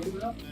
Don't you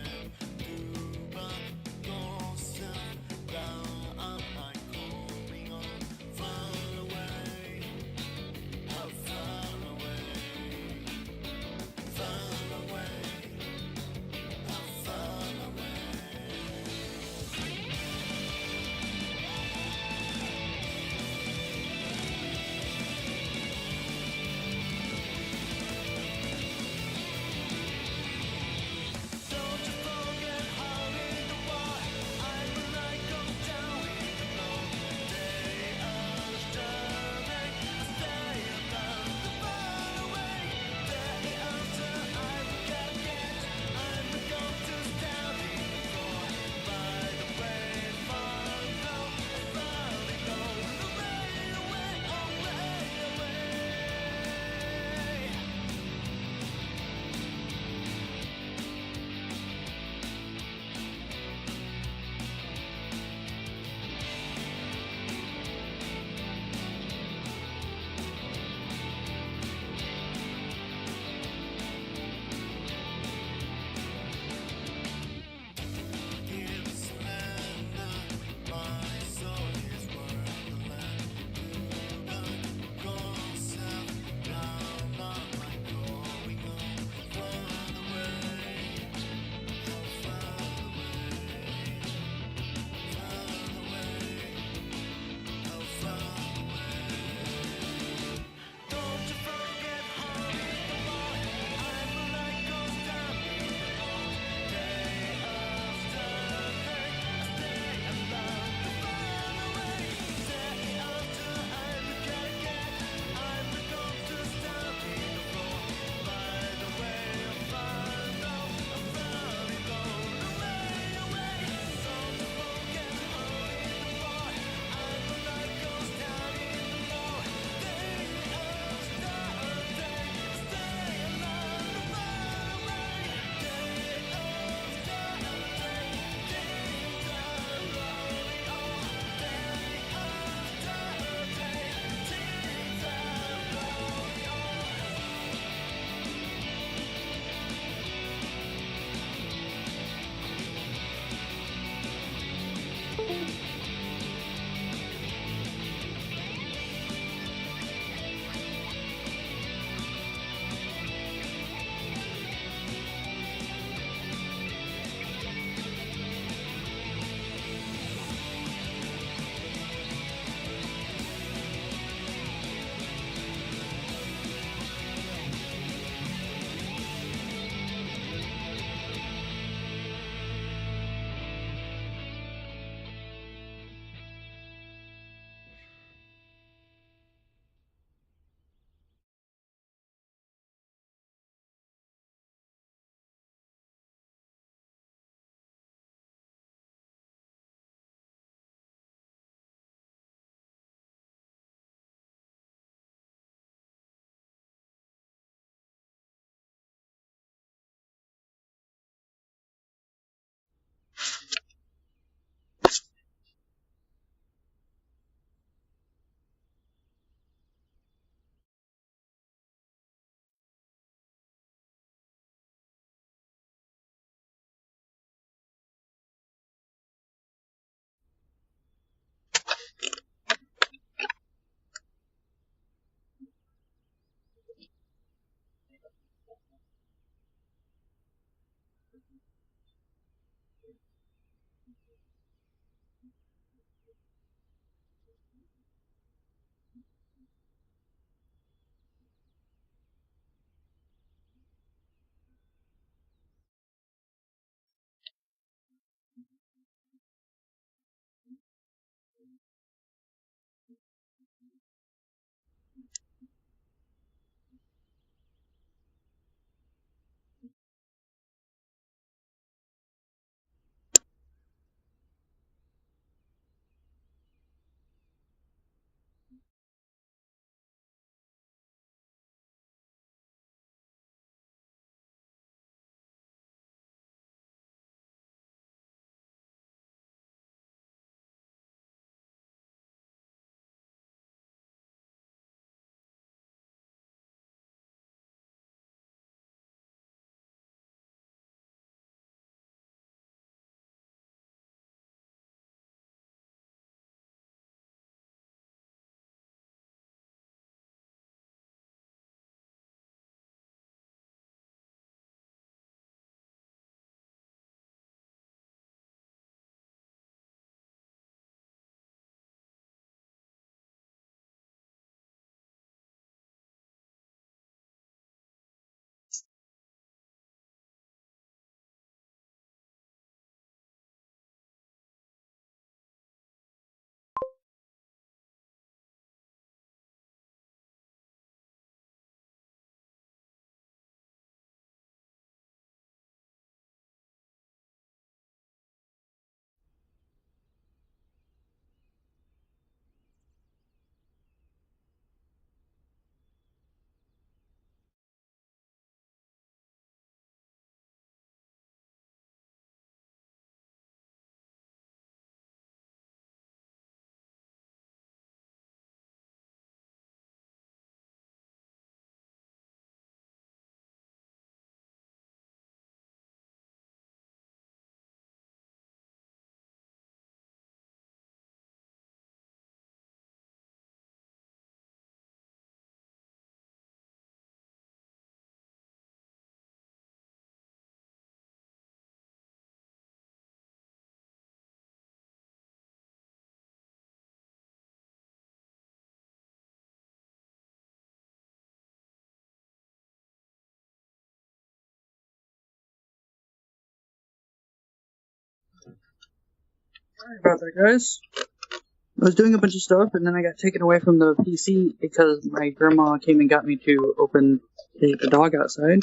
Sorry about that, guys. I was doing a bunch of stuff, and then I got taken away from the PC because my grandma came and got me to take the dog outside.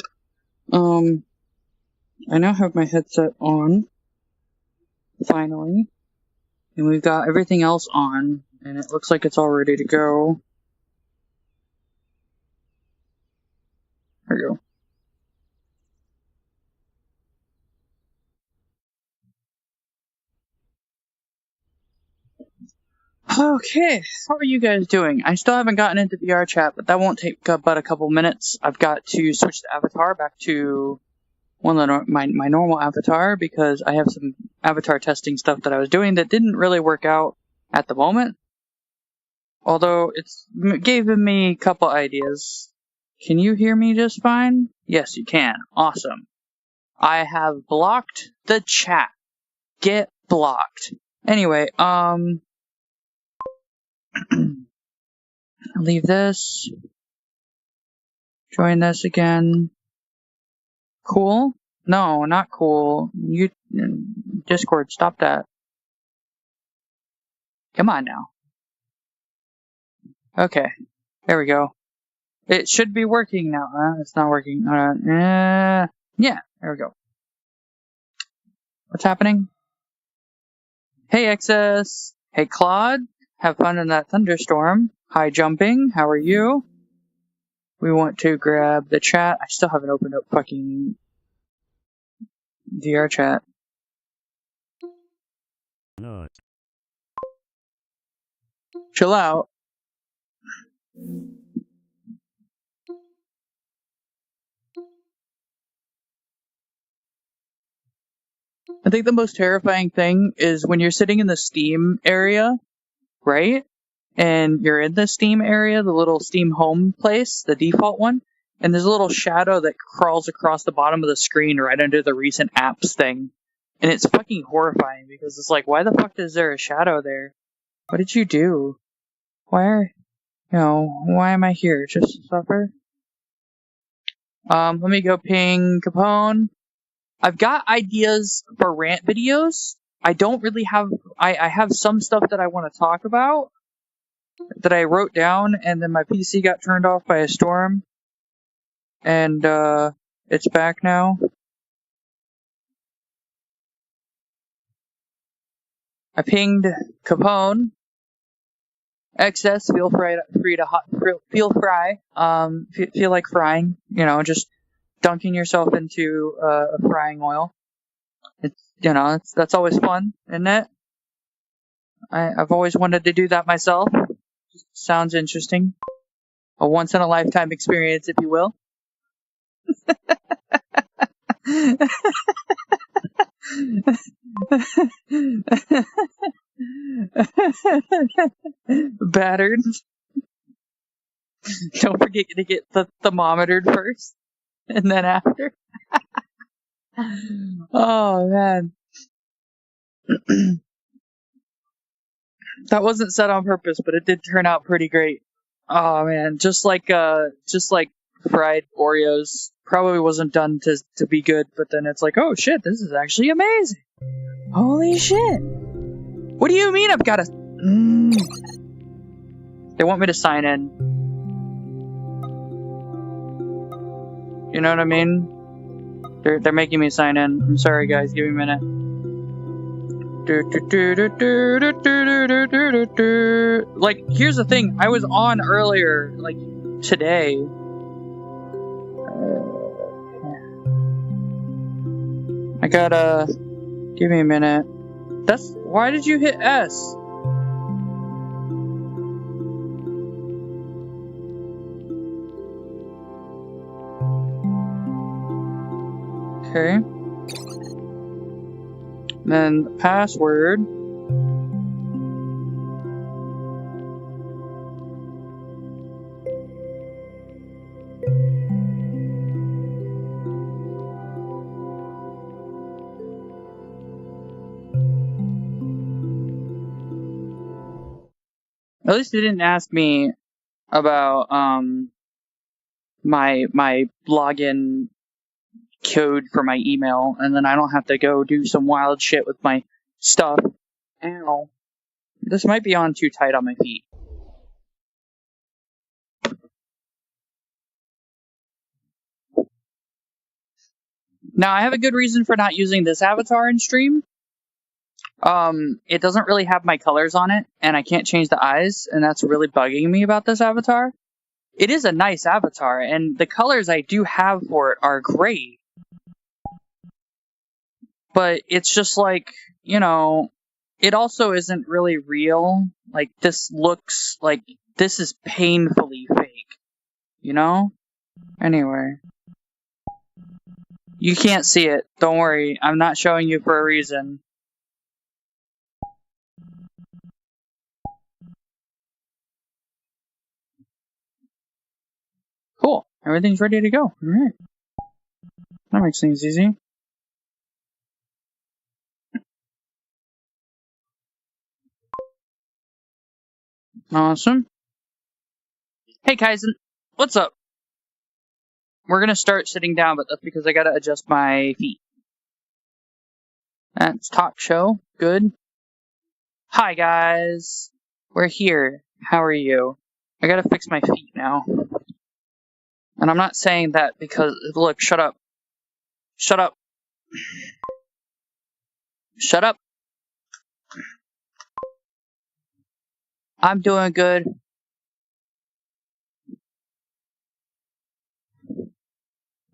I now have my headset on, finally, and we've got everything else on, and it looks like it's all ready to go. There we go. Okay, how are you guys doing? I still haven't gotten into VR chat, but that won't take but a couple minutes. I've got to switch the avatar back to my normal avatar because I have some avatar testing stuff that I was doing that didn't really work out at the moment. Although it's given me a couple ideas. Can you hear me just fine? Yes, you can. Awesome. I have blocked the chat. Get blocked. Anyway, leave this. Join this again. Cool? No, not cool. You Discord, stop that. Come on now. Okay, there we go. It should be working now. It's not working. Yeah, there we go. What's happening? Hey, Excess. Hey, Claude. Have fun in that thunderstorm. Hi, Jumping. How are you? We want to grab the chat. I still haven't opened up fucking VR chat. No. Chill out. I think the most terrifying thing is when you're sitting in the Steam area, right? And you're in the Steam area, the little Steam home place, the default one, and there's a little shadow that crawls across the bottom of the screen right under the recent apps thing. And it's fucking horrifying because it's like, why the fuck is there a shadow there? What did you do? Why am I here? Just to suffer? Let me go ping Capone. I've got ideas for rant videos. I don't really have... I have some stuff that I want to talk about that I wrote down, and then my PC got turned off by a storm. And, it's back now. I pinged Capone. Excess, feel like frying. Just dunking yourself into a frying oil. That's always fun, isn't it? I've always wanted to do that myself. Sounds interesting. A once-in-a-lifetime experience, if you will. Battered. Don't forget to get the thermometered first, and then after. Oh, man. That wasn't said on purpose, but it did turn out pretty great. Oh, man. Just like fried Oreos. Probably wasn't done to be good, but then it's like, oh shit, this is actually amazing. Holy shit. What do you mean I've got to... They want me to sign in. You know what I mean? They're making me sign in. I'm sorry, guys. Give me a minute. Like, here's the thing. I was on earlier, like, today. I gotta... Give me a minute. Why did you hit S? Okay. Then the password. At least they didn't ask me about my login code for my email, and then I don't have to go do some wild shit with my stuff Ow. This might be on too tight on my feet. Now, I have a good reason for not using this avatar in stream. It doesn't really have my colors on it, and I can't change the eyes, and that's really bugging me about this avatar. It is a nice avatar, and the colors I do have for it are great. But it's just like, you know, it also isn't really real. Like, this looks like this is painfully fake, you know? Anyway. You can't see it. Don't worry. I'm not showing you for a reason. Cool. Everything's ready to go. Alright. That makes things easy. Awesome. Hey, Kaizen. What's up? We're gonna start sitting down, but that's because I gotta adjust my feet. That's talk show. Good. Hi, guys. We're here. How are you? I gotta fix my feet now. And I'm not saying that because, look, shut up. Shut up. Shut up. I'm doing good.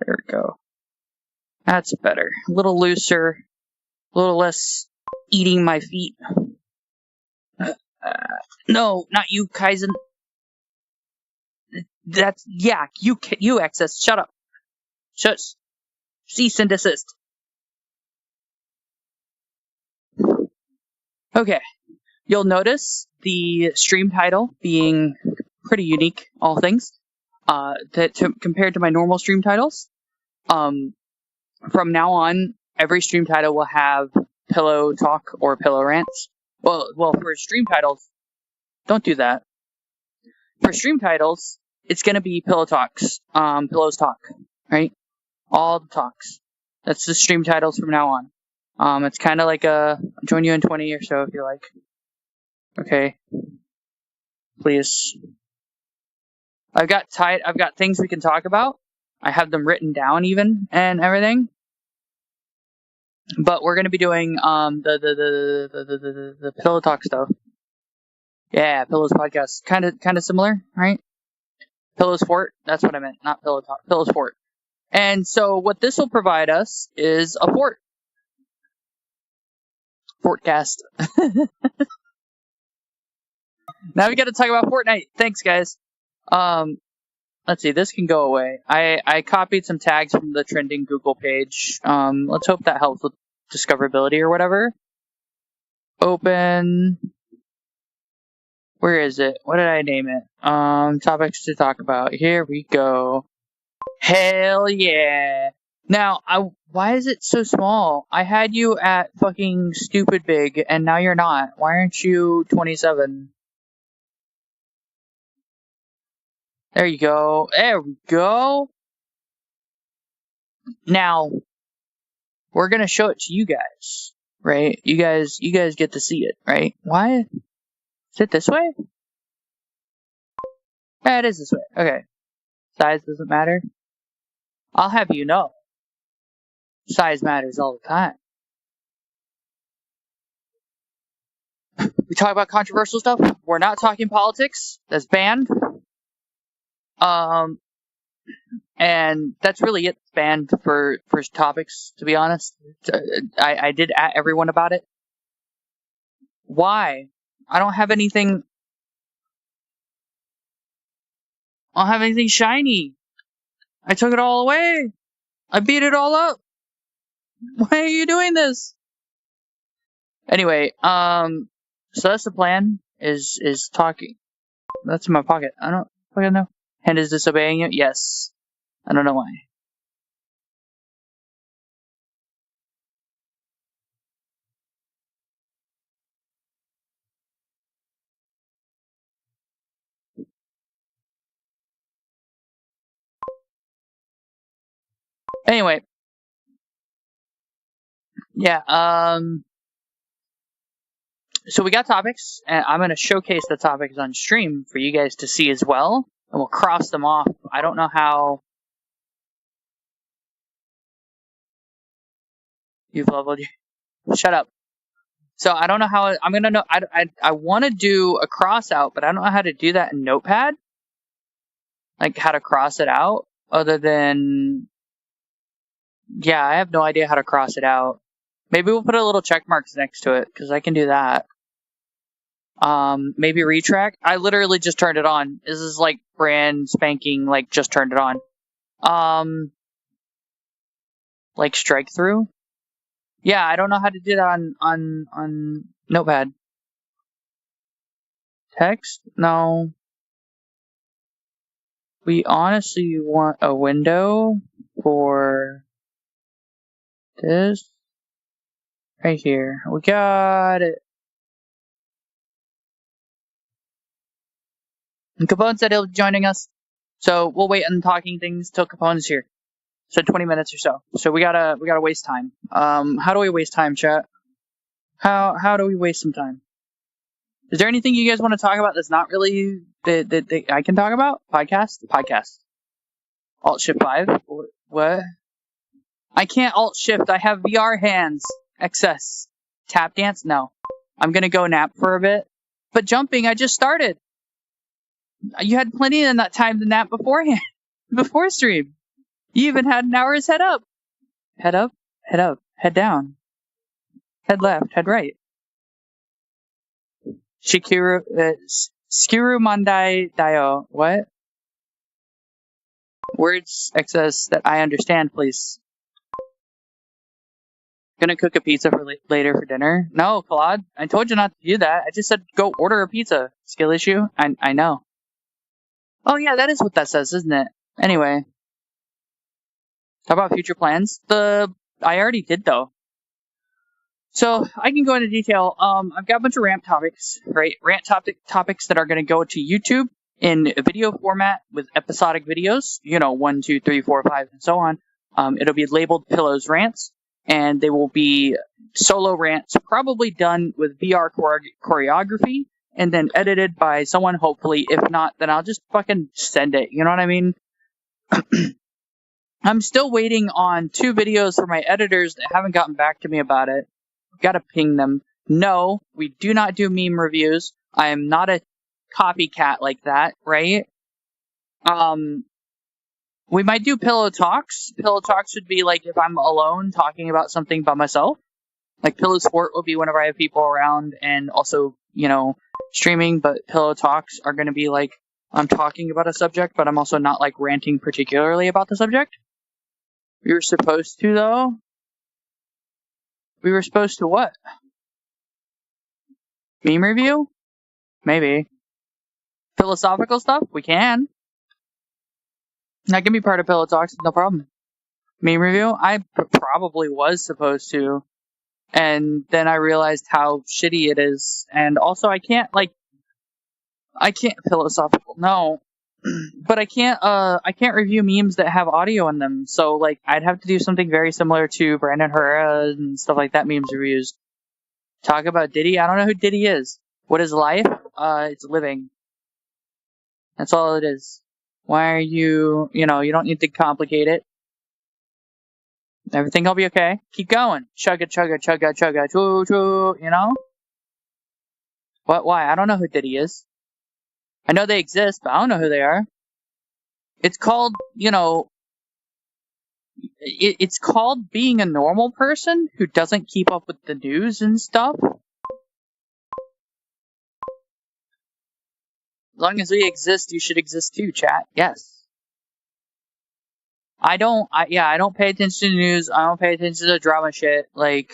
There we go. That's better. A little looser. A little less eating my feet. No, not you, Kaizen. That's, yeah, you excess. Shut up. Shush. Cease and desist. Okay. You'll notice the stream title being pretty unique, all things, compared to my normal stream titles. From now on, every stream title will have pillow talk or pillow rants. Well, for stream titles, don't do that. For stream titles, it's gonna be pillow talks, pillows talk, right? All the talks. That's the stream titles from now on. It's kind of like a join you in 20 or so if you like. Okay. Please. I've got things we can talk about. I have them written down even and everything. But we're gonna be doing the pillow talk stuff. Yeah, Pillows podcast. Kinda similar, right? Pillows Fort, that's what I meant, not Pillow Talk. Pillows Fort. And so what this will provide us is a fort. Fortcast. Now we gotta talk about Fortnite. Thanks, guys. Let's see, this can go away. I copied some tags from the trending Google page. Let's hope that helps with discoverability or whatever. Open. Where is it? What did I name it? Topics to talk about. Here we go. Hell yeah. Now, why is it so small? I had you at fucking stupid big, and now you're not. Why aren't you 27? There you go. There we go. Now, we're gonna show it to you guys, right? You guys get to see it, right? Why? Is it this way? Yeah, it is this way. Okay. Size doesn't matter. I'll have you know. Size matters all the time. We talk about controversial stuff. We're not talking politics. That's banned. And that's really it. It's banned for topics, to be honest. I did at everyone about it. Why? I don't have anything. I don't have anything shiny. I took it all away. I beat it all up. Why are you doing this? Anyway, so that's the plan. Is talking. That's in my pocket. I don't fucking know. Hand is disobeying you? Yes. I don't know why. Anyway. Yeah, So we got topics, and I'm going to showcase the topics on stream for you guys to see as well, and we'll cross them off. I don't know how you've leveled. Shut up. So I don't know how I'm going to know. I want to do a cross out, but I don't know how to do that in Notepad. Like how to cross it out other than, yeah, I have no idea how to cross it out. Maybe we'll put a little check marks next to it because I can do that. Maybe retract. I literally just turned it on. This is like brand spanking, like just turned it on. Like strike through. Yeah, I don't know how to do that on Notepad. Text? No. We honestly want a window for this right here. We got it. And Capone said he'll be joining us, so we'll wait on talking things till Capone's here. So 20 minutes or so. So we gotta waste time. How do we waste time, chat? How do we waste some time? Is there anything you guys want to talk about that's not really that I can talk about? Podcast. Alt Shift 5. What? I can't Alt Shift. I have VR hands. Excess. Tap dance? No. I'm gonna go nap for a bit. But jumping, I just started. You had plenty of that time to nap beforehand. Before stream. You even had an hour's head up. Head up, head down. Head left, head right. Skuru Mandai Dio. What? Words excess that I understand, please. Gonna cook a pizza for later for dinner? No, Claude. I told you not to do that. I just said go order a pizza. Skill issue? I know. Oh yeah, that is what that says, isn't it? Anyway. Talk about future plans. I already did though. So I can go into detail. I've got a bunch of rant topics, right? Rant topics that are going to go to YouTube in a video format with episodic videos. 1, 2, 3, 4, 5, and so on. It'll be labeled Pillows Rants, and they will be solo rants, probably done with VR choreography, and then edited by someone, hopefully. If not, then I'll just fucking send it. You know what I mean? I'm still waiting on 2 videos for my editors that haven't gotten back to me about it. Gotta ping them. No, we do not do meme reviews. I am not a copycat like that, right? We might do pillow talks. Pillow talks would be like if I'm alone talking about something by myself. Like Pillow Sport will be whenever I have people around and also, streaming, but pillow talks are gonna be like I'm talking about a subject, but I'm also not like ranting particularly about the subject. We were supposed to though. We were supposed to what? Meme review? Maybe. Philosophical stuff? We can. That can be part of Pillow Talks, no problem. Meme review? I probably was supposed to. And then I realized how shitty it is. And also I can't philosophical, no. But I can't review memes that have audio in them. So like I'd have to do something very similar to Brandon Herrera and stuff like that memes reviews. Talk about Diddy. I don't know who Diddy is. What is life? It's living. That's all it is. Why are you don't need to complicate it. Everything will be okay. Keep going. Chugga, chugga, chugga, chugga, choo, choo, What, why? I don't know who Diddy is. I know they exist, but I don't know who they are. It's called, it's called being a normal person who doesn't keep up with the news and stuff. As long as we exist, you should exist too, chat. Yes. I don't pay attention to the news. I don't pay attention to the drama shit. Like,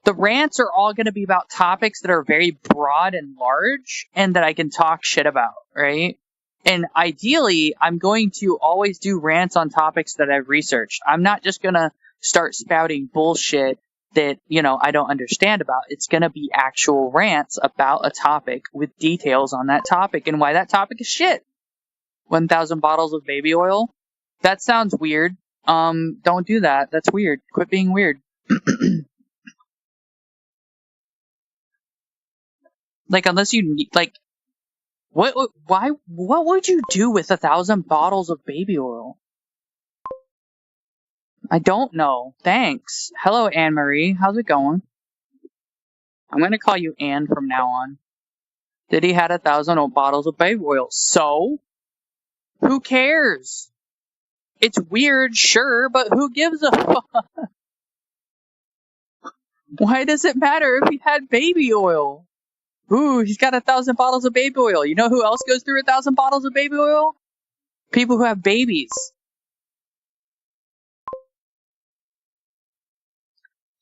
the rants are all going to be about topics that are very broad and large and that I can talk shit about, right? And ideally, I'm going to always do rants on topics that I've researched. I'm not just going to start spouting bullshit that, I don't understand about. It's going to be actual rants about a topic with details on that topic and why that topic is shit. 1,000 bottles of baby oil? That sounds weird. Don't do that. That's weird. Quit being weird. Like, unless you need, like, what would you do with 1,000 bottles of baby oil? I don't know. Thanks. Hello, Anne-Marie. How's it going? I'm gonna call you Anne from now on. Did he had 1,000 bottles of baby oil? So? Who cares? It's weird, sure, but who gives a fuck? Why does it matter if he had baby oil? Ooh, he's got 1,000 bottles of baby oil. You know who else goes through 1,000 bottles of baby oil? People who have babies.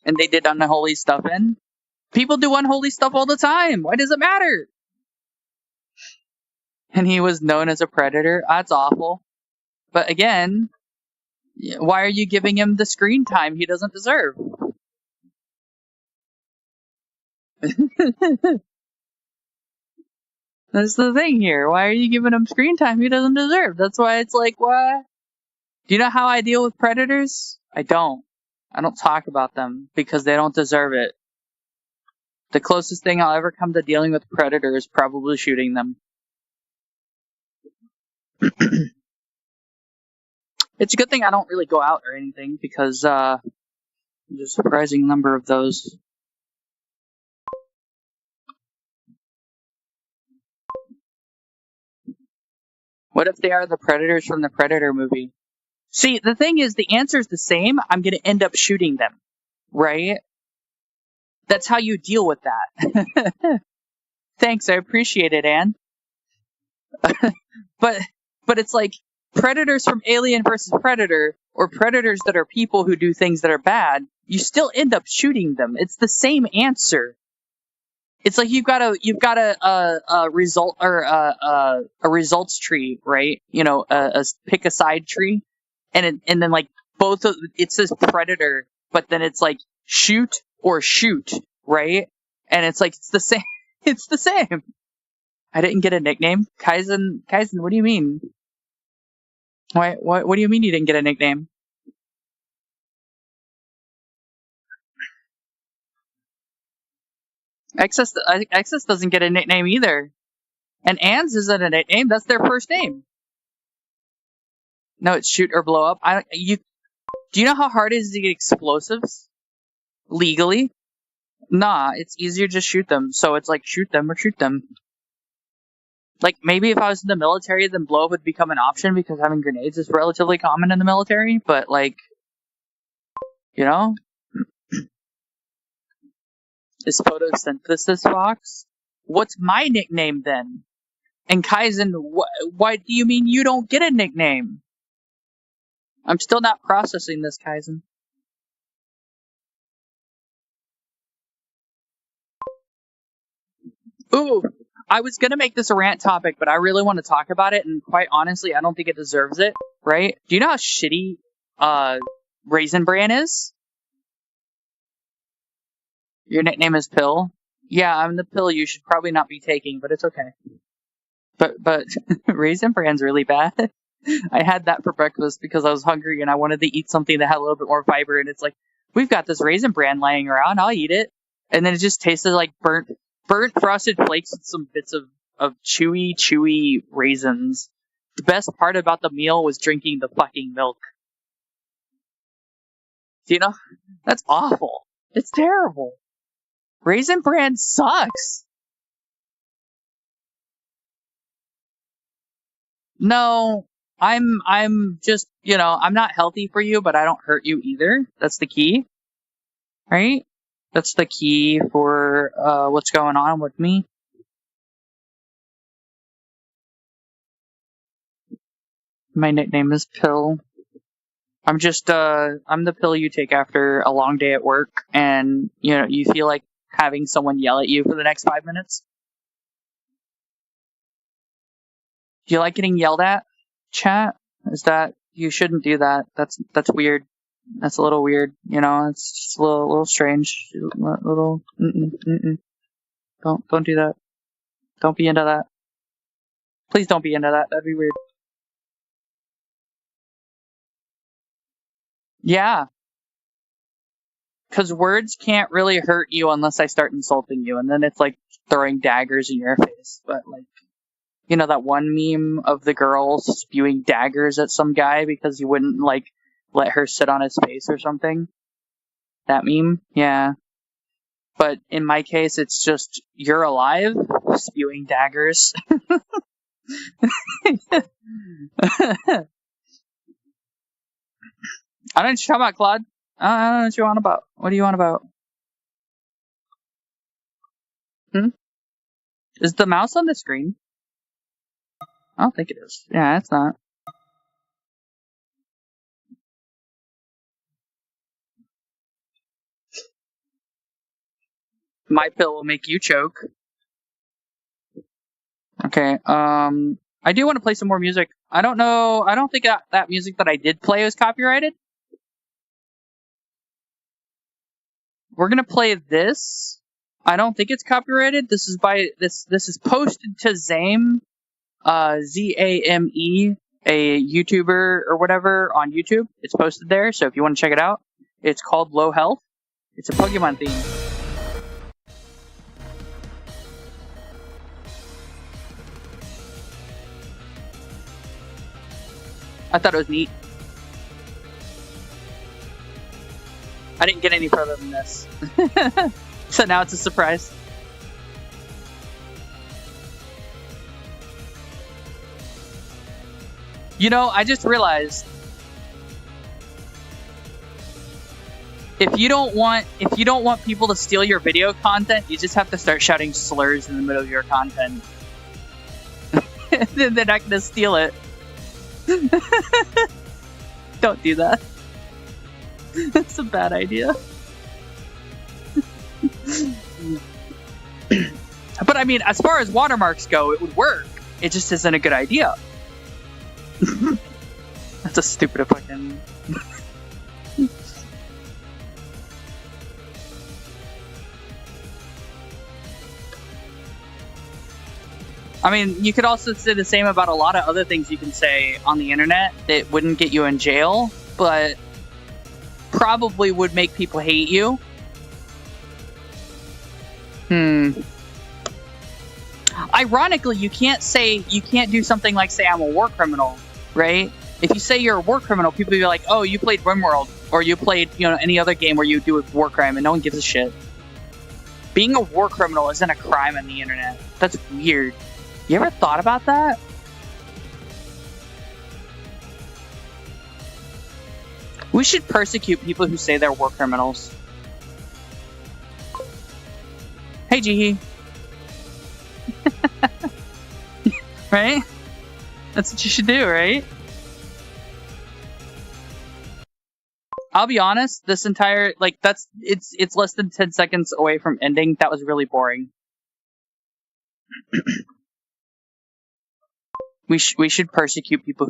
And they did unholy stuff in. People do unholy stuff all the time. Why does it matter? And he was known as a predator. That's awful. But again, why are you giving him the screen time he doesn't deserve? That's the thing here. Why are you giving him screen time he doesn't deserve? That's why it's like, what? Do you know how I deal with predators? I don't. I don't talk about them because they don't deserve it. The closest thing I'll ever come to dealing with predators is probably shooting them. It's a good thing I don't really go out or anything because there's a surprising number of those. What if they are the predators from the Predator movie? See, the thing is, the answer's the same. I'm going to end up shooting them, right? That's how you deal with that. Thanks, I appreciate it, Anne. but it's like predators from Alien versus Predator, or predators that are people who do things that are bad. You still end up shooting them. It's the same answer. It's like you've got a result or a results tree, right? You know, a pick a side tree, and then like both of it says predator, but then it's like shoot or shoot, right? And it's like it's the same. It's the same. I didn't get a nickname, Kaizen. What do you mean? Why? What do you mean you didn't get a nickname? Excess doesn't get a nickname either. And Ann's isn't a nickname. That's their first name. No, it's shoot or blow up. Do you know how hard it is to get explosives legally? Nah, it's easier to shoot them. So it's like shoot them or shoot them. Like maybe if I was in the military, then blow up would become an option because having grenades is relatively common in the military. But like, you know, is photosynthesis Fox? What's my nickname then? And Kaizen, why do you mean you don't get a nickname? I'm still not processing this, Kaizen. Ooh, I was gonna make this a rant topic, but I really want to talk about it, and quite honestly, I don't think it deserves it, right? Do you know how shitty Raisin Bran is? Your nickname is Pill? Yeah, I'm the pill you should probably not be taking, but it's okay. But Raisin Bran's really bad. I had that for breakfast because I was hungry and I wanted to eat something that had a little bit more fiber, and it's like, we've got this Raisin Bran laying around, I'll eat it. And then it just tasted like burnt frosted flakes with some bits of chewy raisins. The best part about the meal was drinking the fucking milk. Do you know? That's awful. It's terrible. Raisin Bran sucks. No, I'm just, I'm not healthy for you, but I don't hurt you either. That's the key, right? That's the key for what's going on with me. My nickname is Pill. I'm the pill you take after a long day at work and, you feel like having someone yell at you for the next 5 minutes. Do you like getting yelled at, chat? You shouldn't do that. That's weird. That's a little weird, it's just a little strange. Don't do that. Don't be into that. Please don't be into that. That'd be weird. Yeah. Because words can't really hurt you unless I start insulting you, and then it's like throwing daggers in your face. But like, you know that one meme of the girl spewing daggers at some guy because he wouldn't like let her sit on his face or something? That meme? Yeah. But in my case, it's just, you're alive, spewing daggers. I don't know what you're talking about, Claude. I don't know what you want about. What do you want about? Is the mouse on the screen? I don't think it is. Yeah, it's not. My pill will make you choke. Okay, I do want to play some more music. I don't know, I don't think that music that I did play was copyrighted. We're gonna play this. I don't think it's copyrighted. This is posted to Zame, Zame, a YouTuber or whatever on YouTube. It's posted there, so if you want to check it out, it's called Low Health. It's a Pokemon theme. I thought it was neat. I didn't get any further than this. So now it's a surprise. You know, I just realized if you don't want people to steal your video content, you just have to start shouting slurs in the middle of your content. Then they're not gonna steal it. Don't do that. That's a bad idea. But I mean, as far as watermarks go, it would work. It just isn't a good idea. That's a stupid fucking... I mean, you could also say the same about a lot of other things you can say on the internet that wouldn't get you in jail, but probably would make people hate you. Ironically, you can't do something like say I'm a war criminal, right? If you say you're a war criminal, people will be like, oh, you played RimWorld, or you played, any other game where you do a war crime, and no one gives a shit. Being a war criminal isn't a crime on the internet. That's weird. You ever thought about that? We should persecute people who say they're war criminals. Hey, Jihi. Right? That's what you should do, right? I'll be honest, this entire, it's less than 10 seconds away from ending. That was really boring. We should persecute people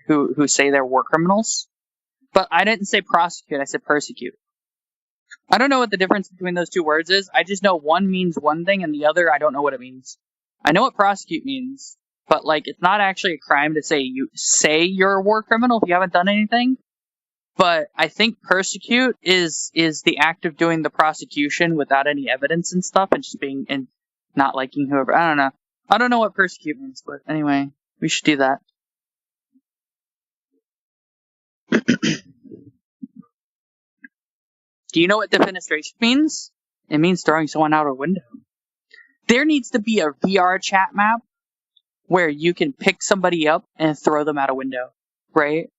who say they're war criminals. But I didn't say prosecute, I said persecute. I don't know what the difference between those two words is. I just know one means one thing and the other, I don't know what it means. I know what prosecute means, but it's not actually a crime to say you're a war criminal if you haven't done anything. But I think persecute is the act of doing the prosecution without any evidence and stuff, and just being and not liking whoever. I don't know. I don't know what persecute means, but anyway, we should do that. Do you know what defenestration means? It means throwing someone out a window. There needs to be a VR chat map where you can pick somebody up and throw them out a window, right?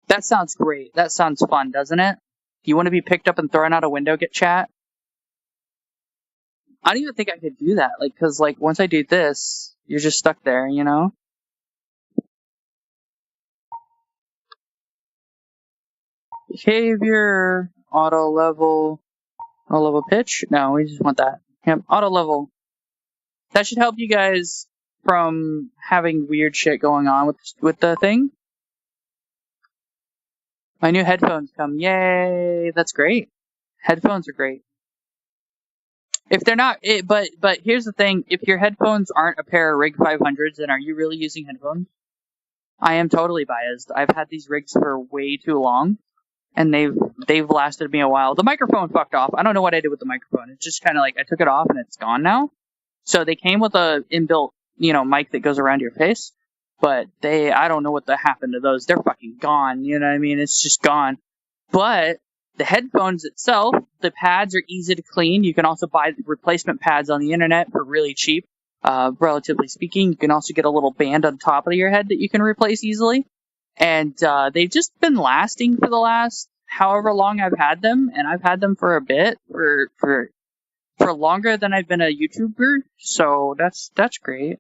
That sounds great. That sounds fun, doesn't it? Do you want to be picked up and thrown out a window, get chat? I don't even think I could do that, because once I do this, you're just stuck there, Behavior, auto level pitch? No, we just want that. Yep, auto level. That should help you guys from having weird shit going on with the thing. My new headphones come. Yay! That's great. Headphones are great. If they're not, but here's the thing. If your headphones aren't a pair of Rig 500s, then are you really using headphones? I am totally biased. I've had these rigs for way too long. and they've lasted me a while. The microphone fucked off. I don't know what I did with the microphone. It's just kind of like I took it off and it's gone now. So they came with a inbuilt, mic that goes around your face, but I don't know what happened to those. They're fucking gone. You know what I mean? It's just gone. But the headphones itself, the pads are easy to clean. You can also buy replacement pads on the internet for really cheap, relatively speaking. You can also get a little band on top of your head that you can replace easily. And they've just been lasting for the last however long I've had them, and I've had them for a bit, for longer than I've been a YouTuber. So that's great,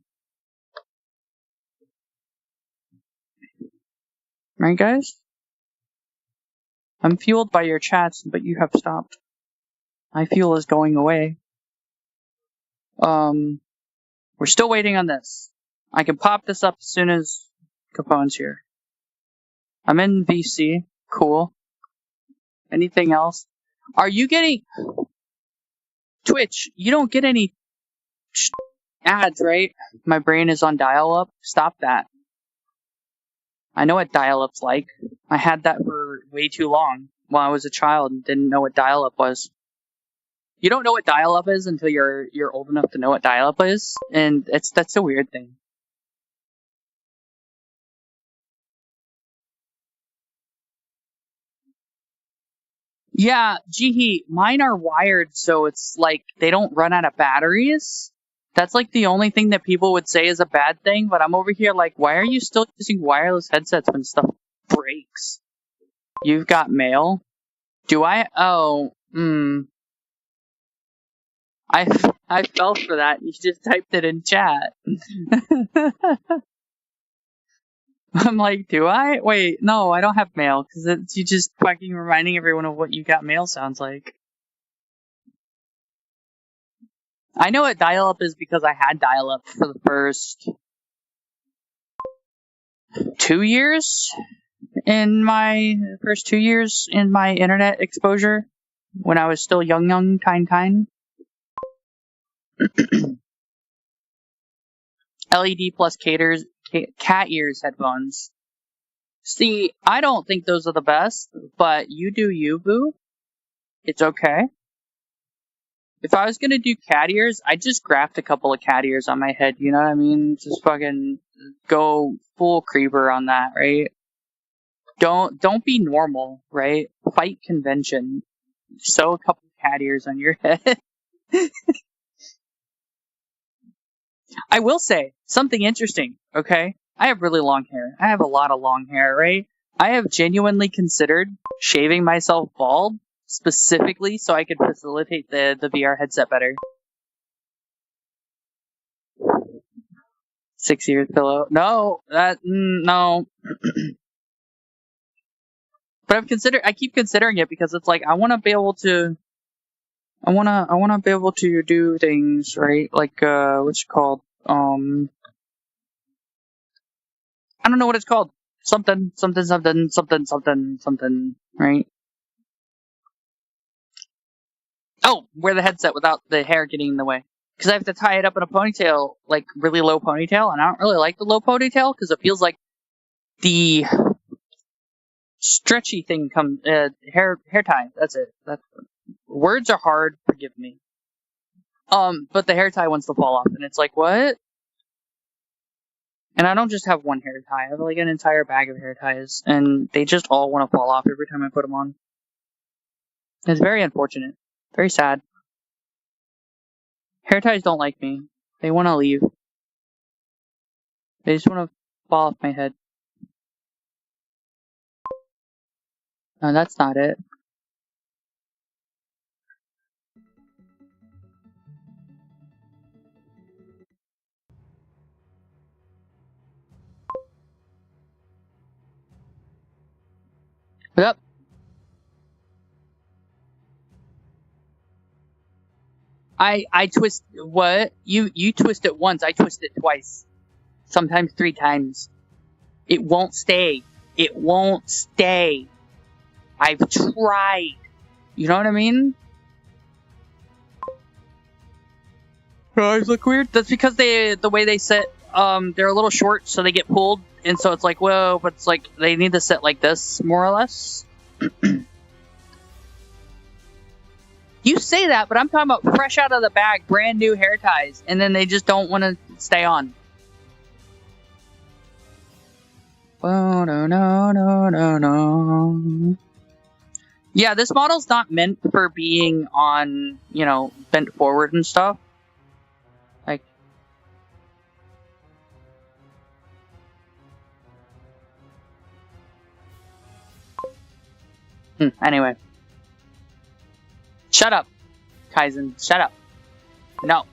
right, guys? I'm fueled by your chats, but you have stopped. My fuel is going away. We're still waiting on this. I can pop this up as soon as Capone's here. I'm in VC. Cool. Anything else? Are you getting... Twitch, you don't get any ads, right? My brain is on dial-up. Stop that. I know what dial-up's like. I had that for way too long while I was a child and didn't know what dial-up was. You don't know what dial-up is until you're old enough to know what dial-up is, and that's a weird thing. Yeah, gee, mine are wired, so it's like they don't run out of batteries. That's like the only thing that people would say is a bad thing, but I'm over here like, why are you still using wireless headsets when stuff breaks? You've got mail? Do I? Oh, I fell for that. You just typed it in chat. I'm like, do I? Wait, no, I don't have mail, because you just fucking reminding everyone of what you got mail sounds like. I know what dial-up is because I had dial-up for the first 2 years in my internet exposure when I was still young, kind. LED plus cat ears headphones. See, I don't think those are the best, but you do you, boo. It's okay. If I was gonna do cat ears, I'd just graft a couple of cat ears on my head, you know what I mean? Just fucking go full creeper on that, right? Don't be normal, right? Fight convention. Sew a couple of cat ears on your head. I will say something interesting, okay? I have really long hair. I have a lot of long hair, right? I have genuinely considered shaving myself bald specifically so I could facilitate the VR headset better. 6 years pillow. No, no. But I keep considering it because it's like I want to be able to do things, right? Like what's it called? I don't know what it's called. Something, right? Oh, wear the headset without the hair getting in the way. Because I have to tie it up in a ponytail, like really low ponytail, and I don't really like the low ponytail because it feels like the stretchy thing comes hair tie. That's it. Words are hard. Forgive me. But the hair tie wants to fall off, and it's like what? And I don't just have one hair tie. I have like an entire bag of hair ties, and they just all want to fall off every time I put them on. It's very unfortunate. Very sad. Hair ties don't like me. They want to leave. They just want to fall off my head. No, that's not it. What up? I twist what? You twist it once, I twist it twice. Sometimes 3 times. It won't stay. It won't stay. I've tried. You know what I mean? Your eyes look weird. That's because the way they sit, they're a little short, so they get pulled, and so it's like, whoa, but it's like they need to sit like this, more or less. You say that, but I'm talking about fresh out of the bag, brand new hair ties, and then they just don't want to stay on. Oh, no. Yeah, this model's not meant for being on, you know, bent forward and stuff. Like, anyway. Shut up, Kaizen. Shut up. No.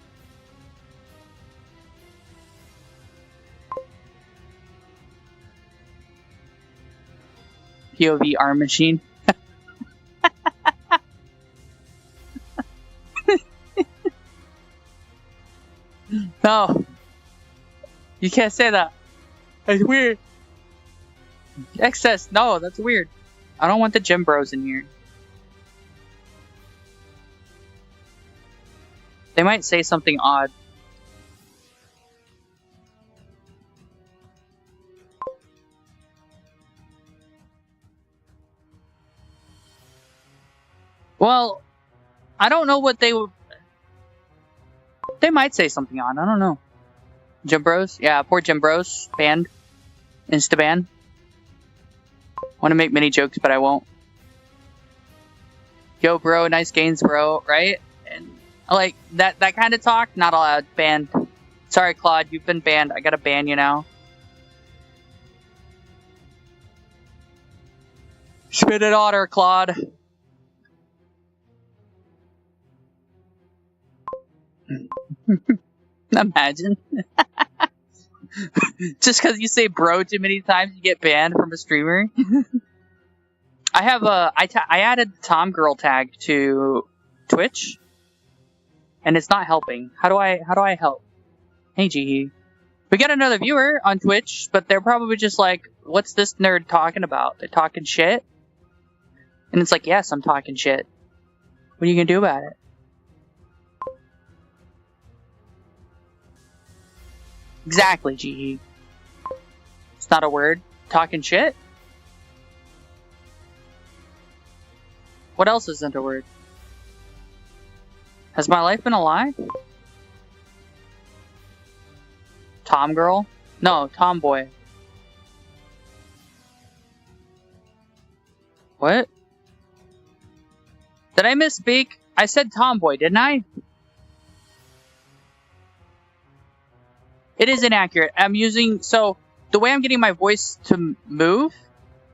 POV arm machine. No. You can't say that. That's weird. Excess. No, that's weird. I don't want the gym bros in here. They might say something odd. Well, I don't know what they would... They might say something odd. I don't know. Gym bros? Yeah, poor gym bros. Banned. Insta-ban. Want to make mini jokes, but I won't. Yo, bro, nice gains, bro, right? And like that kind of talk, not allowed. Banned. Sorry, Claude, you've been banned. I gotta ban you now. Spit it on her, Claude. Imagine. Just because you say bro too many times, you get banned from a streamer. I have I added the Tom Girl tag to Twitch, and it's not helping. How do I help? Hey, G. We got another viewer on Twitch, but they're probably just like, what's this nerd talking about? They're talking shit? And it's like, yes, I'm talking shit. What are you gonna do about it? Exactly, GE. It's not a word. Talking shit? What else isn't a word? Has my life been a lie? Tom girl? No, tomboy. What? Did I misspeak? I said tomboy, didn't I? It is inaccurate. I'm using... So, the way I'm getting my voice to move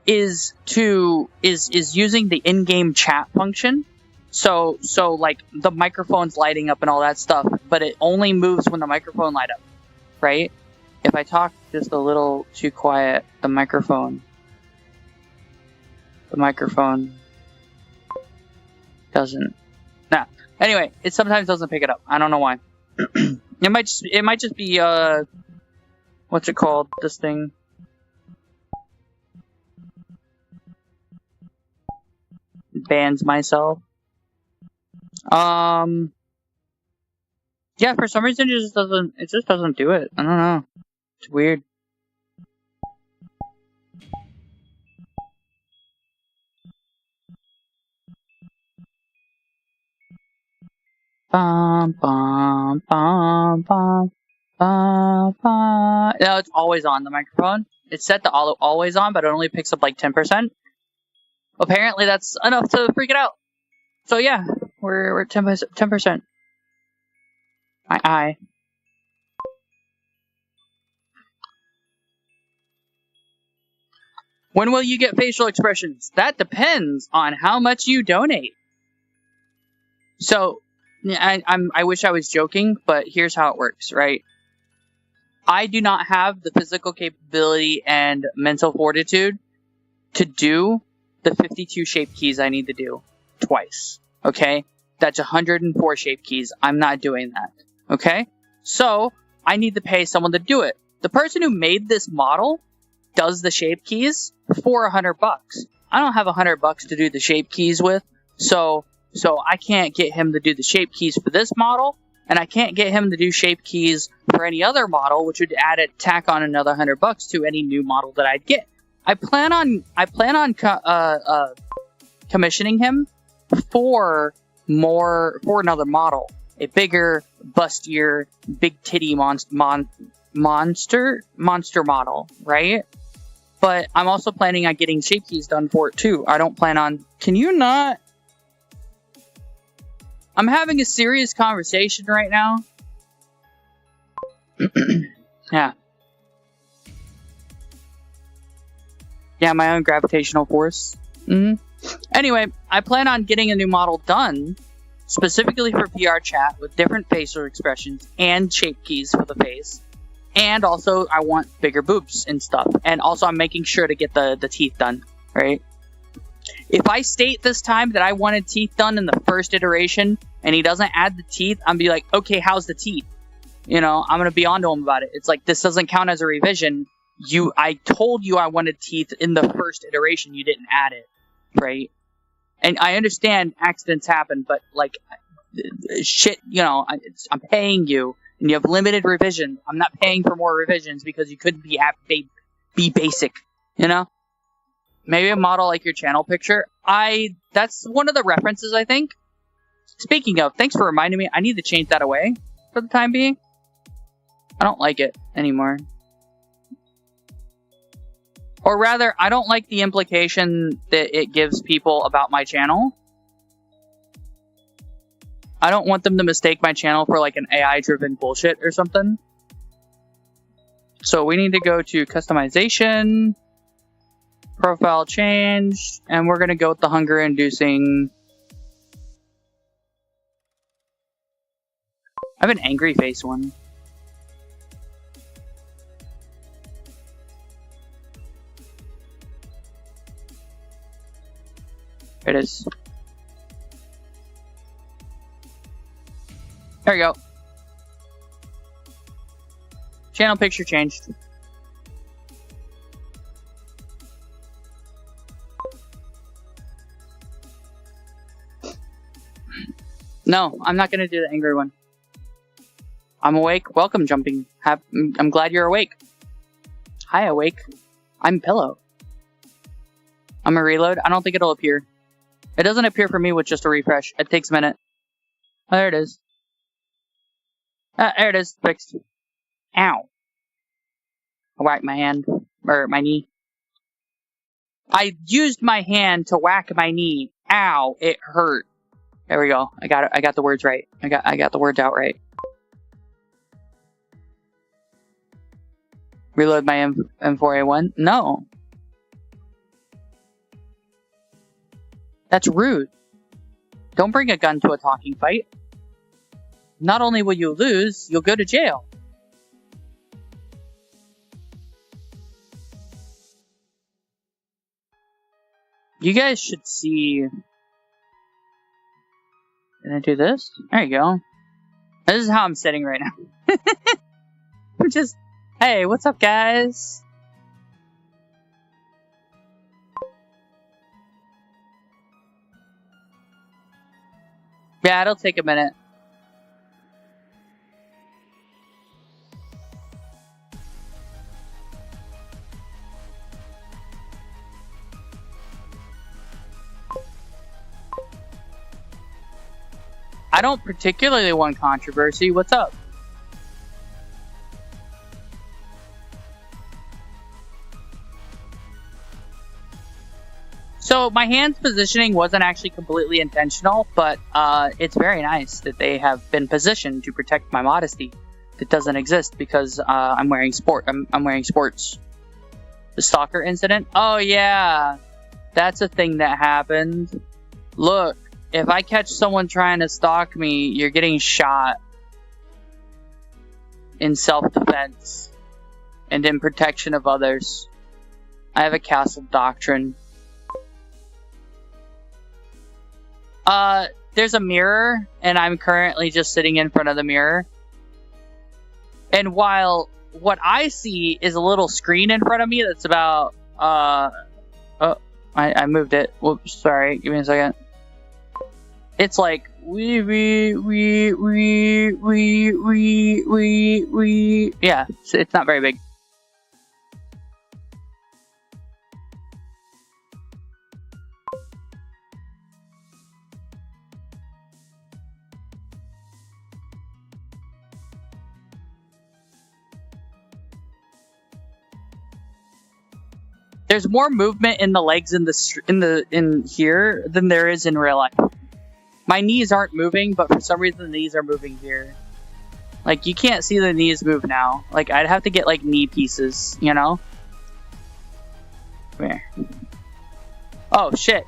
is using the in-game chat function. So like, the microphone's lighting up and all that stuff, but it only moves when the microphone light up, right? If I talk just a little too quiet, the microphone doesn't... Nah. Anyway, it sometimes doesn't pick it up. I don't know why. It might just be, what's it called? This thing. Bans myself. Yeah, for some reason it just doesn't do it. I don't know. It's weird. Bum, bum, bum, bum, bum, bum. No, it's always on the microphone. It's set to always on, but it only picks up like 10%. Apparently that's enough to freak it out. So yeah, we're at 10%. My eye. When will you get facial expressions? That depends on how much you donate. So, I wish I was joking, but here's how it works, right? I do not have the physical capability and mental fortitude to do the 52 shape keys I need to do twice, okay? That's 104 shape keys. I'm not doing that, okay? So, I need to pay someone to do it. The person who made this model does the shape keys for $100. I don't have $100 to do the shape keys with, so I can't get him to do the shape keys for this model, and I can't get him to do shape keys for any other model, which would tack on another $100 to any new model that I'd get. I plan on commissioning him for for another model. A bigger, bustier, big titty monster model, right? But I'm also planning on getting shape keys done for it too. I don't plan on... Can you not... I'm having a serious conversation right now. Yeah. Yeah, my own gravitational force. Anyway, I plan on getting a new model done specifically for VR chat with different facial expressions and shape keys for the face. And also, I want bigger boobs and stuff. And also, I'm making sure to get the teeth done, right? If I state this time that I wanted teeth done in the first iteration, and he doesn't add the teeth, I'm be like, okay, how's the teeth? You know, I'm going to be on to him about it. It's like, this doesn't count as a revision. I told you I wanted teeth in the first iteration. You didn't add it, right? And I understand accidents happen, but, like, shit, you know, I'm paying you. And you have limited revision. I'm not paying for more revisions because you couldn't be basic, you know? Maybe a model like your channel picture. That's one of the references, I think. Speaking of, thanks for reminding me. I need to change that away for the time being. I don't like it anymore. Or rather, I don't like the implication that it gives people about my channel. I don't want them to mistake my channel for like an AI-driven bullshit or something. So we need to go to customization, profile change, and we're going to go with the hunger-inducing. I have an angry face one. There it is. There you go. Channel picture changed. No, I'm not going to do the angry one. I'm awake. Welcome, jumping. I'm glad you're awake. Hi, awake. I'm Pillow. I'm going to reload. I don't think it'll appear. It doesn't appear for me with just a refresh. It takes a minute. Oh, there it is. There it is. Fixed. Ow. I whacked my hand. Or my knee. I used my hand to whack my knee. Ow. It hurt. There we go. I got it. I got the words right. I got the words out right. Reload my M4A1? No. That's rude. Don't bring a gun to a talking fight. Not only will you lose, you'll go to jail. You guys should see... Can I do this? There you go. This is how I'm sitting right now. I'm just... Hey, what's up, guys? Yeah, it'll take a minute. I don't particularly want controversy. What's up? So my hand's positioning wasn't actually completely intentional, but it's very nice that they have been positioned to protect my modesty that doesn't exist because I'm wearing I'm wearing sports. The stalker incident? Oh yeah, that's a thing that happened. Look, if I catch someone trying to stalk me, you're getting shot in self-defense and in protection of others. I have a castle doctrine. There's a mirror, and I'm currently just sitting in front of the mirror. And while what I see is a little screen in front of me that's about, oh, I moved it. Whoops, sorry, give me a second. It's like, yeah, it's not very big. There's more movement in the legs in here than there is in real life. My knees aren't moving, but for some reason the knees are moving here. Like, you can't see the knees move now. Like, I'd have to get, like, knee pieces, you know? Come here. Oh, shit.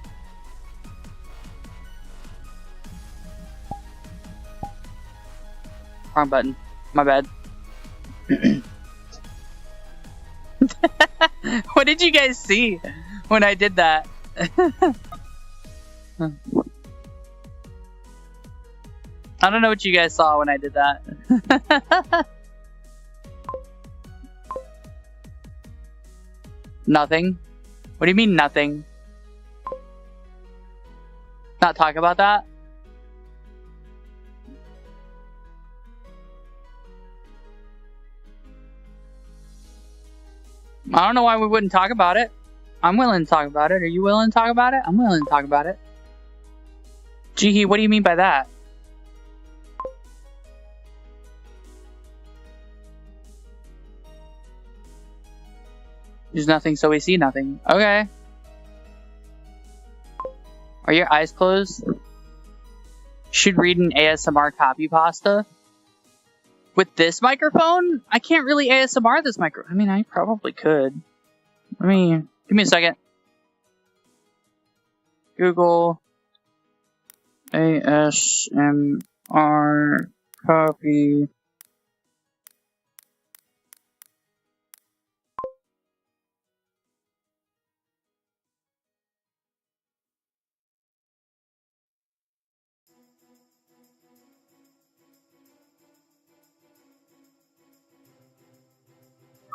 Wrong button. My bad. What did you guys see when I did that? I don't know what you guys saw when I did that. Nothing. What do you mean nothing? Not talk about that? I don't know why we wouldn't talk about it. I'm willing to talk about it. Are you willing to talk about it? I'm willing to talk about it. Gee, what do you mean by that? There's nothing, so we see nothing. Okay. Are your eyes closed? Should read an ASMR copy pasta. With this microphone? I can't really ASMR this microphone. I mean, I probably could. Give me a second. Google ASMR copy.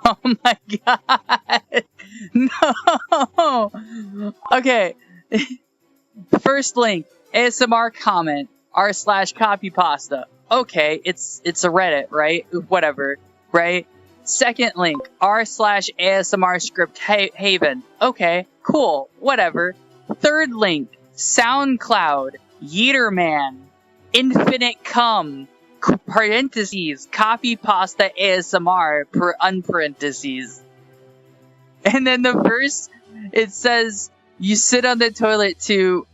Oh my god! No! Okay. First link, ASMR comment, r/copy pasta. Okay, it's a Reddit, right? Whatever, right? Second link, r/ASMR script haven. Okay, cool, whatever. Third link, SoundCloud, Yeeterman, Infinite Cum, parentheses, copy pasta ASMR, unparentheses. And then the verse, it says, you sit on the toilet to,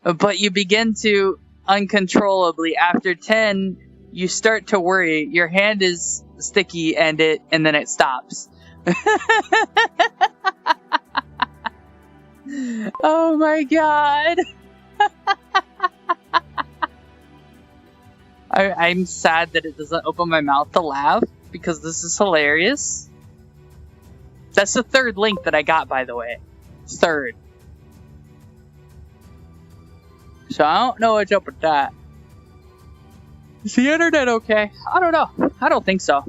but you begin to uncontrollably. After 10, you start to worry. Your hand is sticky and then it stops. Oh my god. I'm sad that it doesn't open my mouth to laugh because this is hilarious. That's the third link that I got, by the way. Third. So I don't know what's up with that. Is the internet okay? I don't know. I don't think so.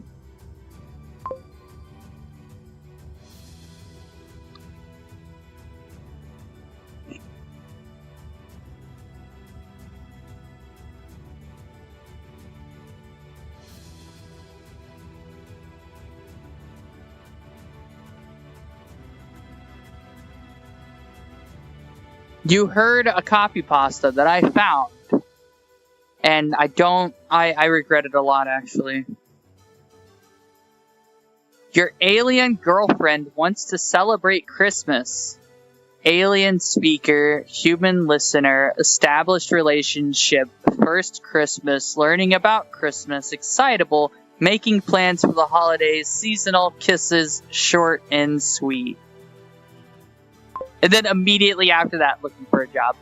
You heard a copy pasta that I found, and I regret it a lot, actually. Your alien girlfriend wants to celebrate Christmas. Alien speaker, human listener, established relationship, first Christmas, learning about Christmas, excitable, making plans for the holidays, seasonal, kisses, short and sweet. And then immediately after that, looking for a job.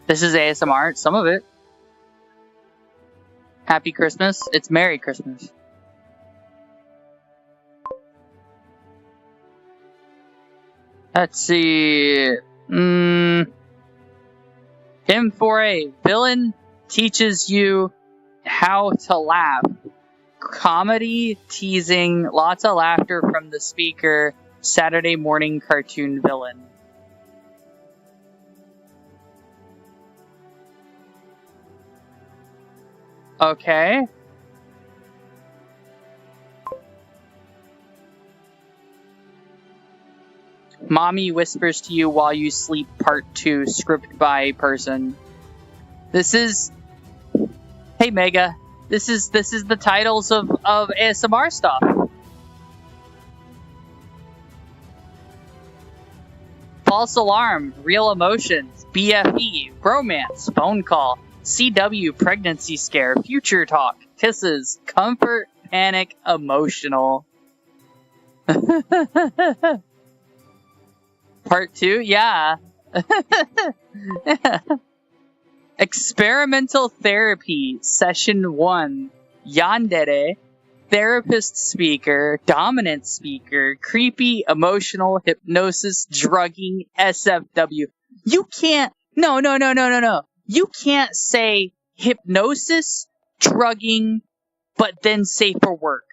This is ASMR, some of it. Happy Christmas. It's Merry Christmas. Let's see. M4A, villain teaches you how to laugh. Comedy, teasing, lots of laughter from the speaker, Saturday morning cartoon villain. Okay. Mommy whispers to you while you sleep, part 2, script by person. This is... Hey, Mega. This is the titles of ASMR stuff. False alarm, real emotions, BFE, romance, phone call, CW, pregnancy scare, future talk, kisses, comfort, panic, emotional. Part 2? Yeah. Experimental therapy, session 1. Yandere, therapist speaker, dominant speaker, creepy, emotional, hypnosis, drugging, SFW. You can't, no. You can't say hypnosis, drugging, but then safe for work.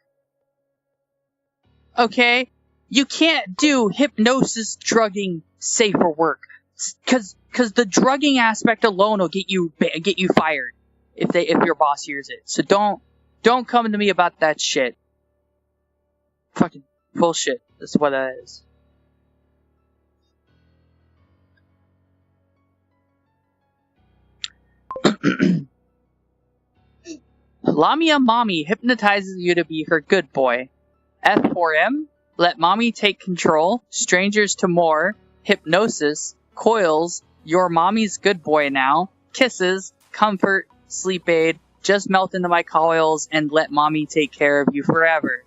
Okay? You can't do hypnosis, drugging, safe for work. Cause the drugging aspect alone will get you fired if your boss hears it. So don't come to me about that shit. Fucking bullshit. That's what that is. Lamia Mommy hypnotizes you to be her good boy. F4M, let mommy take control. Strangers to more. Hypnosis. Coils. Your mommy's good boy now. Kisses. Comfort. Sleep aid. Just melt into my coils and let mommy take care of you forever.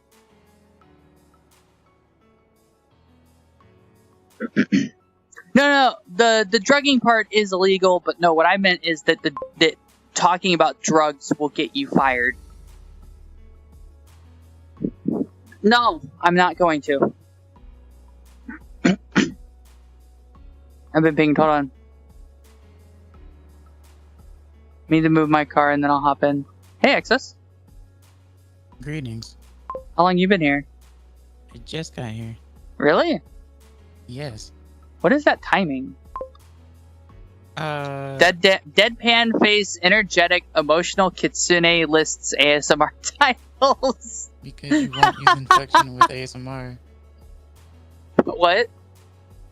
No. The drugging part is illegal, but no, what I meant is that that talking about drugs will get you fired. No, I'm not going to. I've been pinged. Hold on. Need to move my car and then I'll hop in. Hey, Excess. Greetings. How long you been here? I just got here. Really? Yes. What is that timing? Deadpan face, energetic, emotional Kitsune lists ASMR titles. Because you won't use inflection with ASMR. What?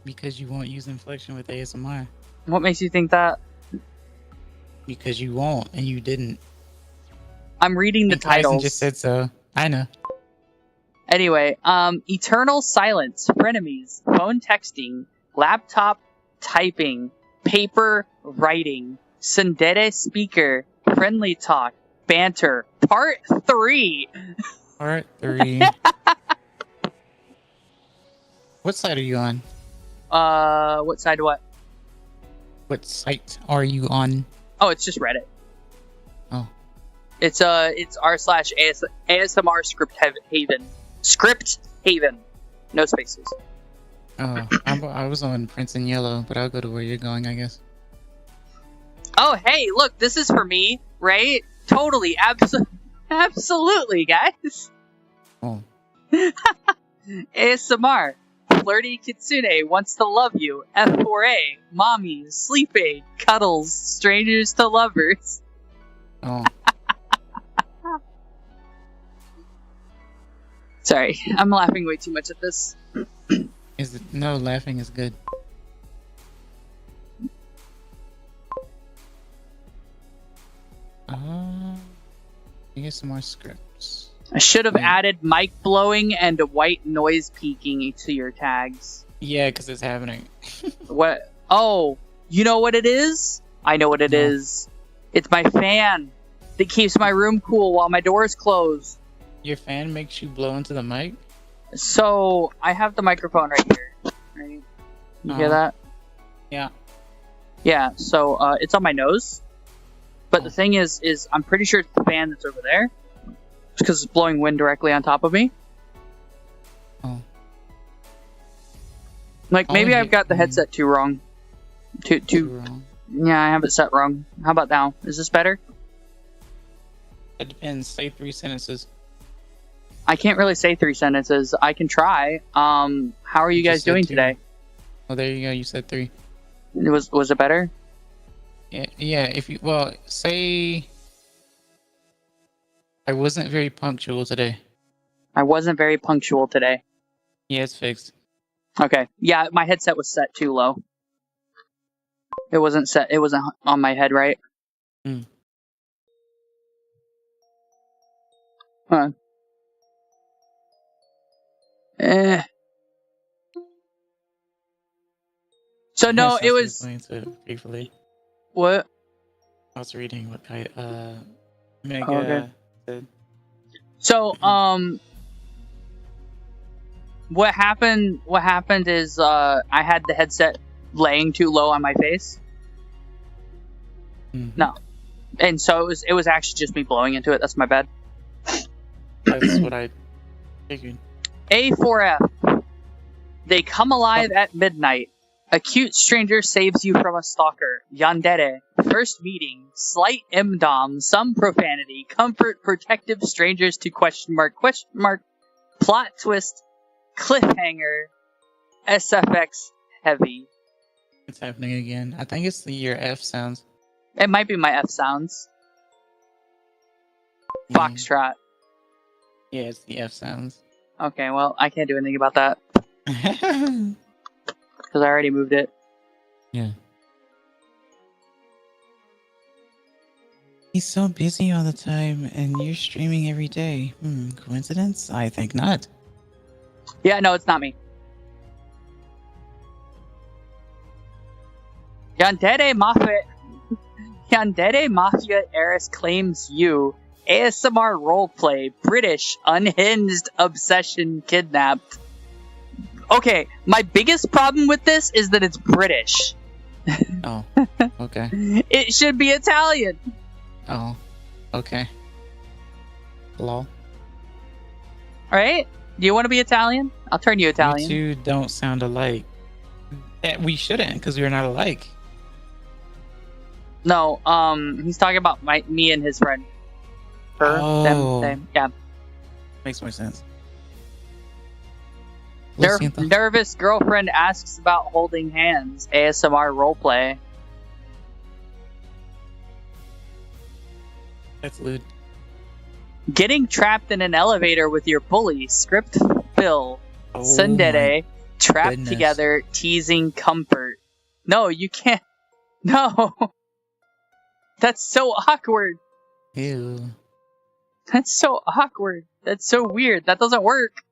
Because you won't use inflection with ASMR. What makes you think that? Because you won't, and you didn't. I'm reading the titles. Tyson just said so. I know. Anyway, eternal silence, frenemies, phone texting, laptop typing, paper writing, tsundere speaker, friendly talk, banter, part 3. Part 3. What side are you on? What side what? What site are you on? Oh, it's just Reddit. Oh. It's r/ASMR script haven. Script haven. No spaces. Oh, I was on Prince and Yellow, but I'll go to where you're going, I guess. Oh, hey, look, this is for me, right? Totally, absolutely, guys. Oh. ASMR. Flirty Kitsune wants to love you. F4A. Mommy. Sleep aid. Cuddles. Strangers to lovers. Oh. Sorry, I'm laughing way too much at this. No, laughing is good. I guess some more scripts. I should have added mic blowing and white noise peaking to your tags. Yeah, because it's happening. What? Oh, you know what it is? I know what it is. It's my fan that keeps my room cool while my door's closed. Your fan makes you blow into the mic? So, I have the microphone right here. Right? You hear that? Yeah. Yeah, so it's on my nose. But the thing is I'm pretty sure it's the fan that's over there. Because it's blowing wind directly on top of me. Oh. Like, maybe I've got the headset too wrong. Too wrong. Yeah, I have it set wrong. How about now? Is this better? It depends. Say 3 sentences. I can't really say 3 sentences. I can try. How are you guys doing today? Oh, there you go. You said 3. Was it better? Yeah. If you say I wasn't very punctual today. I wasn't very punctual today. Yeah, it's fixed. Okay. Yeah, my headset was set too low. It wasn't set. It wasn't on my head, right? Mm. Huh. So no, it was briefly. What? I was reading what Mega okay. said. So what happened is I had the headset laying too low on my face. Mm-hmm. No. And so it was actually just me blowing into it. That's my bad. That's what I figured. A4F. They come alive at midnight. A cute stranger saves you from a stalker. Yandere. First meeting. Slight M-dom. Some profanity. Comfort. Protective strangers to question mark. Plot twist. Cliffhanger. SFX heavy. It's happening again. I think it's your F sounds. It might be my F sounds. Foxtrot. Yeah, it's the F sounds. Okay, well, I can't do anything about that. Because I already moved it. Yeah. He's so busy all the time, and you're streaming every day. Coincidence? I think not. Yeah, no, it's not me. Yandere Mafia heiress claims you. ASMR roleplay. British. Unhinged. Obsession. Kidnapped. Okay, my biggest problem with this is that it's British. Oh, okay. It should be Italian. Oh, okay. Lol. Alright? Do you want to be Italian? I'll turn you Italian. You two don't sound alike. We shouldn't, because we're not alike. No, he's talking about me and his friend. Her, them, they, yeah. Makes more sense. Nervous girlfriend asks about holding hands. ASMR roleplay. That's lewd. Getting trapped in an elevator with your bully. Script Phil. Tsundere. Trapped together. Teasing comfort. No, you can't. No. That's so awkward. Ew. That's so awkward. That's so weird. That doesn't work.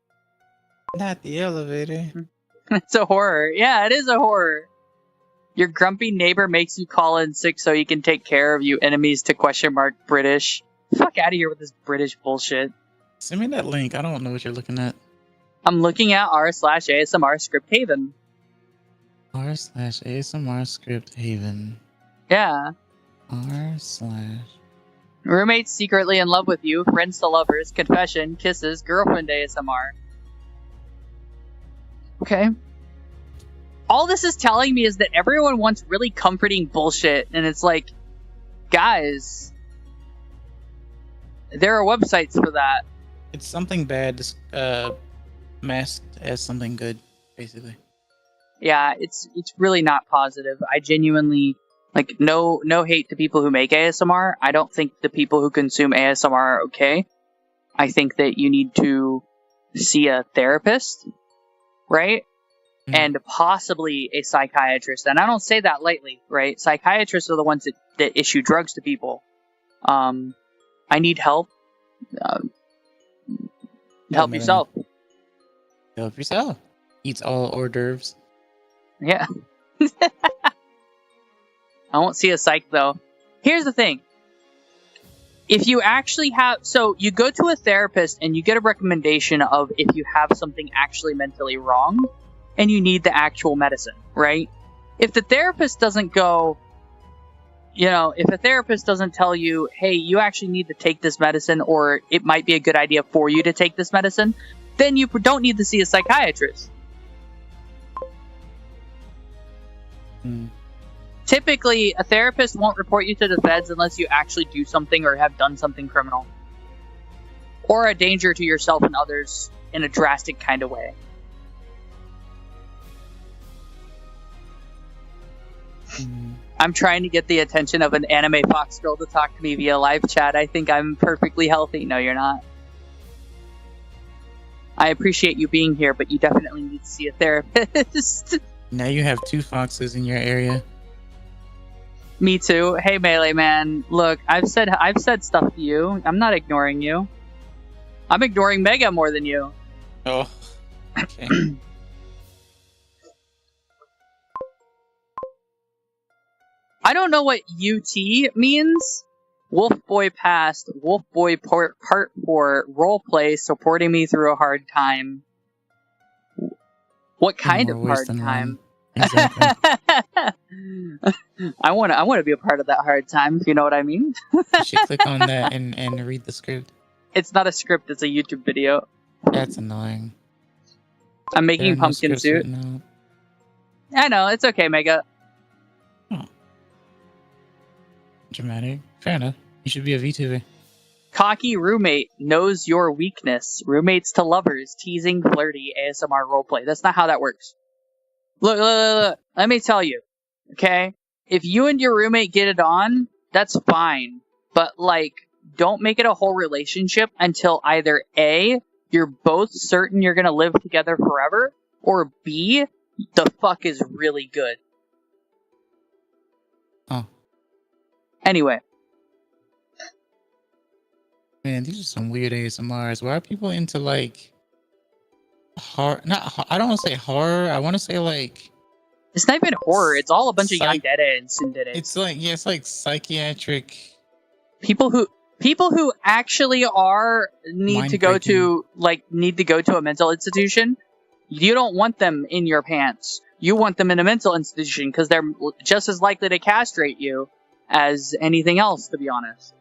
Not the elevator. It's a horror. Yeah, it is a horror. Your grumpy neighbor makes you call in sick so he can take care of you. Enemies to question mark British. Fuck out of here with this British bullshit. Send me that link. I don't know what you're looking at. I'm looking at r/ASMR script haven. r/ASMR script haven. Yeah. r/ Roommates secretly in love with you. Friends to lovers. Confession. Kisses. Girlfriend ASMR. Okay. All this is telling me is that everyone wants really comforting bullshit, and it's like, guys, there are websites for that. It's something bad masked as something good, basically. Yeah, it's really not positive. I genuinely, like, no hate to people who make ASMR. I don't think the people who consume ASMR are okay. I think that you need to see a therapist, right? Mm-hmm. And possibly a psychiatrist. And I don't say that lightly, right? Psychiatrists are the ones that issue drugs to people. I need help. Help yourself. Help yourself. Eats all hors d'oeuvres. Yeah. I won't see a psych, though. Here's the thing. If you actually have... So, you go to a therapist and you get a recommendation of if you have something actually mentally wrong and you need the actual medicine, right? If the therapist doesn't go... if a therapist doesn't tell you, hey, you actually need to take this medicine, or it might be a good idea for you to take this medicine, then you don't need to see a psychiatrist. Typically, a therapist won't report you to the feds unless you actually do something or have done something criminal. Or a danger to yourself and others in a drastic kind of way. I'm trying to get the attention of an anime fox girl to talk to me via live chat. I think I'm perfectly healthy. No, you're not. I appreciate you being here, but you definitely need to see a therapist. Now you have 2 foxes in your area. Me too. Hey, Melee Man. Look, I've said stuff to you. I'm not ignoring you. I'm ignoring Mega more than you. Oh, okay. I don't know what UT means. Wolf Boy Past, Wolf Boy Part 4, roleplay supporting me through a hard time. What kind of hard time? Exactly. I want to be a part of that hard time, if you know what I mean. You should click on that and read the script. It's not a script, it's a YouTube video. That's annoying. I'm making pumpkin suit. I know, it's okay, Mega. Oh. Dramatic. Fair enough. You should be a VTuber. Cocky roommate knows your weakness. Roommates to lovers, teasing, flirty, ASMR roleplay. That's not how that works. Look. Let me tell you, okay? If you and your roommate get it on, that's fine. But, like, don't make it a whole relationship until either A, you're both certain you're gonna live together forever, or B, the fuck is really good. Oh. Anyway. Man, these are some weird ASMRs. Why are people into, like, horror? I don't want to say horror. I want to say, like... It's not even horror. It's all a bunch of young deadads and syndeadads. It's like, yeah, it's like psychiatric... People who actually need to go to a mental institution. You don't want them in your pants. You want them in a mental institution because they're just as likely to castrate you as anything else, to be honest.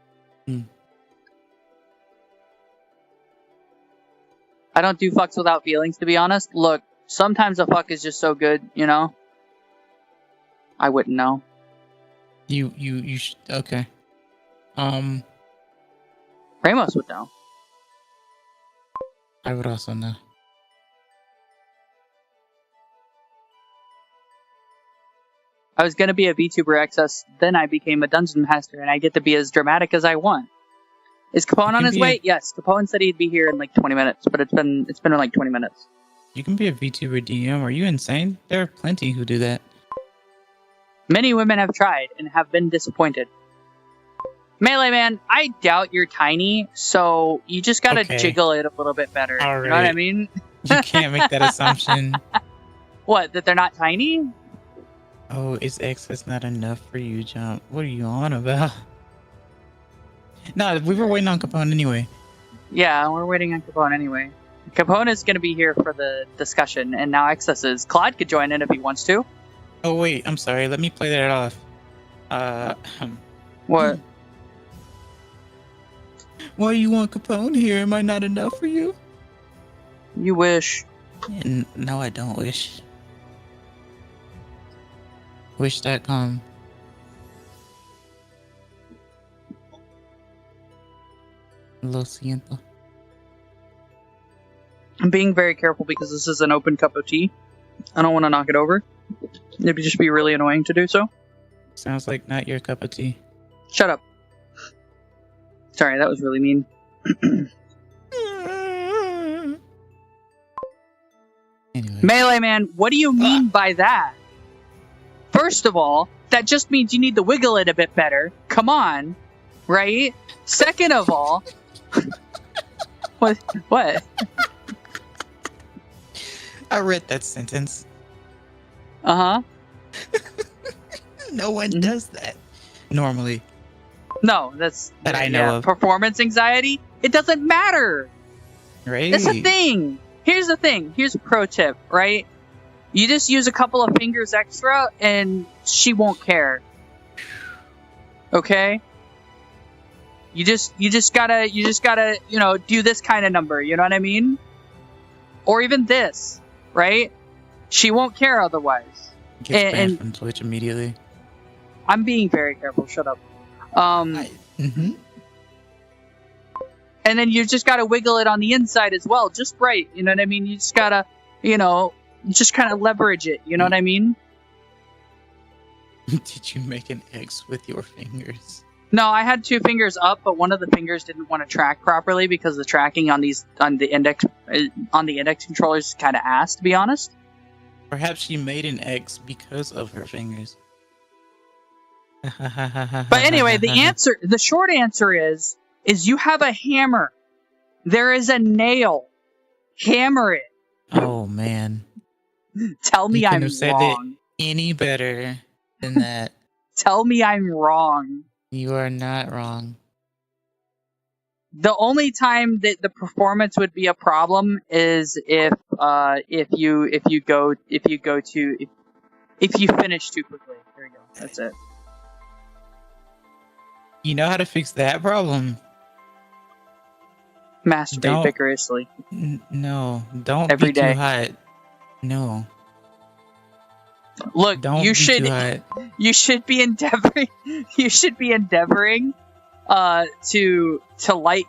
Hmm. I don't do fucks without feelings, to be honest. Look, sometimes a fuck is just so good, you know? I wouldn't know. You should, okay. Ramos would know. I would also know. I was gonna be a VTuber XS, then I became a dungeon master, and I get to be as dramatic as I want. Is Capone on his way? Yes, Capone said he'd be here in like 20 minutes, but it's been like 20 minutes. You can be a VTuber DM. Are you insane? There are plenty who do that. Many women have tried and have been disappointed. Melee Man, I doubt you're tiny, so you just gotta jiggle it a little bit better. All right. You know what I mean? You can't make that assumption. What, that they're not tiny? Oh, is excess not enough for you, Jump? What are you on about? No, we were waiting on Capone anyway. Yeah, we're waiting on Capone anyway. Capone is going to be here for the discussion, and now Excess is. Claude could join in if he wants to. Oh, wait, I'm sorry. Let me play that off. What? Why you want Capone here? Am I not enough for you? You wish. No, I don't wish. Wish.com. Lo siento. I'm being very careful because this is an open cup of tea. I don't want to knock it over. It'd just be really annoying to do so. Sounds like not your cup of tea. Shut up. Sorry, that was really mean. Anyway. Melee Man, what do you mean by that? First of all, that just means you need to wiggle it a bit better. Come on. Right? Second of all... What? I read that sentence. Uh-huh. No one does that. Normally. No, that's... That I know of. Performance anxiety? It doesn't matter. Right? That's the thing. Here's the thing. Here's a pro tip, right? You just use a couple of fingers extra and she won't care. Okay? You just gotta, you know, do this kind of number, you know what I mean? Or even this, right? She won't care otherwise. Gets banned from Twitch immediately. I'm being very careful, shut up. Mm-hmm. And then you just gotta wiggle it on the inside as well, just right, you know what I mean? You just gotta, you know, just kind of leverage it, you know what I mean? Did you make an X with your fingers? No, I had 2 fingers up, but one of the fingers didn't want to track properly because the tracking on the index controllers is kind of ass, to be honest. Perhaps she made an X because of her fingers. But anyway, the short answer is you have a hammer. There is a nail. Hammer it. Oh man. Tell me I'm said wrong. It any better than that. Tell me I'm wrong. You are not wrong. The only time that the performance would be a problem is if you finish too quickly. There you go. That's it. You know how to fix that problem? Masturbate vigorously. No, don't every be day. Too hot. No. Look, don't you be should too hot. you should be endeavoring to light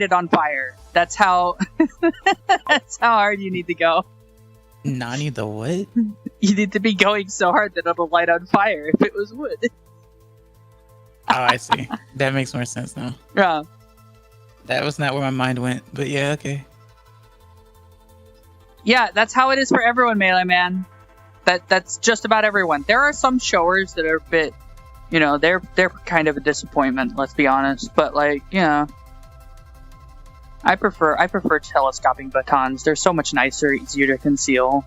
it on fire. That's how that's how hard you need to go. Nani the what? You need to be going so hard that it'll light on fire if it was wood. Oh, I see. That makes more sense now. Yeah. That was not where my mind went, but yeah, okay. Yeah, that's how it is for everyone, Melee Man. That's just about everyone. There are some showers that are a bit, they're kind of a disappointment, let's be honest. But like, I prefer telescoping batons. They're so much nicer, easier to conceal.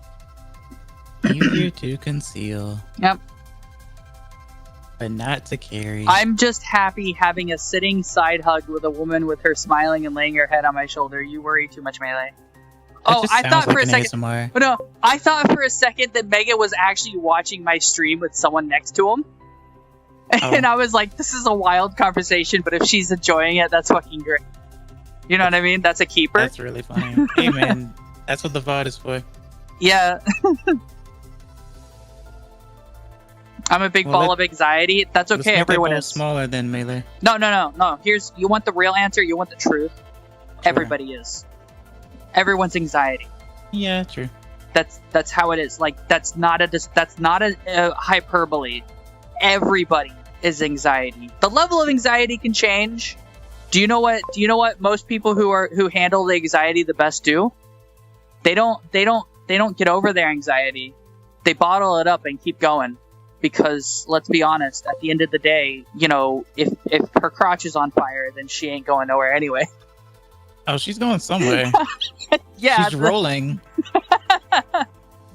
Easier to conceal. Yep. But not to carry. I'm just happy having a sitting side hug with a woman with her smiling and laying her head on my shoulder. You worry too much, Melee. Oh, I thought for a second. No, I thought for a second that Mega was actually watching my stream with someone next to him. And I was like, this is a wild conversation, but if she's enjoying it, that's fucking great. You know what I mean? That's a keeper. That's really funny. Hey, man, that's what the VOD is for. Yeah. I'm a big ball of anxiety. That's okay. Everyone is smaller than Melee. No. You want the real answer. You want the truth. Sure. Everybody is. Everyone's anxiety. Yeah, true. That's how it is. Like that's not a hyperbole. Everybody is anxiety. The level of anxiety can change. Do you know what most people who handle the anxiety the best do? They don't get over their anxiety. They bottle it up and keep going. Because let's be honest, at the end of the day, if her crotch is on fire, then she ain't going nowhere anyway. Oh, she's going somewhere. Yeah, she's rolling.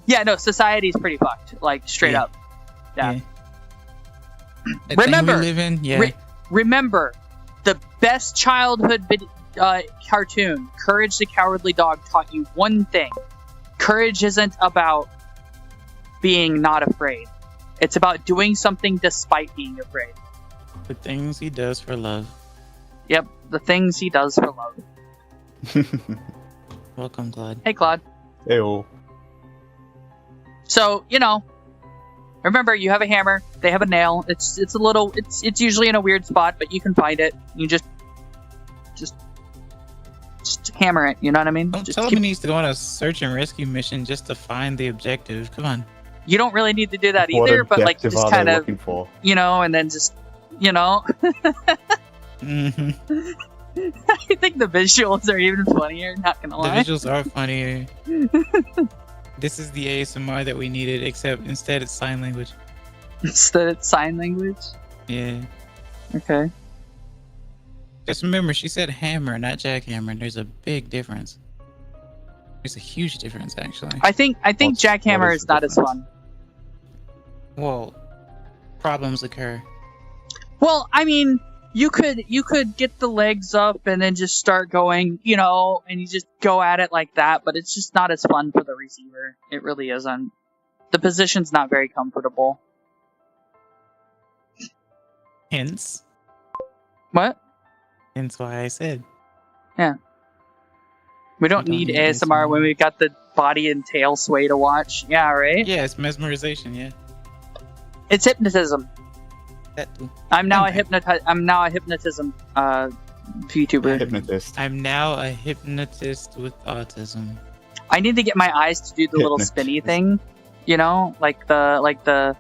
Yeah, no, society's pretty fucked. Like straight up. Yeah. Remember, remember, the best childhood cartoon, Courage the Cowardly Dog, taught you one thing: courage isn't about being not afraid. It's about doing something despite being afraid. The things he does for love. Yep, the things he does for love. Welcome, Claude. Hey, Claude. Heyo. So, remember, you have a hammer, they have a nail. It's usually in a weird spot, but you can find it. You just hammer it, you know what I mean? Don't tell him he needs to go on a search and rescue mission just to find the objective. Come on. You don't really need to do that either, but like just kind of, and then just, Mm-hmm. I think the visuals are even funnier, not gonna lie. The visuals are funnier. This is the ASMR that we needed, except instead it's sign language. Instead it's sign language? Yeah. Okay. Just remember, she said hammer, not jackhammer. There's a big difference. There's a huge difference, actually. I think jackhammer is not as fun. Well, problems occur. Well, I mean, you could get the legs up and then just start going, and you just go at it like that, but it's just not as fun for the receiver. It really isn't. The position's not very comfortable. Hence. What? Hence why I said. Yeah. We don't need ASMR when we've got the body and tail sway to watch. Yeah, right? Yeah, it's mesmerization, yeah. It's hypnotism. That too. I'm now a hypnotism VTuber. Hypnotist. I'm now a hypnotist with autism. I need to get my eyes to do the little spinny thing, like the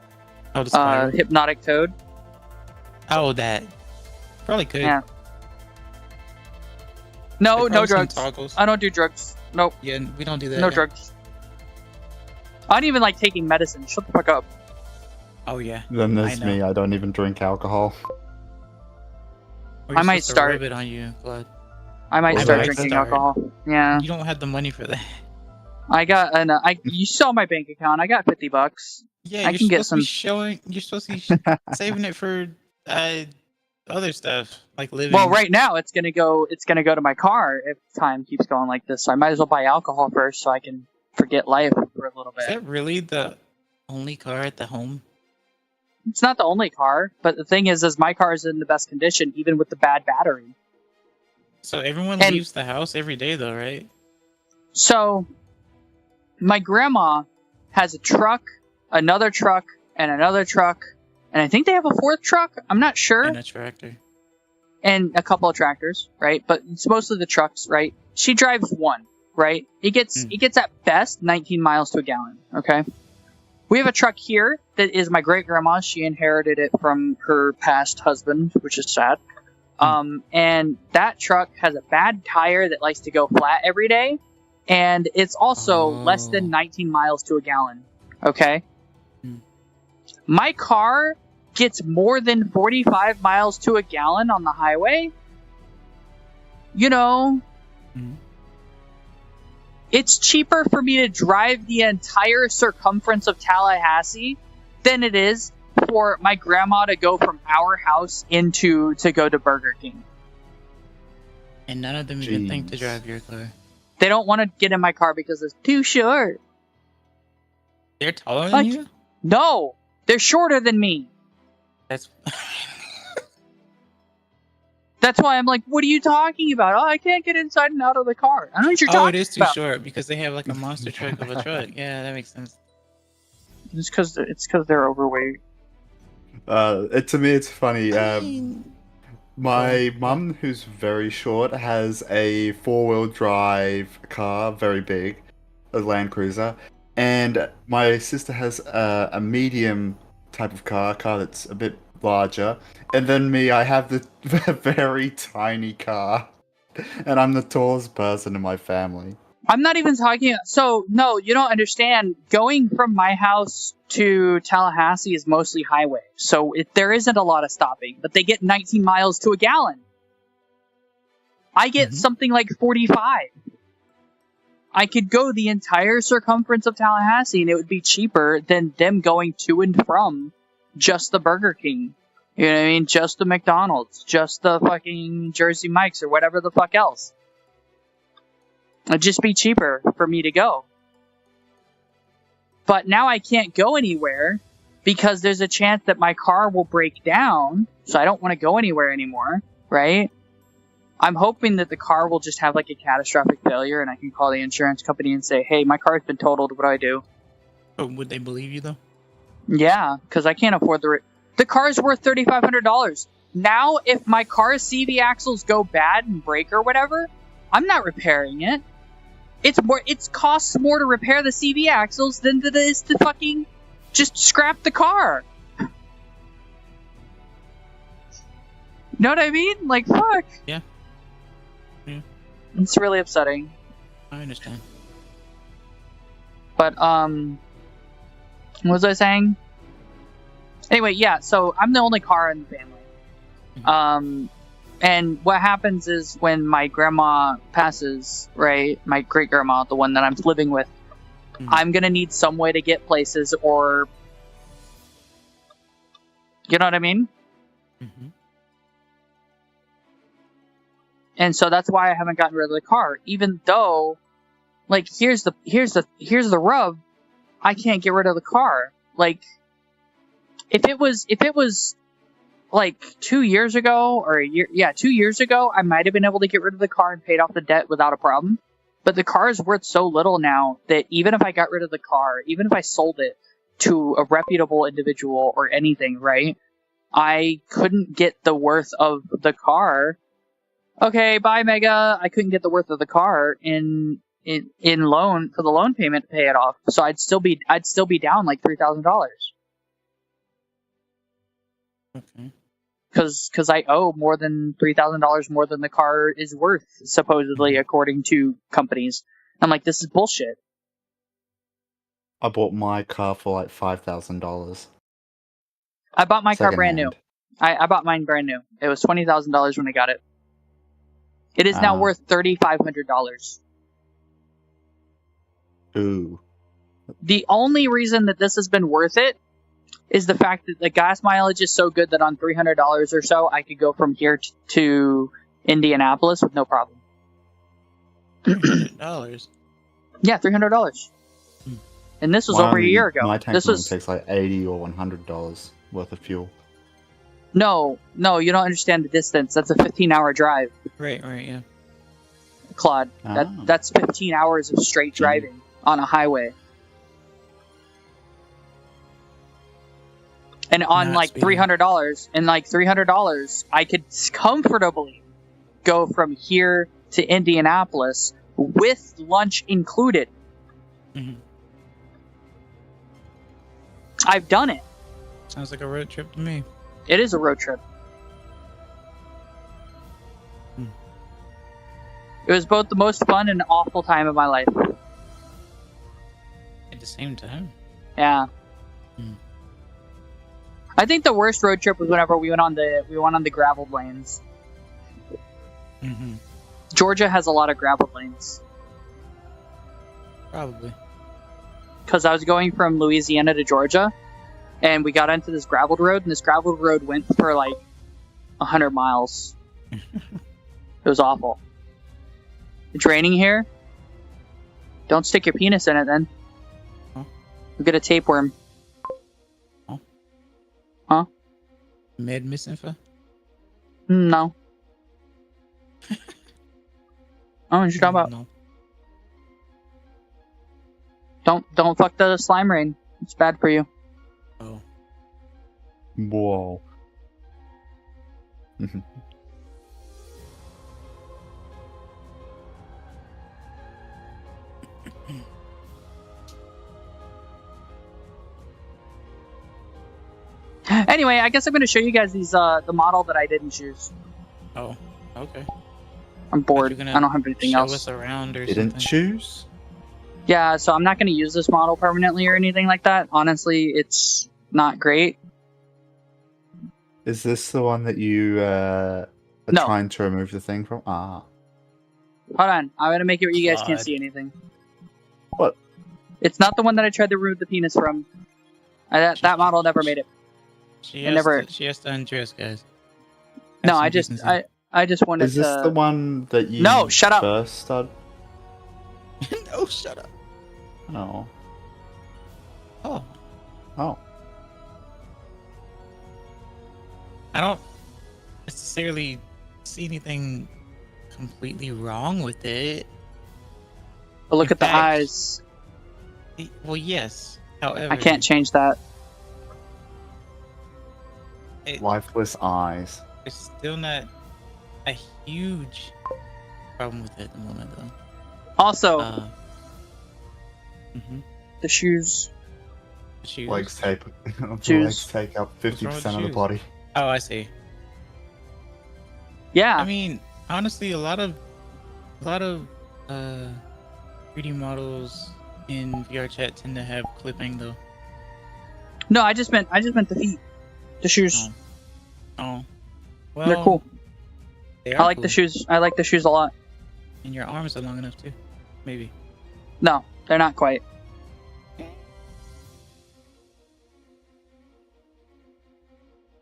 spiral. hypnotic toad. Oh, that probably could. Yeah. No, There's no probably some drugs. toggles. I don't do drugs. Nope. Yeah, we don't do that. No yeah. drugs. I don't even like taking medicine. Shut the fuck up. Oh yeah. Then there's I know. me. I don't even drink alcohol. Or you're I might supposed to start. rub it on you, but I might I start might drinking start. alcohol. Yeah. you don't have the money for that. I got an. You saw my bank account. I got $50. Yeah, I you're can get supposed to be some- showing. You're supposed to be saving it for other stuff like living. Well, right now it's gonna go. It's gonna go to my car if time keeps going like this. So I might as well buy alcohol first, so I can forget life for a little Is bit. that really the only car at the home? It's not the only car, but the thing is my car is in the best condition, even with the bad battery. So everyone And- leaves the house every day, though, right? So, my grandma has a truck, another truck, and another truck, and I think they have a fourth truck. I'm not sure. And a tractor. And a couple of tractors, right? But it's mostly the trucks, right? She drives one, right? It gets at best 19 miles to a gallon. Okay. We have a truck here that is my great grandma's. She inherited it from her past husband, which is sad. And that truck has a bad tire that likes to go flat every day, and it's also less than 19 miles to a gallon. Okay. My car gets more than 45 miles to a gallon on the highway. You know, it's cheaper for me to drive the entire circumference of Tallahassee than it is for my grandma to go from our house to go to Burger King. And none of them even think to drive your car. They don't want to get in my car because it's too short. They're taller than Like- you? No, they're shorter than me. That's That's why I'm like, what are you talking about? Oh, I can't get inside and out of the car. I don't know what you're oh, talking it is too about. short because they have like a monster truck of a truck. Yeah, that makes sense. It's because they're overweight. To me, it's funny. My mum, who's very short, has a 4-wheel drive car, very big, a Land Cruiser, and my sister has a medium type of car that's a bit larger, and then me, I have the very tiny car, and I'm the tallest person in my family. I'm not even talking. So, no, you don't understand. Going from my house to Tallahassee is mostly highway. So there isn't a lot of stopping, but they get 19 miles to a gallon. I get something like 45. I could go the entire circumference of Tallahassee and it would be cheaper than them going to and from just the Burger King. You know what I mean? Just the McDonald's. Just the fucking Jersey Mike's or whatever the fuck else. It'd just be cheaper for me to go. But now I can't go anywhere because there's a chance that my car will break down, so I don't want to go anywhere anymore, right? I'm hoping that the car will just have like a catastrophic failure and I can call the insurance company and say, hey, my car's been totaled, what do I do? Oh, would they believe you though? Yeah, because I can't afford the car's worth $3,500. Now, if my car's CV axles go bad and break or whatever, I'm not repairing it. It costs more to repair the CV axles than it is to fucking just scrap the car. Know what I mean? Like, fuck. Yeah. It's really upsetting. I understand. But, what was I saying? Anyway, yeah, so I'm the only car in the family. And what happens is when my grandma passes, right, my great-grandma, the one that I'm living with, I'm going to need some way to get places or... You know what I mean? And so that's why I haven't gotten rid of the car. Even though, like, here's the rub. I can't get rid of the car. Like, if it was like 2 years ago or 2 years ago, I might have been able to get rid of the car and paid off the debt without a problem. But the car is worth so little now that even if I got rid of the car, even if I sold it to a reputable individual or anything, right? I couldn't get the worth of the car. Okay, bye Mega. I couldn't get the worth of the car in loan for the loan payment to pay it off. So I'd still be down like $3,000. Okay. because I owe more than $3,000 more than the car is worth, supposedly, according to companies. I'm like, this is bullshit. I bought my car for like $5,000. I bought my car brand new. Secondhand. I bought mine brand new. It was $20,000 when I got it. It is now worth $3,500. Ooh. The only reason that this has been worth it is the fact that the gas mileage is so good that on $300 or so, I could go from here to Indianapolis with no problem. $300. Yeah, $300. And this was over a year ago. My tank This was takes like $80 or $100 worth of fuel. no, you don't understand the distance. That's a 15-hour drive, Right, yeah. Claude. Oh. That's 15 hours of straight driving on a highway. And on Not like speeding. $300, I could comfortably go from here to Indianapolis with lunch included. Mhm. I've done it. Sounds like a road trip to me. It is a road trip. Hmm. It was both the most fun and awful time of my life. At the same time. Yeah. Hmm. I think the worst road trip was whenever we went on the gravel lanes. Mm-hmm. Georgia has a lot of gravel lanes. Probably. Because I was going from Louisiana to Georgia, and we got into this graveled road, and this graveled road went for like 100 miles. It was awful. It's raining here. Don't stick your penis in it, then. Huh? You'll get a tapeworm. Huh? Huh? Med misinfo? No. Oh, what you talking about? No. Don't fuck the slime rain. It's bad for you. Oh. Whoa. Anyway, I guess I'm going to show you guys these the model that I didn't choose. Oh. Okay. I'm bored. You're gonna I don't have anything show else. us around or Didn't something. choose? Yeah, so I'm not going to use this model permanently or anything like that. Honestly, it's not great. Is this the one that you are No. trying to remove the thing from? Ah. Hold on. I'm going to make it where you guys can't God. see anything. What? It's not the one that I tried to remove the penis from. That model never made it. She I has never- to undress, guys. No, Have I some just decency. I just wanted Is this to... the one that you No, shut up. first started? No, shut up. Oh. Oh. Oh. I don't necessarily see anything completely wrong with it. But look In at the fact- eyes. Well, yes. However, I can't change that. Lifeless eyes. It's still not a huge problem with it at the moment, though. Also, the shoes. Shoes. Legs take Shoes. legs take up 50% of the shoes? body. Oh, I see. Yeah. I mean, honestly, a lot of 3D models in VR chat tend to have clipping, though. No, I just meant the feet. The shoes. Oh. Well, They're cool. They I are like cool. the shoes. I like the shoes a lot. And your arms are long enough too. Maybe. No, they're not quite.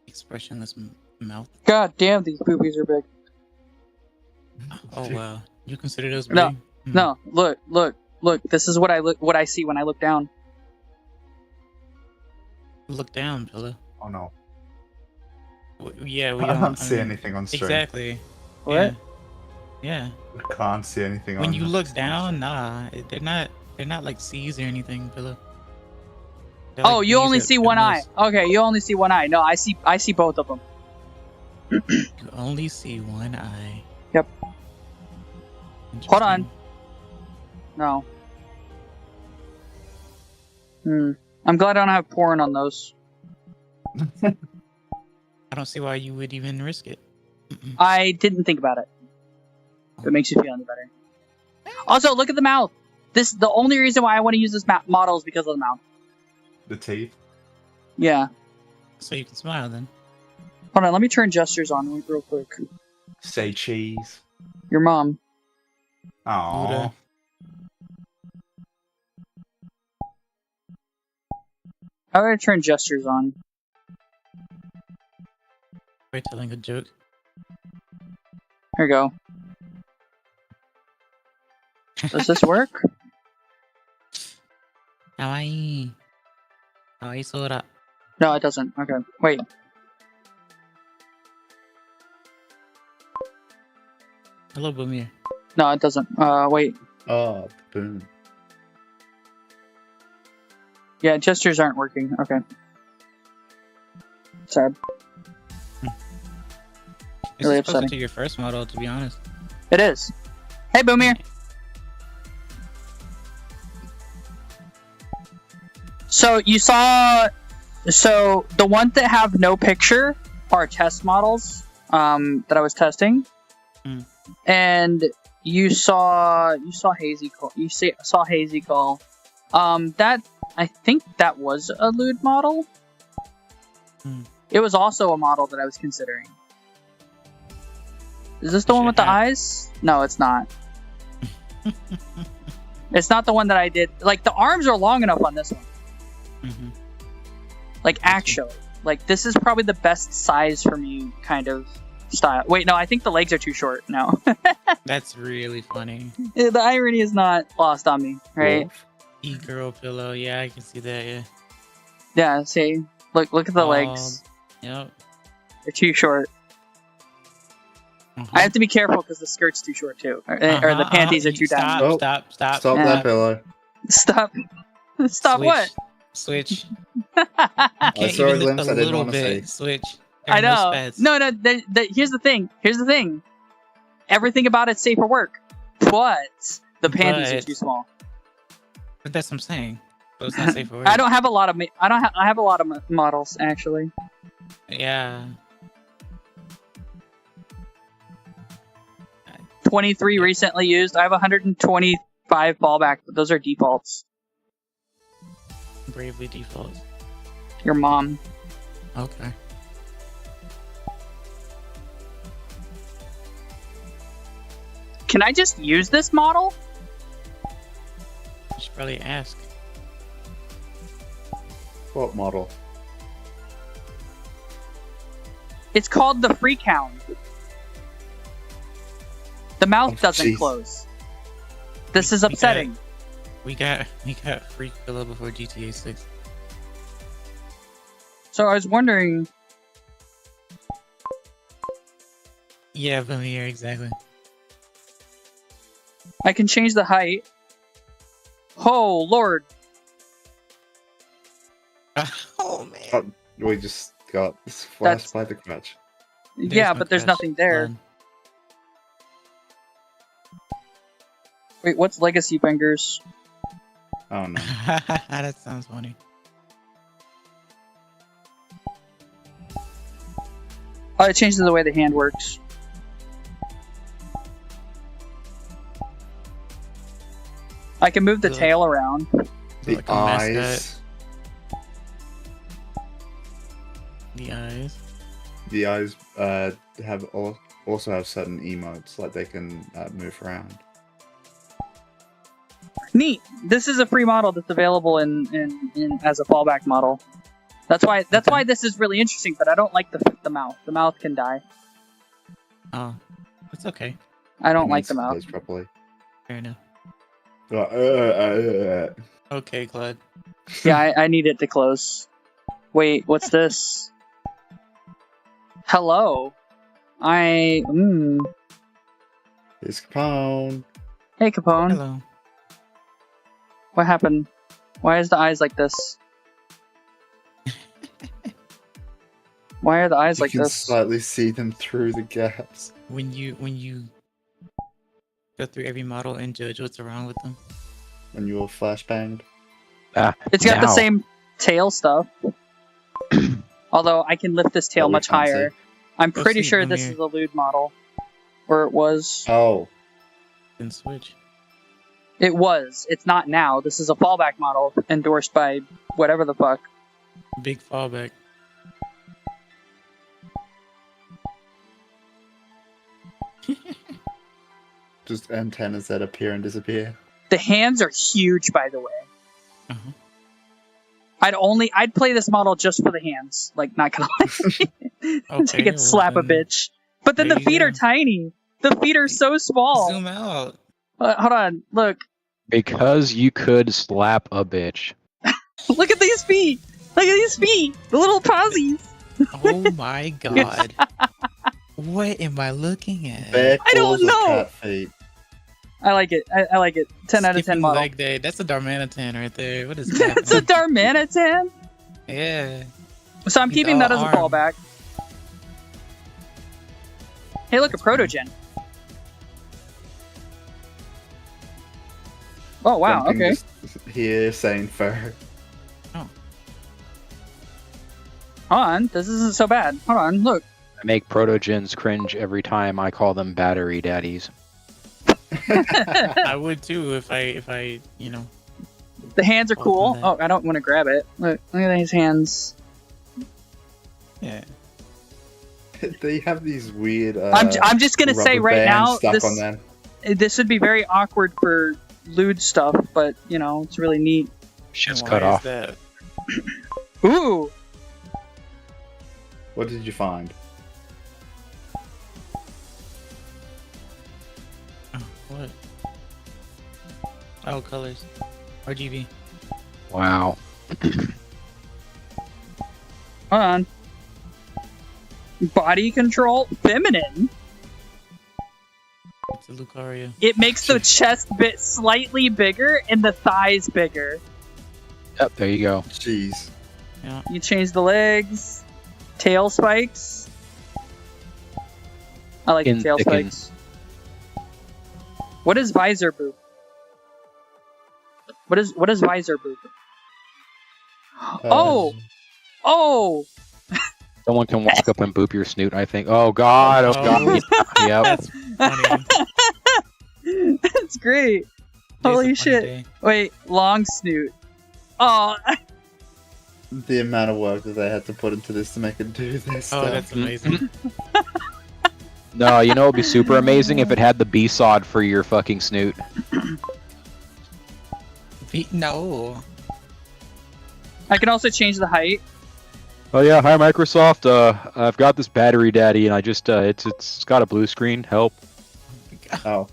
Expressionless mouth. God damn, these boobies are big. Oh wow. You consider those big? No. Hmm. No, look. This is what I see when I look down. Look down, Pillow. Oh no. Yeah, we I don't don't see mean, anything on stream. Exactly. What? Yeah. I can't see anything on When you look stream. down, nah, they're not like C's or anything, Pillow. They're Oh, like you B's only at- see at one eye. most. Okay, you only see one eye. No, I see both of them. You only see one eye. Yep. Hold on. Interesting. No. I'm glad I don't have porn on those. I don't see why you would even risk it. I didn't think about it. If it makes you feel any better. Also, look at the mouth. The only reason why I want to use this model is because of the mouth. The teeth. Yeah. So you can smile then. Hold on, let me turn gestures on real quick. Say cheese. Your mom. Aww. Buddha. How do I turn gestures on? We're telling a joke. Here we go. Does this work? Kawaii. Kawaii Sora. No, it doesn't. Okay. Wait. Hello, Boomer. No, it doesn't. Wait. Oh, boom. Yeah, gestures aren't working. Okay. Sad. This Really is closer upsetting. to your first model, to be honest. It is. Hey, Boomer. So you saw, so the ones that have no picture are test models that I was testing, and you saw Hazy Call. Saw Hazy Call. That I think that was a lewd model. It was also a model that I was considering. Is this the one with the eyes? No, it's not. It's not the one that I did. Like, the arms are long enough on this one. Like, actually. Like, this is probably the best size for me kind of style. Wait, no, I think the legs are too short now. That's really funny. The irony is not lost on me, right? Wolf. E-girl pillow. Yeah, I can see that, yeah. Yeah, see? Look at the legs. Yep. They're too short. I have to be careful because the skirt's too short, too. Or the panties are too down. Oh, Stop Stop Yeah. that pillow. Stop. Stop Switch. what? Switch. I Can't saw a even lift glimpse a I didn't little want to see. bit. Switch. There I are no know. spats. No, here's the thing. Here's the thing. Everything about it's safe for work. But the panties are But- too small. But that's what I'm saying. So it's not safe for work. I don't have a lot of I have a lot of models actually. Yeah. 23 recently used. I have 125 ballback, but those are defaults. Bravely default. Your mom. Okay. Can I just use this model? You should probably ask. What model? It's called the Freak Hound. The mouth Oh, doesn't jeez. close. This is We got- upsetting. We got Freak Pillow before GTA 6. So I was wondering. Yeah, but yeah, exactly. I can change the height. Oh Lord! Oh man. Oh, we just got flashed by the crutch. Yeah, but there's nothing there. Wait, what's Legacy Fingers? Oh no. That sounds funny. Oh, it changes the way the hand works. I can move the Ugh. tail around. The Like a mascot. eyes. The eyes. The eyes have also have certain emotes, like they can move around. Neat. This is a free model that's available in as a fallback model. That's why this is really interesting. But I don't like the mouth. The mouth can die. Oh, it's okay. I don't It like needs the to mouth. close properly. Fair enough. Okay, Claude. Yeah, I need it to close. Wait, what's this? Hello. It's Capone. Hey, Capone. Hello. What happened? Why is the eyes like this? Why are the eyes You like can this? slightly see them through the gaps. When you go through every model and judge what's wrong with them. When you were flashbanged. It's got the Now. same tail stuff. Although I can lift this tail Oh, we much can't see. higher. I'm Go pretty see, sure come this here. is the lewd model. Or it was. Oh, Then switch. It was. It's not now. This is a fallback model endorsed by whatever the fuck. Big fallback. just antennas that appear and disappear. The hands are huge, by the way. Uh-huh. I'd play this model just for the hands. Like, not gonna lie. So you Okay, can slap a then bitch. But then there the you feet go. are tiny. The feet are so small. Zoom out. Hold on. Look. Because you could slap a bitch. Look at these feet. Look at these feet. The little paws. Oh my god. What am I looking at? Bare I don't claws or know. cat feet? I like it. I like it. 10 out of 10 Skipping model. leg day. That's a Darmanitan right there. What is That's a that? Darmanitan. Yeah. So I'm He's keeping that all as a arm. fallback. Hey, look, a Protogen. Oh, wow, Something okay. just here saying fur. Oh. Hold on, this isn't so bad. Hold on, look. I make protogens cringe every time I call them battery daddies. I would too if I, you know. The hands are cool. Open that. Oh, I don't want to grab it. Look at these hands. Yeah. They have these weird. I'm just gonna say rubber right bands now, stuck on them. this would be very awkward for lewd stuff, but you know, it's really neat. Shit's Why cut is off. that? Ooh, What did you find? Oh, what? Oh, colors. RGB. Wow. hold on. Body control, feminine. It's a Lucario. It makes the chest bit slightly bigger and the thighs bigger. Yep, there you go. Jeez. Yeah. You change the legs, tail spikes. I like the In tail thicken. spikes. What is visor boop? What is visor boop? Oh! Oh! Someone can walk up and boop your snoot, I think. Oh god, oh god. Yep. That's funny. That's great. Today's a Holy funny shit. day. Wait, long snoot. Oh, The amount of work that they had to put into this to make it do this Oh, stuff. that's amazing. No, you know it'd be super amazing if it had the B-sod for your fucking snoot. No. I can also change the height. Oh yeah, hi Microsoft. I've got this battery daddy and I just it's got a blue screen. Help. Oh,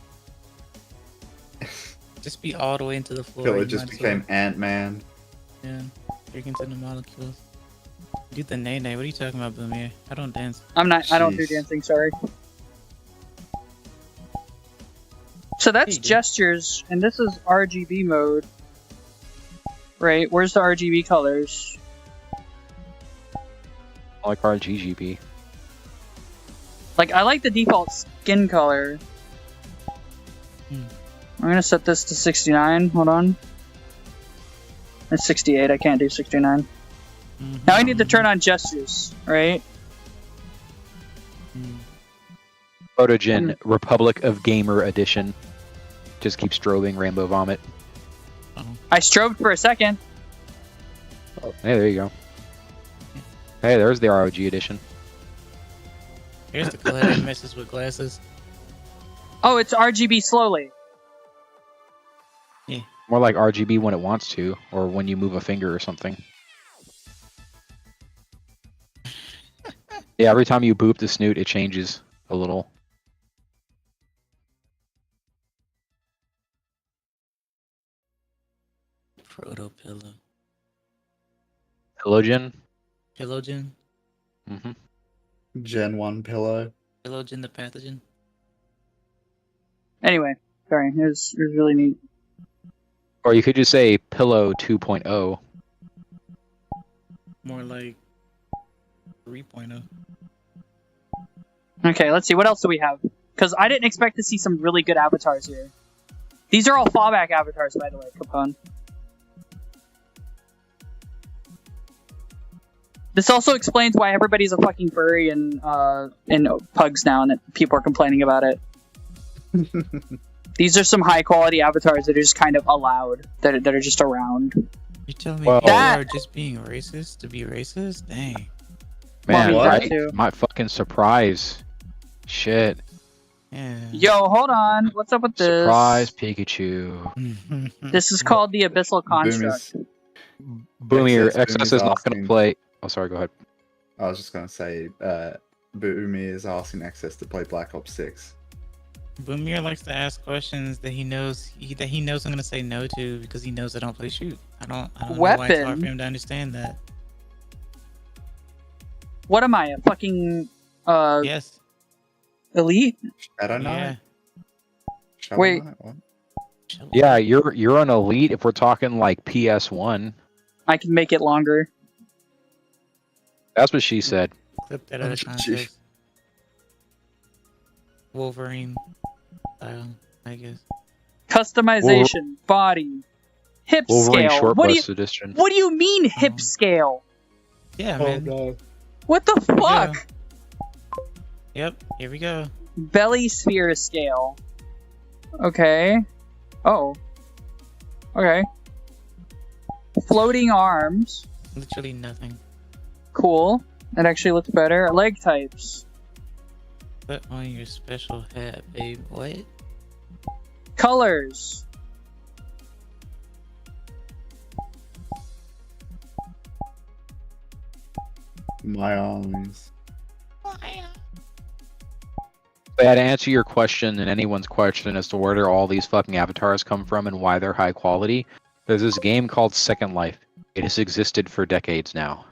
Just be all the way into the floor. Killer you just might as became Ant-Man. well. Yeah. Freaking into the molecules. Do the nay nay. What are you talking about, Boomier? I don't dance. I don't do Jeez. dancing, sorry. So that's Hey, dude. gestures, and this is RGB mode. Right, where's the RGB colors? I like RGGB. Like, I like the default skin color. Hmm. I'm gonna set this to 69, hold on. It's 68, I can't do 69. Mhm. Now I need to turn on gestures, right? Mm. Photogen Republic of Gamer Edition. Just keep strobing rainbow vomit. I strobed for a second. Oh, hey, there you go. Hey, there's the ROG edition. Here's the color that messes with glasses. Oh, it's RGB slowly. More like RGB when it wants to, or when you move a finger or something. Yeah, every time you boop the snoot, it changes a little. Proto pillow. Pillowgen? Pillowgen. Mm-hmm. Gen 1 pillow. Pillowgen the pathogen. Anyway, sorry, it was really neat. Or you could just say Pillow 2.0. More like 3.0. Okay, let's see, what else do we have? Because I didn't expect to see some really good avatars here. These are all fallback avatars, by the way, Capone. This also explains why everybody's a fucking furry in pugs now, and that people are complaining about it. These are some high quality avatars that are just kind of allowed, that are just around. You telling me Well- people That- are just being racist to be racist? Dang. Man, Well, that right? too. My fucking surprise. Shit. Yeah. Yo, hold on. What's up with this? Surprise Pikachu. This is called the Abyssal Construct. Boomier, Excess XS Boomy's is not going asking- to play. Oh, sorry, go ahead. I was just gonna say, Boomy is asking Access to play Black Ops 6. Boomier likes to ask questions that he knows I'm gonna say no to because he knows I don't play shoot. I don't know why it's hard Weapon? for him to understand that. What am I, a fucking Yes. elite? Shadow Yeah. Knight? Shadow Wait. Knight? What? Yeah, you're an elite if we're talking like PS1. I can make it longer. That's what she said. Clip that out of Gee. context. Wolverine style, I guess. Customization, body, hip Wolverine scale. short What do you bust edition. What do you mean hip scale? Yeah, Oh man. no. What the fuck? Yep, here we go. Belly sphere scale. Okay. Oh. Okay. Floating arms. Literally nothing. Cool. That actually looks better. Leg types. Put on your special hat, babe. What? Colors. My eyes. Yeah, to answer your question and anyone's question as to where do all these fucking avatars come from and why they're high quality, there's this game called Second Life. It has existed for decades now.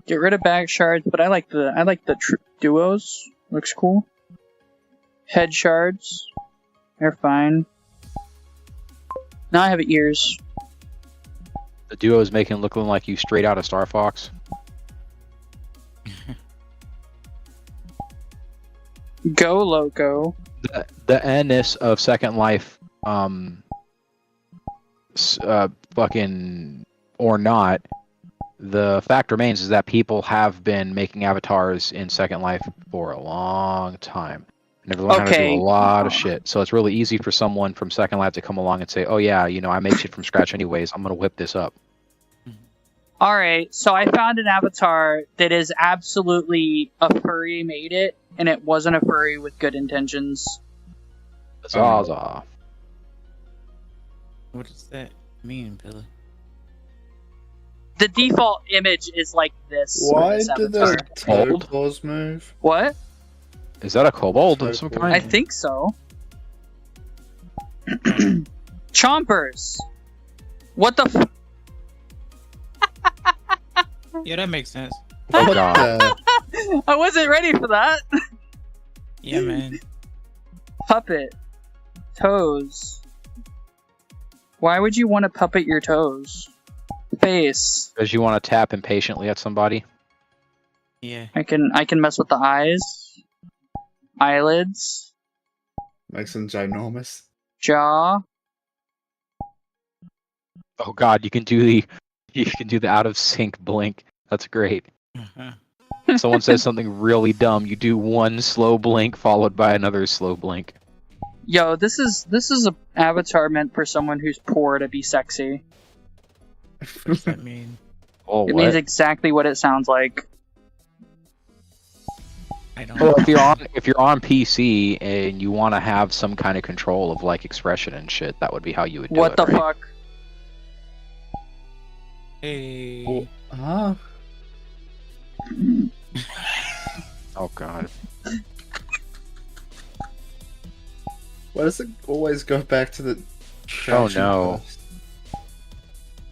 Get rid of bag shards, but I like the duos. Looks cool. Head shards. They're fine. Now I have ears. The duo is making it look like you straight out of Star Fox. Go loco. The N-ness of Second Life, fucking or not, the fact remains is that people have been making avatars in Second Life for a long time. And they've learned how to Okay. do a lot of shit. So it's really easy for someone from Second Life to come along and say, "Oh yeah, you know, I make shit from scratch anyways. I'm gonna whip this up." Alright, so I found an avatar that is absolutely a furry made it, and it wasn't a furry with good intentions. Zaza. What does that mean, Billy? The default image is like this. for Why this did avatar. the toe Hold? claws move? What? Is that a kobold of some kind? I think so. Chompers. What the f- Yeah, that makes sense. Oh What god. the- I wasn't ready for that. Yeah, man. Puppet. Toes. Why would you want to puppet your toes? Face. Because you want to tap impatiently at somebody. Yeah. I can mess with the eyes. Eyelids. Makes them ginormous. Jaw. Oh god, you can do the out of sync blink. That's great. Uh-huh. Someone says something really dumb, you do one slow blink followed by another slow blink. Yo, this is a avatar meant for someone who's poor to be sexy. What does that mean? Oh, It what? means exactly what it sounds like. I don't Well, know. if you're on PC and you want to have some kind of control of like expression and shit, that would be how you would do What it. the right? fuck? Hey. Huh? Oh god. Why does it always go back to the Oh, traction no. first?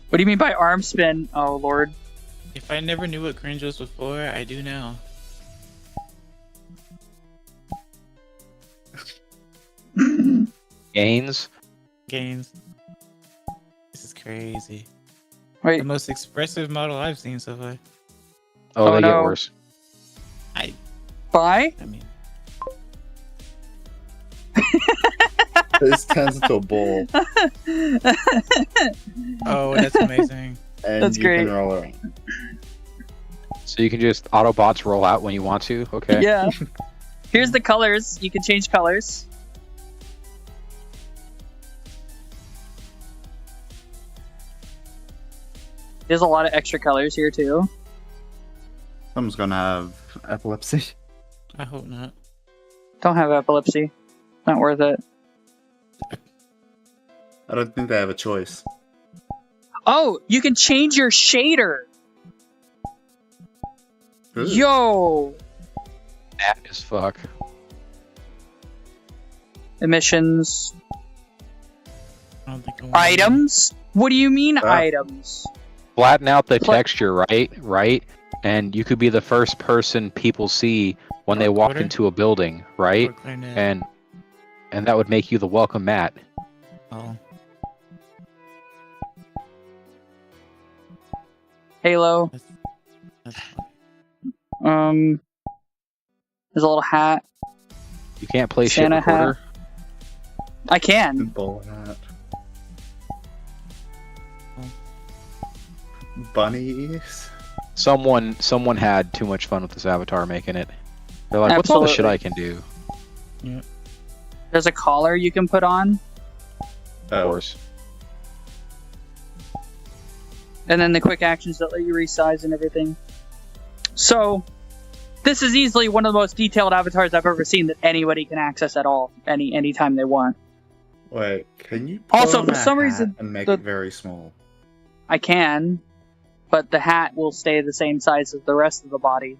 What do you mean by arm spin? Oh lord. If I never knew what cringe was before, I do now. Gains? Gains. This is crazy. Wait, The most expressive model I've seen so far. Oh, Oh, they no. get worse. bye? I mean, This turns into a ball. oh, that's amazing. and That's you great. can roll around. So you can just Autobots roll out when you want to. Okay. Yeah. Here's the colors. You can change colors. There's a lot of extra colors here too. Someone's gonna have epilepsy. I hope not. Don't have epilepsy. Not worth it. I don't think they have a choice. Oh, you can change your shader. Ooh. Yo. That is fuck. Emissions. I don't think I want Items? What do you mean Ah. items? Flatten out the Pla- texture, right? And you could be the first person people see when they walk Recorder? into a building, right? Or clarinet. And that would make you the welcome mat. Oh. Halo. That's There's a little hat. You can't play Santa shit recorder. I can. Ball hat. Bunnies. Someone had too much fun with this avatar making it. They're like, what's all the shit Absolutely. I can do? There's a collar you can put on. Of course. And then the quick actions that let you resize and everything. So, this is easily one of the most detailed avatars I've ever seen that anybody can access at all, anytime they want. Wait, can you put Also, on for a some hat reason, and make the- it very small? I can, but the hat will stay the same size as the rest of the body.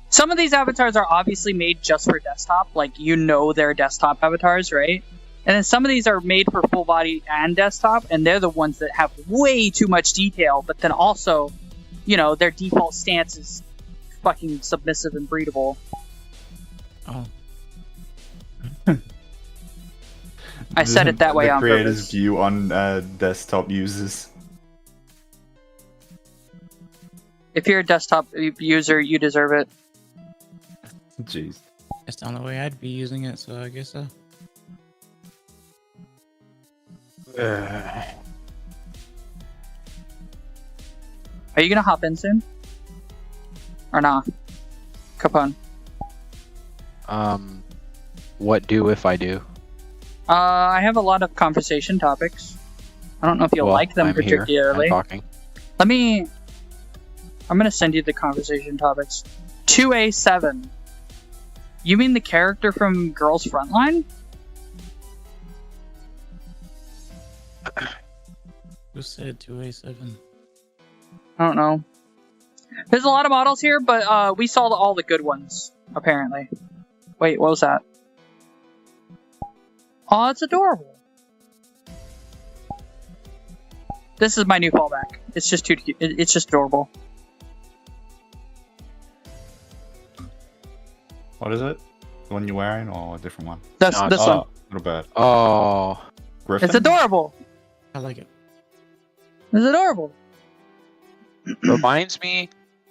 Some of these avatars are obviously made just for desktop, like they're desktop avatars, right? And then some of these are made for full body and desktop, and they're the ones that have way too much detail, but then also, their default stance is fucking submissive and breedable. Oh. I said it that way the on creator's purpose. view on desktop users. If you're a desktop user, you deserve it. Jeez. That's the only way I'd be using it, so I guess so. Are you gonna hop in soon? Or not? Capone. What do if I do? I have a lot of conversation topics. I don't know if you'll Well, like them I'm here. particularly. I'm talking. I'm gonna send you the conversation topics. 2A7. You mean the character from Girls Frontline? Who said 2A7? I don't know. There's a lot of models here, but we saw all the good ones, apparently. Wait, what was that? Oh, it's adorable. This is my new fallback. It's just too cute. It's just adorable. What is it? The one you're wearing or a different one? This No, this it's- one. What about Oh, Griffin? It's adorable. I like it. It's adorable.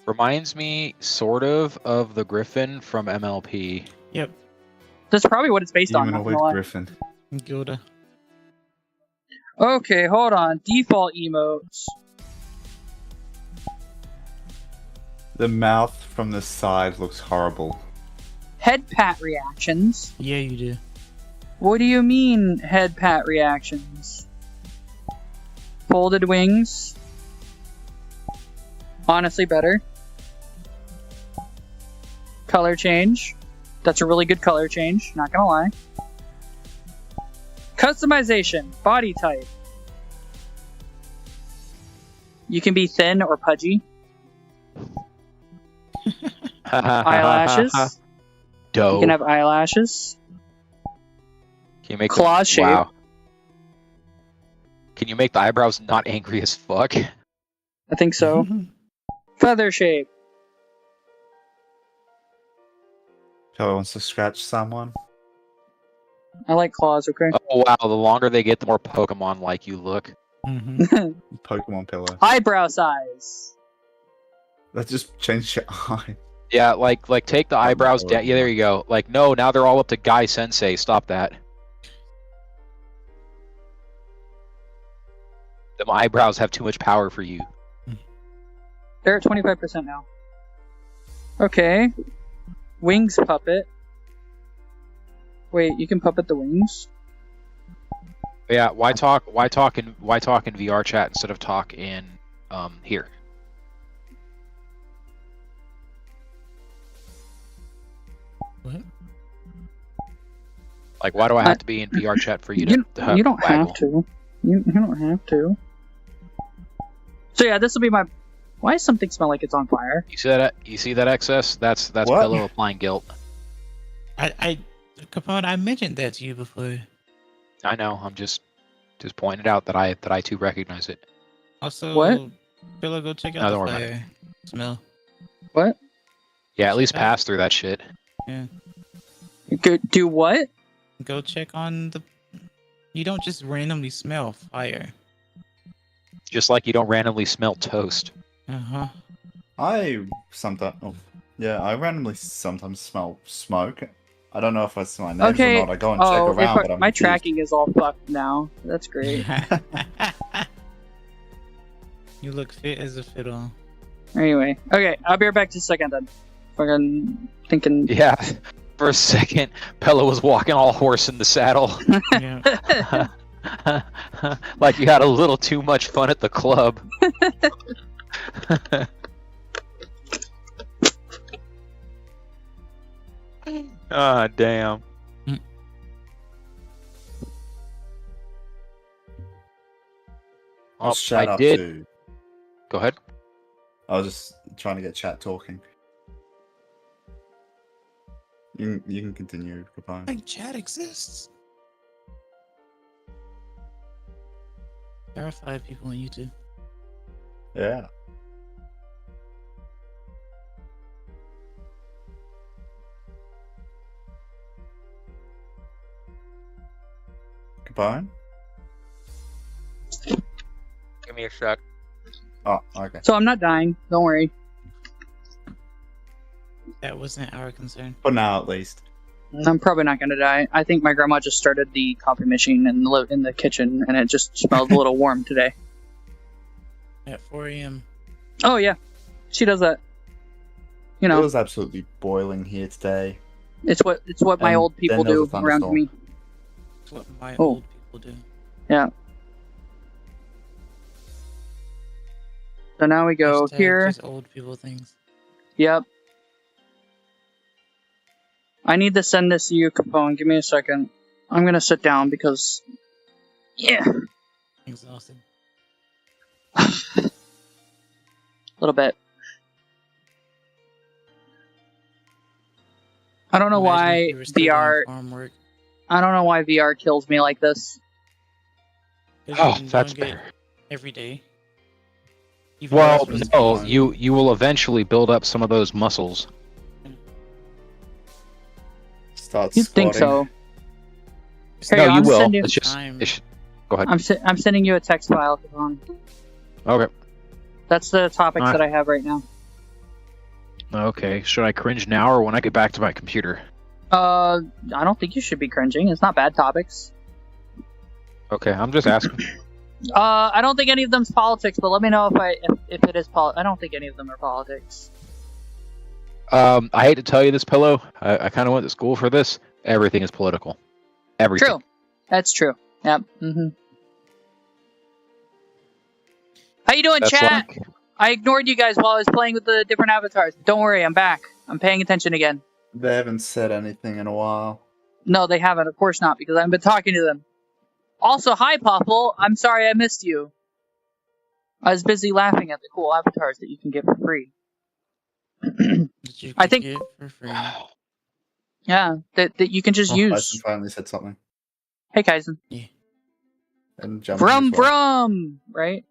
reminds me sort of the Griffin from MLP. Yep. That's probably what it's based on. Not Humanoid gonna lie. Griffin. Gilda. Okay, hold on. Default emotes. The mouth from the side looks horrible. Head pat reactions. Yeah, you do. What do you mean, head pat reactions? Folded wings. Honestly, better. Color change. That's a really good color change, not gonna lie. Customization. Body type. You can be thin or pudgy. Eyelashes. Dope. You can have eyelashes. Can you make claw the, shape. Wow. Can you make the eyebrows not angry as fuck? I think so. Feather shape. Kelly wants to scratch someone. I like claws, okay? Oh wow, the longer they get, the more Pokemon-like you look. Mm-hmm. Pokemon pillow. Eyebrow size. Let's just change your eye. Yeah, like take the eyebrows down. Yeah, there you go. Like, no, now they're all up to Guy Sensei. Stop that. Them eyebrows have too much power for you. They're at 25% now. Okay. Wings puppet. Wait, you can puppet the wings? Yeah, why talk in VR chat instead of talk in here? What? Like, why do I have to be in VR chat for you to You don't waggle? have to. You don't have to. So yeah, this will be my... Why does something smell like it's on fire? You see that excess? That's What? Pillow applying guilt. Capone, I mentioned that to you before. I know. I'm just pointing out that I too recognize it. Also, What? Pillow, go check No, out don't the worry about fire smell. What? Yeah, at least Yeah. pass through that shit. Yeah. Do what? Go check on the... You don't just randomly smell fire. Just like you don't randomly smell toast. Uh-huh. I randomly sometimes smell smoke. I don't know if it's my neighbors Okay. or not. I go and check around, but I'm my confused. tracking is all fucked now. That's great. You look fit as a fiddle. Anyway, okay, I'll be right back just a second then. Fucking thinking. Yeah. For a second, Pella was walking all horse in the saddle. Yeah. Like you had a little too much fun at the club. Ah, damn. I'll shut I up did. too. Go ahead. I was just trying to get chat talking. You can continue, Capone. Like chat exists. There are 5 people on YouTube. Yeah. Capone? Give me a sec. Oh, okay. So I'm not dying. Don't worry. That wasn't our concern. For now, at least. I'm probably not gonna die. I think my grandma just started the coffee machine in the kitchen, and it just smells a little warm today. At 4 a.m. Oh yeah, she does that. You It know, was absolutely boiling here today. it's what my And old people then there do was a around thunderstorm. me. That's what my Oh. old people do. Yeah. So now we go Hashtag here. Just old people things. Yep. I need to send this to you, Capone. Give me a second. I'm gonna sit down because, yeah, Exhausted. a little bit. I don't know Imagine why if you were still doing VR. farm work. I don't know why VR kills me like this. 'Cause Oh, you've been that's doing it better. every day. Well, That's no, fine. you will eventually build up some of those muscles. Start You think squatting. so? Here No, you go, you I'm will. sending- It's just, Time. go ahead. I'm sending you a text file, Capone. Okay. That's the topics Alright. that I have right now. Okay. Should I cringe now or when I get back to my computer? I don't think you should be cringing. It's not bad topics. Okay, I'm just asking. I don't think any of them's politics, but let me know if it is I don't think any of them are politics. I hate to tell you this, Pillow. I kind of went to school for this. Everything is political. Everything. True. That's true. Yep. Mm-hmm. How you doing, That's chat? like, I ignored you guys while I was playing with the different avatars. Don't worry, I'm back. I'm paying attention again. They haven't said anything in a while. No, they haven't. Of course not, because I've been talking to them. Also, hi, Poffle. I'm sorry I missed you. I was busy laughing at the cool avatars that you can get for free. That you I could think- get for free. Yeah, that you can just use. Tyson finally said something. Hey, Kaizen. And jumping Vrum as well. vrum! Right?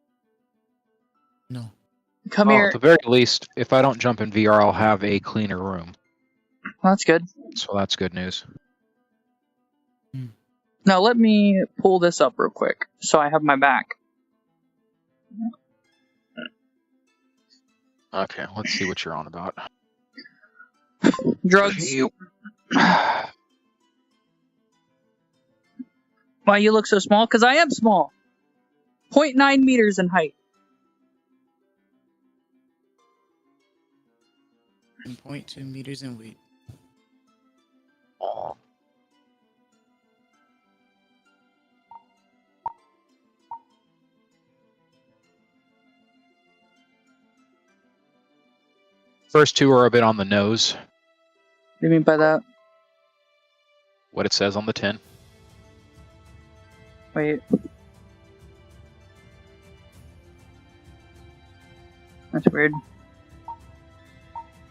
No. Come well, here. at the very least, if I don't jump in VR, I'll have a cleaner room. Well, that's good. So that's good news. Now let me pull this up real quick so I have my back. Okay, let's see what you're on about. Drugs. Why you look so small? Because I am small. 0.9 meters in height. And 0.2 meters in weight. First two are a bit on the nose. What do you mean by that? What it says on the tin. Wait. That's weird.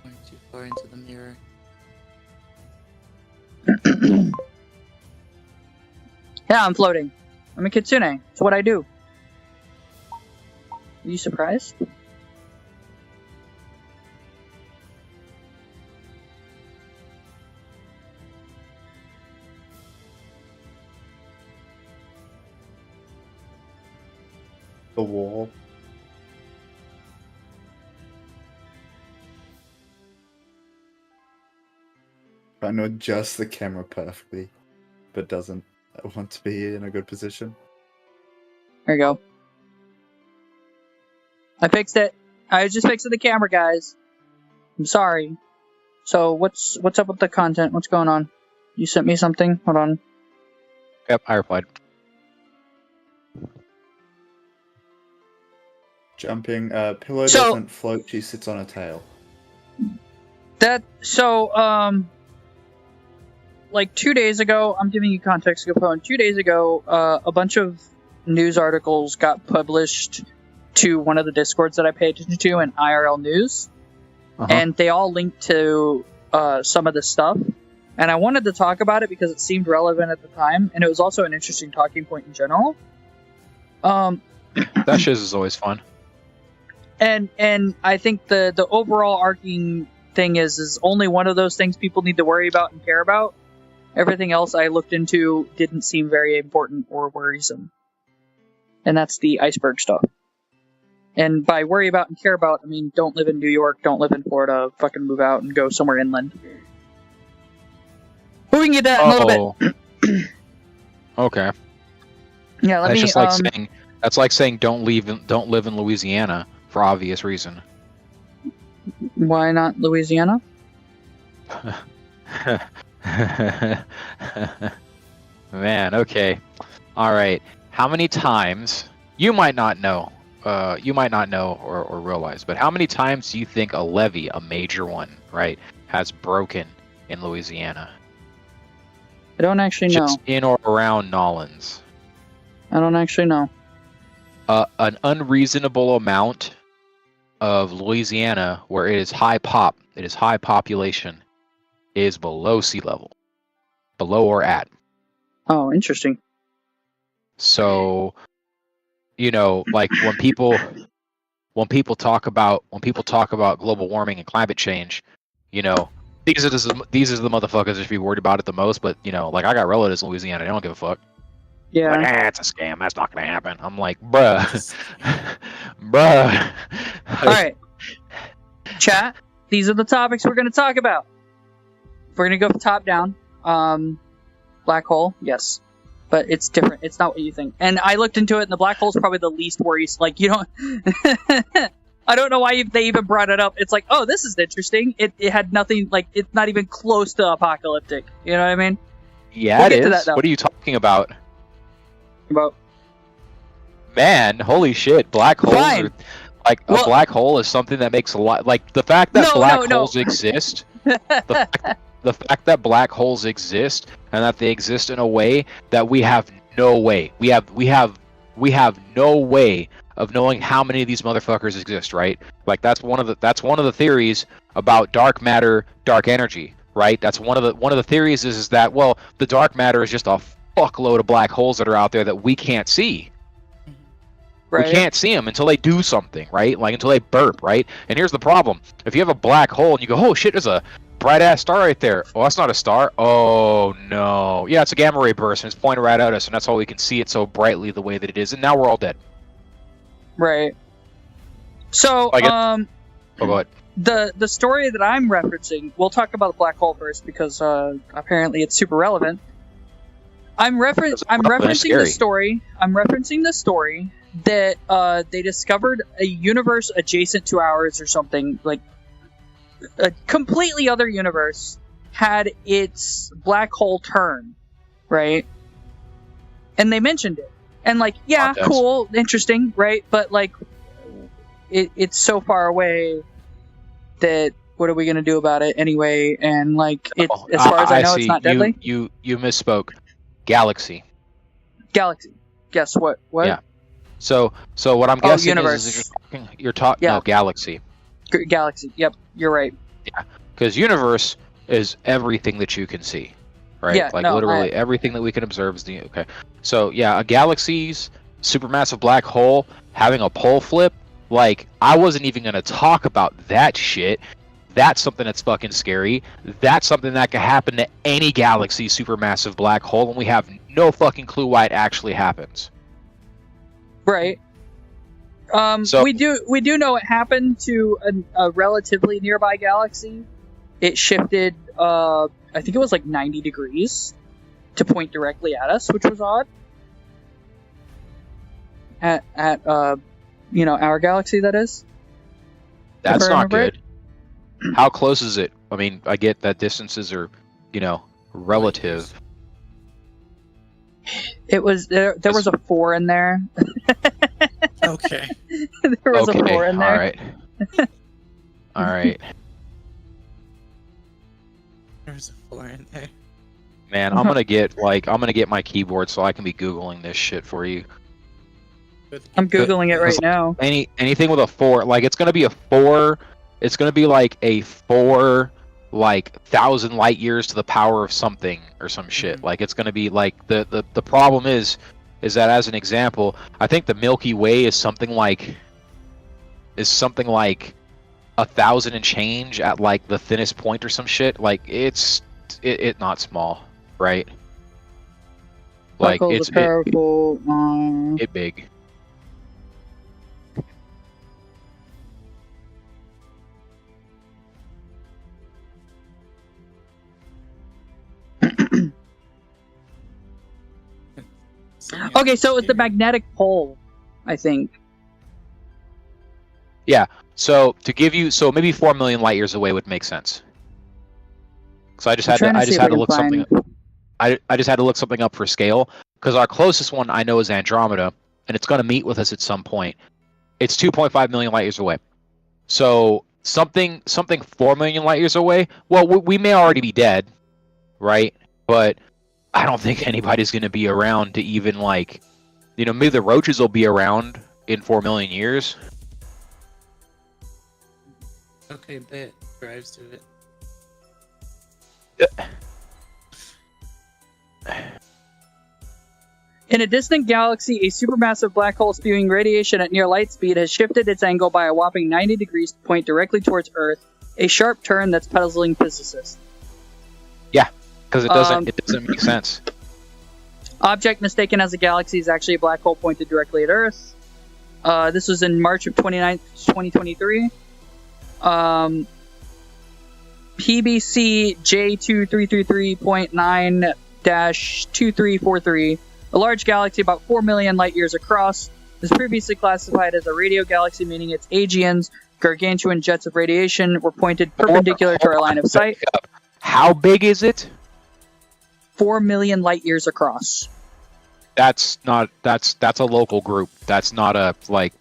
Going too far into the mirror. Yeah, I'm floating. I'm a Kitsune. It's what I do. Are you surprised? The wall. I know adjust the camera perfectly, but doesn't want to be in a good position. There you go. I fixed it. I was just fixing the camera, guys. I'm sorry. So what's up with the content? What's going on? You sent me something? Hold on. Yep, I replied. Jumping, pillow So- doesn't float, she sits on a tail. Like 2 days ago, I'm giving you context, Capone. 2 days ago, a bunch of news articles got published to one of the Discords that I pay attention to in IRL News, and they all linked to some of this stuff. And I wanted to talk about it because it seemed relevant at the time, and it was also an interesting talking point in general. That shiz is always fun. And I think the overall arcing thing is only one of those things people need to worry about and care about. Everything else I looked into didn't seem very important or worrisome. And that's the iceberg stuff. And by worry about and care about, I mean don't live in New York, don't live in Florida, fucking move out and go somewhere inland. But we can get that in a little bit. Okay. Yeah, let That's me just like saying that's like saying don't live in Louisiana for obvious reason. why not Louisiana? Man, okay. All right. How many times you might not know or realize, but how many times do you think a levee, a major one, right, has broken in Louisiana? I don't actually know. Just in or around Nolens. I don't actually know. An unreasonable amount of Louisiana where it is high population, is below sea level. Below or at. Oh, interesting. So, like when people talk about global warming and climate change, these are the motherfuckers that should be worried about it the most. But like I got relatives in Louisiana, they don't give a fuck. Yeah. Like, it's a scam. That's not gonna happen. I'm like, bruh. Bruh. Alright. Chat, these are the topics we're going to talk about. We're going to go top down. Black hole, yes. But it's different. It's not what you think. And I looked into it, and the black hole is probably the least worrisome. Like, you don't... I don't know why they even brought it up. It's like, oh, this is interesting. It had nothing... Like, it's not even close to apocalyptic. You know what I mean? Yeah, We'll it get to is. that, though. What are you talking about? About... Man, holy shit! Black holes Fine. are like Well- a black hole is something that makes a lot. Like the fact that holes exist, the fact that black holes exist and that they exist in a way that we have no way. We have no way of knowing how many of these motherfuckers exist. Right? Like that's one of the theories about dark matter, dark energy. Right? That's one of the theories is that the dark matter is just a fuckload of black holes that are out there that we can't see. Right. We can't see them until they do something, right? Like until they burp, right? And here's the problem. If you have a black hole and you go, oh shit, there's a bright-ass star right there. Oh, that's not a star. Oh, no. Yeah, it's a gamma ray burst, and it's pointing right at us, and that's why we can see it so brightly the way that it is, and now we're all dead. Right. So, Oh, go ahead. the story that I'm referencing, we'll talk about the black hole first because apparently it's super relevant. I'm referencing the story. I'm referencing the story that they discovered a universe adjacent to ours or something, like a completely other universe had its black hole turn, right? And they mentioned it. And like, yeah, cool, interesting, right? But like it's so far away that what are we gonna do about it anyway? And like, as far as I know, it's not deadly. You misspoke. Galaxy. Guess what? What? Yeah. So what I'm guessing universe. is you're talking. No, galaxy. Galaxy. Yep, you're right. Yeah, because universe is everything that you can see, right? Yeah, literally everything that we can observe is the okay. So yeah, a galaxy's supermassive black hole having a pole flip. Like, I wasn't even gonna talk about that shit. That's something that's fucking scary. That's something that could happen to any galaxy supermassive black hole, and we have no fucking clue why it actually happens. Right. So, we do know it happened to a relatively nearby galaxy. It shifted, I think it was like 90 degrees to point directly at us, which was odd. At our galaxy, that is. That's not good. How close is it? I mean, I get that distances are, relative. It was there was a 4 in there. Okay. There was a 4 in there. All right. All right. There's a 4 in there. Man, I'm gonna get my keyboard so I can be Googling this shit for you. I'm Googling it right now. Anything with a 4, like it's gonna be a 4. It's gonna be like a 4, like 1,000 light years to the power of something or some shit. Mm-hmm. Like it's gonna be like the problem is that, as an example, I think the Milky Way is something like 1,000 and change at like the thinnest point or some shit. Like it's not small, right? Like it's powerful. It big. Okay, so it's the magnetic pole, I think. Yeah. So to give you, maybe 4 million light years away would make sense. So I just had to look something. I just had to look something up for scale, because our closest one I know is Andromeda, and it's going to meet with us at some point. It's 2.5 million light years away. So something 4 million light years away. Well, we may already be dead, right? But I don't think anybody's going to be around to even, like, maybe the roaches will be around in 4 million years. Okay, bet. Drives to it. In a distant galaxy, a supermassive black hole spewing radiation at near light speed has shifted its angle by a whopping 90 degrees to point directly towards Earth, a sharp turn that's puzzling physicists. Yeah, because it doesn't make sense. Object mistaken as a galaxy is actually a black hole pointed directly at Earth. This was in March of 29th, 2023. PBC J2333.9-2343, a large galaxy about 4 million light years across, was previously classified as a radio galaxy, meaning its AGNs, gargantuan jets of radiation, were pointed perpendicular to our line of sight. How big is it? 4 million light years across. That's a local group. That's not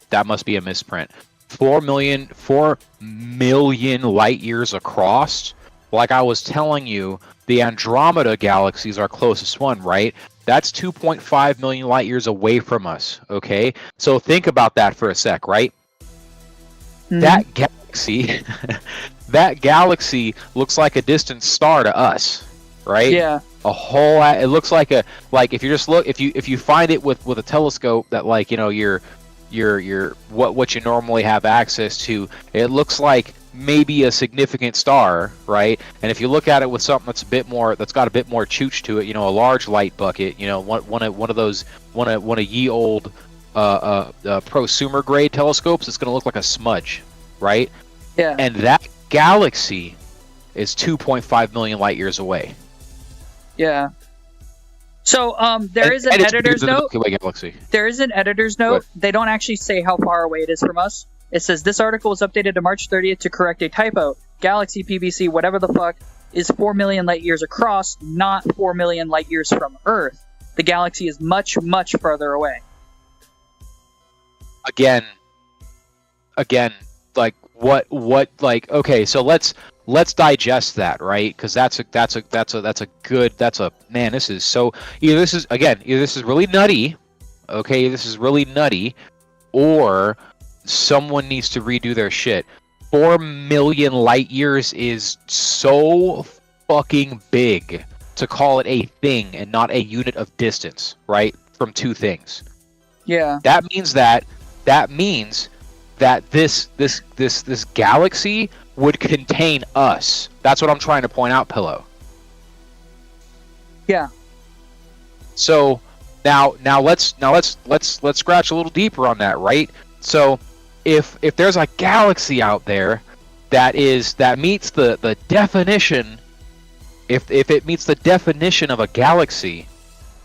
that must be a misprint. 4 million light years across. Like I was telling you, the Andromeda galaxy is our closest one, right? That's 2.5 million light years away from us, okay? So think about that for a sec, right? Mm-hmm. That galaxy looks like a distant star to us, right? Yeah. It looks like if you find it with a telescope that your what you normally have access to, it looks like maybe a significant star, right? And if you look at it with something that's got a bit more chooch to it, a large light bucket, one of ye old prosumer grade telescopes, it's going to look like a smudge, right? Yeah. And that galaxy is 2.5 million light years away. Yeah. So there is an editor's note. Galaxy. There is an editor's note. They don't actually say how far away it is from us. It says this article was updated to March 30th to correct a typo. Galaxy PBC, whatever the fuck, is 4 million light years across, not 4 million light years from Earth. The galaxy is much, much further away. Again, like what like okay, so let's digest that, right? Because that's a man. This is so either this is really nutty, okay? This is really nutty, or someone needs to redo their shit. 4 million light years is so fucking big to call it a thing and not a unit of distance, right? From two things. Yeah. That means that this galaxy would contain us. That's what I'm trying to point out, Pillow. Yeah. So now let's scratch a little deeper on that, right? So if there's a galaxy out there that meets the definition, if it meets the definition of a galaxy,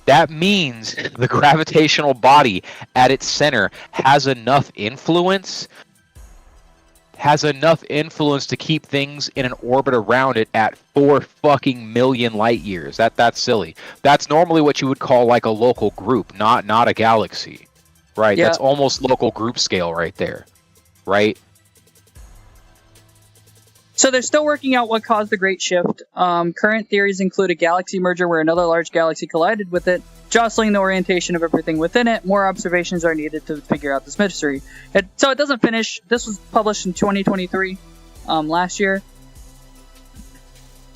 that means the gravitational body at its center has enough influence to keep things in an orbit around it at 4 fucking million light years. That's silly. That's normally what you would call like a local group, not a galaxy. Right? Yeah. That's almost local group scale right there. Right? So they're still working out what caused the Great Shift. Current theories include a galaxy merger where another large galaxy collided with it, jostling the orientation of everything within it. More observations are needed to figure out this mystery. So it doesn't finish. This was published in 2023, last year.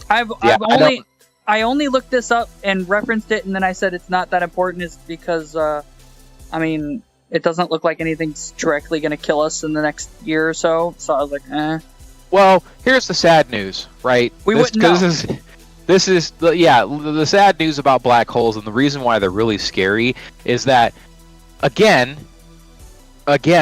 I only looked this up and referenced it, and then I said it's not that important, is because it doesn't look like anything's directly going to kill us in the next year or so. So I was like, eh. Well, here's the sad news, right? This is the sad news about black holes, and the reason why they're really scary is that again, if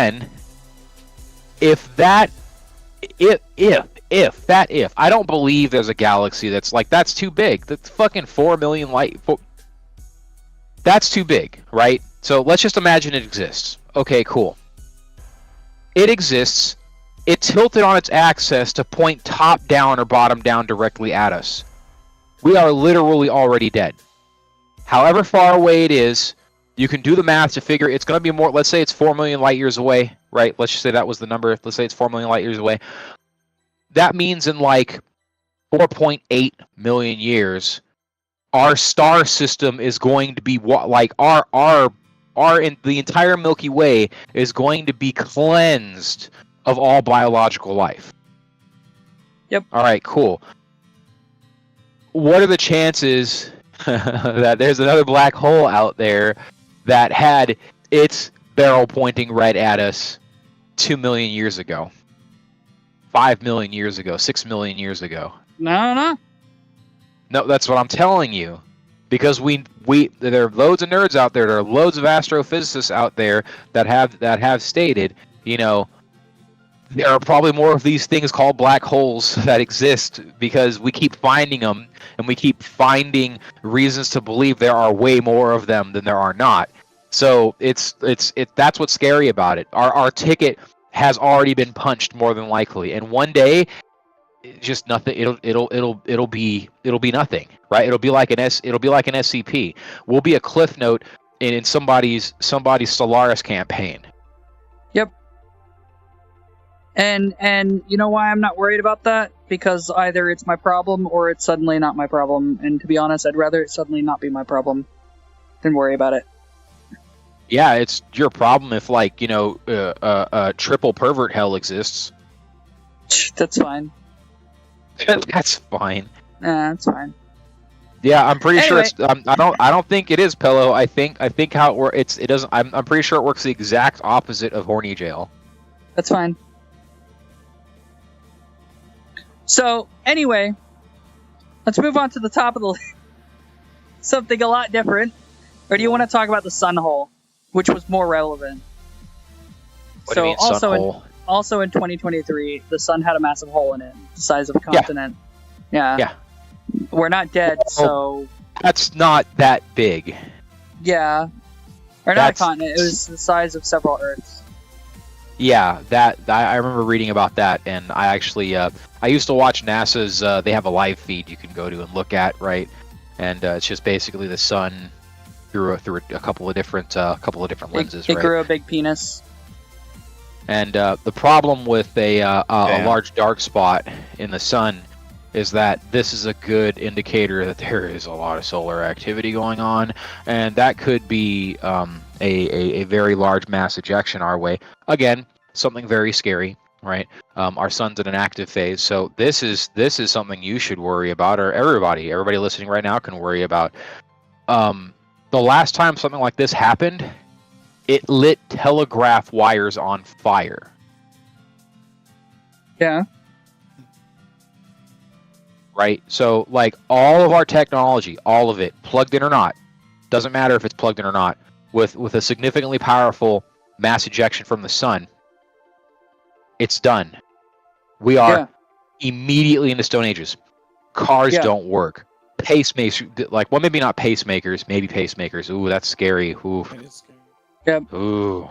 I don't believe there's a galaxy that's too big. That's fucking 4 million light. That's too big, right? So let's just imagine it exists. Okay, cool. It exists. It tilted on its axis to point top down or bottom down directly at us. We are literally already dead. However far away it is, you can do the math to figure it's going to be more. Let's say it's 4 million light years away, right? Let's just say that was the number. Let's say it's 4 million light years away. That means in like 4.8 million years, our star system is going to be like the entire Milky Way is going to be cleansed of all biological life. Yep. All right, cool. What are the chances that there's another black hole out there that had its barrel pointing right at us 2 million years ago? 5 million years ago? 6 million years ago? No, that's what I'm telling you. Because there are loads of nerds out there, there are loads of astrophysicists out there that have stated, there are probably more of these things called black holes that exist because we keep finding them, and we keep finding reasons to believe there are way more of them than there are not. So it's that's what's scary about it. Our ticket has already been punched more than likely, and one day, just nothing. It'll be nothing, right? It'll be like an SCP. We'll be a cliff note in somebody's Solaris campaign. Yep. And you know why I'm not worried about that? Because either it's my problem or it's suddenly not my problem. And to be honest, I'd rather it suddenly not be my problem than worry about it. Yeah, it's your problem if triple pervert hell exists. That's fine. That's fine. That's fine. Yeah, I'm pretty sure it's. I don't think it is Pillow. I think how it works. It doesn't. I'm pretty sure it works the exact opposite of horny jail. That's fine. So anyway, let's move on to the top of the list. Something a lot different. Or do you want to talk about the sun hole, which was more relevant? What do you mean, sun hole? also in 2023, the sun had a massive hole in it, the size of a continent. Yeah. We're not dead, so That's not that big. yeah. Or not a continent. It was the size of several Earths. Yeah, I remember reading about that, and I actually I used to watch NASA's. They have a live feed you can go to and look at, right? And it's just basically the sun through a couple of different lenses, It right? grew a big penis. And the problem with a large dark spot in the sun is that this is a good indicator that there is a lot of solar activity going on, and that could be a very large mass ejection our way. Again, something very scary, right? Our sun's in an active phase, so this is something you should worry about, or everybody listening right now can worry about. The last time something like this happened, it lit telegraph wires on fire. Yeah. Right? So, like, all of our technology, all of it, plugged in or not, doesn't matter if it's plugged in or not, with a significantly powerful mass ejection from the sun, it's done. We are immediately in the Stone Ages. Cars don't work. Pacemakers, like, well, maybe not pacemakers, maybe pacemakers. Ooh, that's scary. Ooh. It is scary. Yep. Ooh.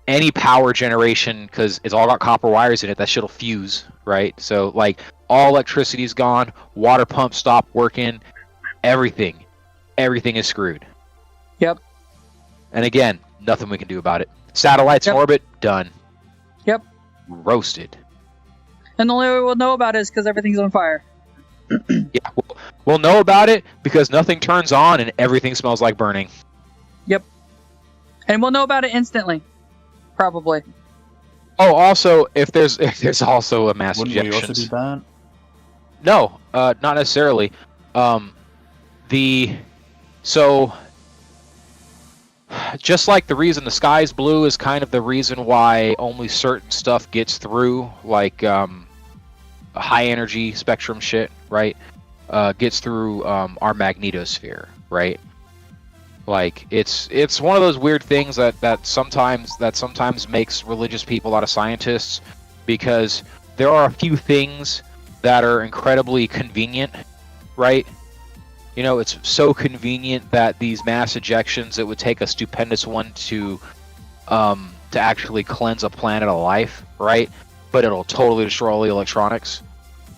Any power generation, because it's all got copper wires in it, that shit'll fuse, right? So, like, all electricity's gone, water pumps stop working, everything is screwed. Yep. And again, nothing we can do about it. Satellites in orbit, done. Yep. Roasted. And the only way we'll know about it is because everything's on fire. Yeah, we'll know about it because nothing turns on and everything smells like burning. Yep. And we'll know about it instantly. Probably. Oh, also, if there's also a mass Wouldn't we ejection. also be burnt? No, not necessarily. Just like the reason the sky's blue is kind of the reason why only certain stuff gets through, like high energy spectrum shit, right? Gets through our magnetosphere, right? Like it's one of those weird things that sometimes makes religious people out of scientists, because there are a few things that are incredibly convenient, right? You know, it's so convenient that these mass ejections, it would take a stupendous one to actually cleanse a planet of life, right? But it'll totally destroy all the electronics.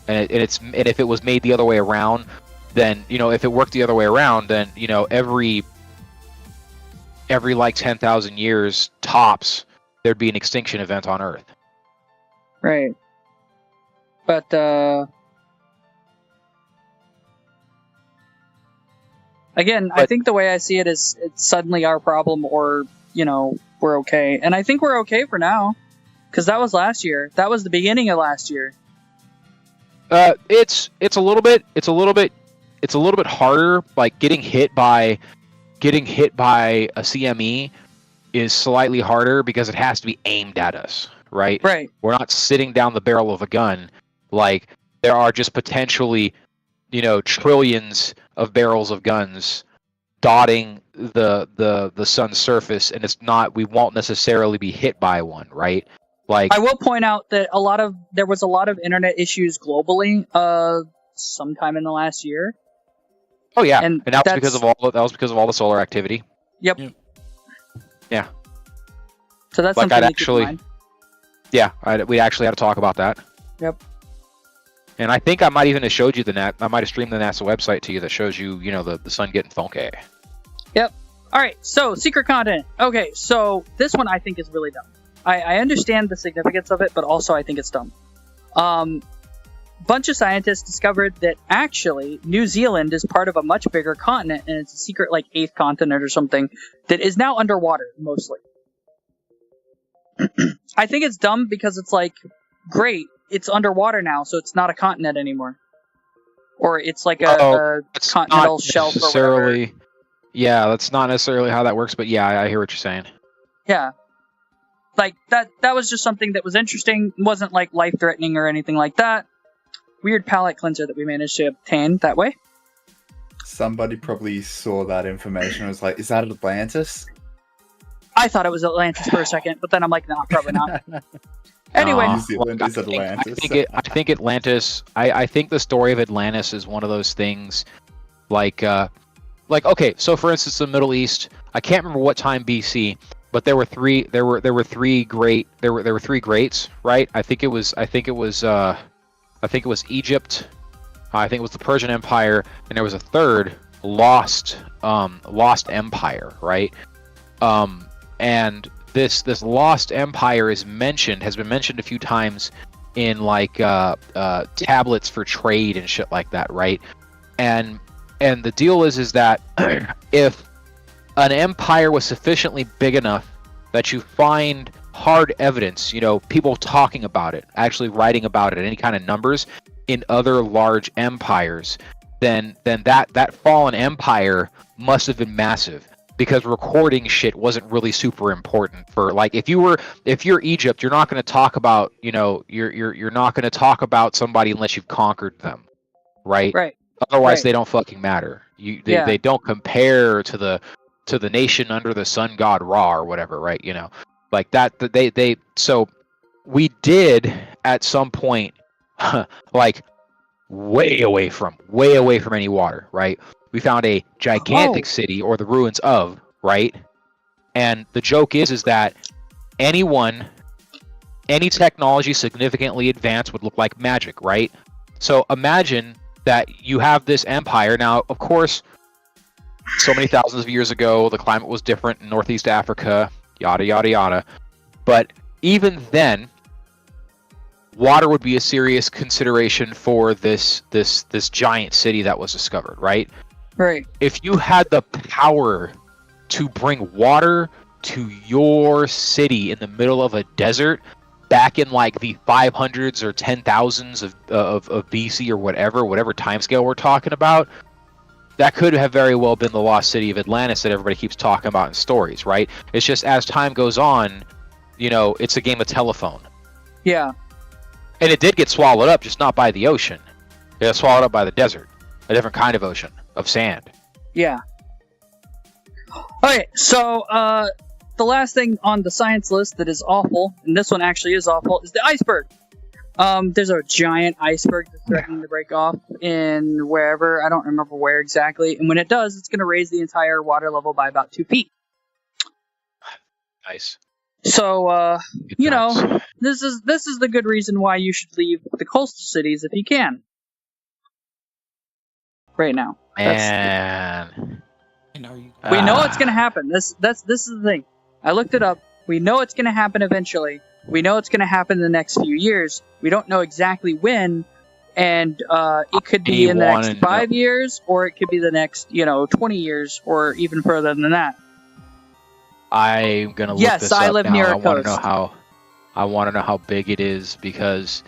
And if it was made the other way around, then, you know, if it worked the other way around, then, you know, every like 10,000 years tops, there'd be an extinction event on Earth. Right. But again, I think the way I see it is it's suddenly our problem, or, you know, we're okay. And I think we're okay for now, because that was last year. That was the beginning of last year. It's a little bit harder. Like getting hit by a CME is slightly harder because it has to be aimed at us, right? Right. We're not sitting down the barrel of a gun. Like, there are just potentially, you know, trillions of barrels of guns dotting the sun's surface, and we won't necessarily be hit by one, right? Like, I will point out that there was a lot of internet issues globally sometime in the last year. Oh yeah, and that was because of all the solar activity. Yep. Yeah. So that's like, something to keep in mind. Yeah, we actually had to talk about that. Yep. And I think I might even have showed you I might have streamed the NASA website to you that shows you, you know, the sun getting funky. Yep. All right. So secret continent. Okay. So this one I think is really dumb. I understand the significance of it, but also I think it's dumb. Bunch of scientists discovered that actually New Zealand is part of a much bigger continent, and it's a secret, like, 8th continent or something that is now underwater mostly. I think it's dumb because it's like, great, it's underwater now, so it's not a continent anymore, or it's like a continental shelf or whatever. Yeah, that's not necessarily how that works, but yeah, I hear what you're saying. Yeah. Like, that was just something that was interesting. It wasn't, like, life-threatening or anything like that. Weird palate cleanser that we managed to obtain that way. Somebody probably saw that information and was like, is that Atlantis? I thought it was Atlantis for a second, but then I'm like, no, probably not. Anyway, New Zealand is Atlantis. I think Atlantis. I think the story of Atlantis is one of those things, like okay. So for instance, the Middle East. I can't remember what time BC, but there were three greats, right? I think it was Egypt. I think it was the Persian Empire, and there was a third lost empire, right? And this lost empire has been mentioned a few times in like tablets for trade and shit like that, right? And the deal is that if an empire was sufficiently big enough that you find hard evidence, people talking about it, actually writing about it, any kind of numbers in other large empires, then that fallen empire must have been massive, because recording shit wasn't really super important. For like, if you're Egypt, you're not going to talk about, you're not going to talk about somebody unless you've conquered them, right? Otherwise, they don't fucking matter. They don't compare to the nation under the sun god Ra or whatever, right? Like that. So we did at some point, like way away from any water, right? We found a gigantic city, or the ruins of, right? And the joke is that any technology significantly advanced would look like magic, right? So imagine that you have this empire. Now, of course, so many thousands of years ago, the climate was different in Northeast Africa, yada, yada, yada. But even then, water would be a serious consideration for this giant city that was discovered, right? Right. If you had the power to bring water to your city in the middle of a desert back in like the 500s or 10,000s of BC or whatever timescale we're talking about, that could have very well been the lost city of Atlantis that everybody keeps talking about in stories, right? It's just as time goes on, it's a game of telephone. Yeah. And it did get swallowed up, just not by the ocean. It got swallowed up by the desert, a different kind of ocean, of sand. Yeah. Okay, so the last thing on the science list that is awful, and this one actually is awful, is the iceberg. There's a giant iceberg that's threatening to break off in wherever, I don't remember where exactly, and when it does, it's going to raise the entire water level by about 2 feet. Nice. So, this is the good reason why you should leave the coastal cities if you can. Right now. Man. We know it's going to happen. This is the thing. I looked it up. We know it's going to happen eventually. We know it's going to happen in the next few years. We don't know exactly when, and it could be in the next 5 years, or it could be the next, 20 years, or even further than that. I'm gonna look this up. Yes, I live near a coast. I want to know how big it is, because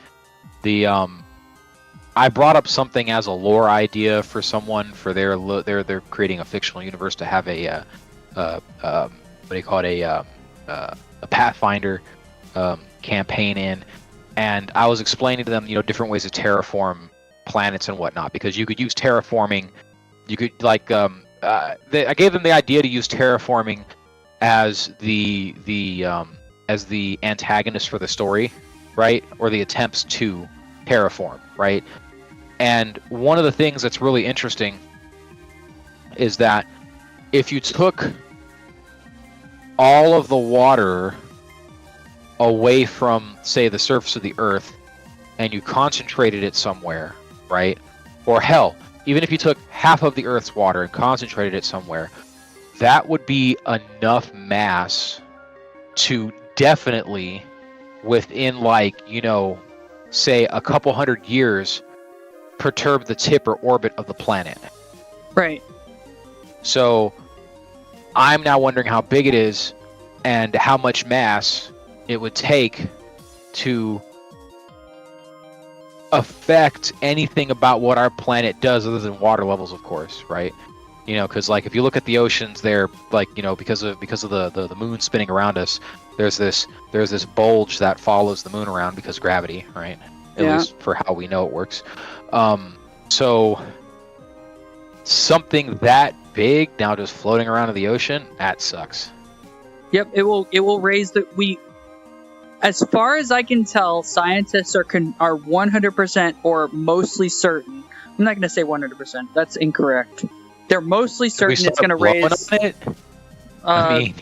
I brought up something as a lore idea for someone for they're creating a fictional universe to have a what do you call it, a Pathfinder campaign in, and I was explaining to them different ways to terraform planets and whatnot, because you could use terraforming. You could I gave them the idea to use terraforming as the antagonist for the story, right? Or the attempts to terraform, right? And one of the things that's really interesting is that if you took all of the water away from, say, the surface of the Earth, and you concentrated it somewhere, right? Or hell, even if you took half of the Earth's water and concentrated it somewhere, that would be enough mass to definitely, within say a couple hundred years, perturb the tip or orbit of the planet. Right. So I'm now wondering how big it is and how much mass it would take to affect anything about what our planet does, other than water levels, of course, right? Because if you look at the oceans, they're because of the moon spinning around us, there's this bulge that follows the moon around because of gravity, right? At least for how we know it works. So something that big now just floating around in the ocean, that sucks. Yep, it will raise the as far as I can tell, scientists are 100% or mostly certain. I'm not going to say 100%. That's incorrect. They're mostly certain it's going to raise. It? I mean,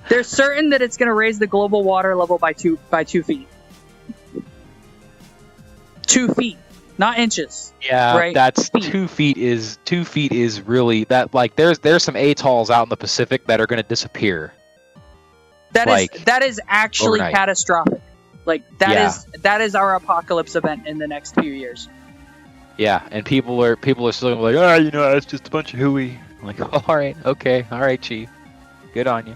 they're certain that it's going to raise the global water level by 2 feet. 2 feet, not inches. Yeah, right? That's 2 feet is really that. Like, there's some atolls out in the Pacific that are going to disappear. That is actually overnight. Catastrophic. Like that is our apocalypse event in the next few years. Yeah, and people are still like, it's just a bunch of hooey. I'm like, all right, Chief, good on you.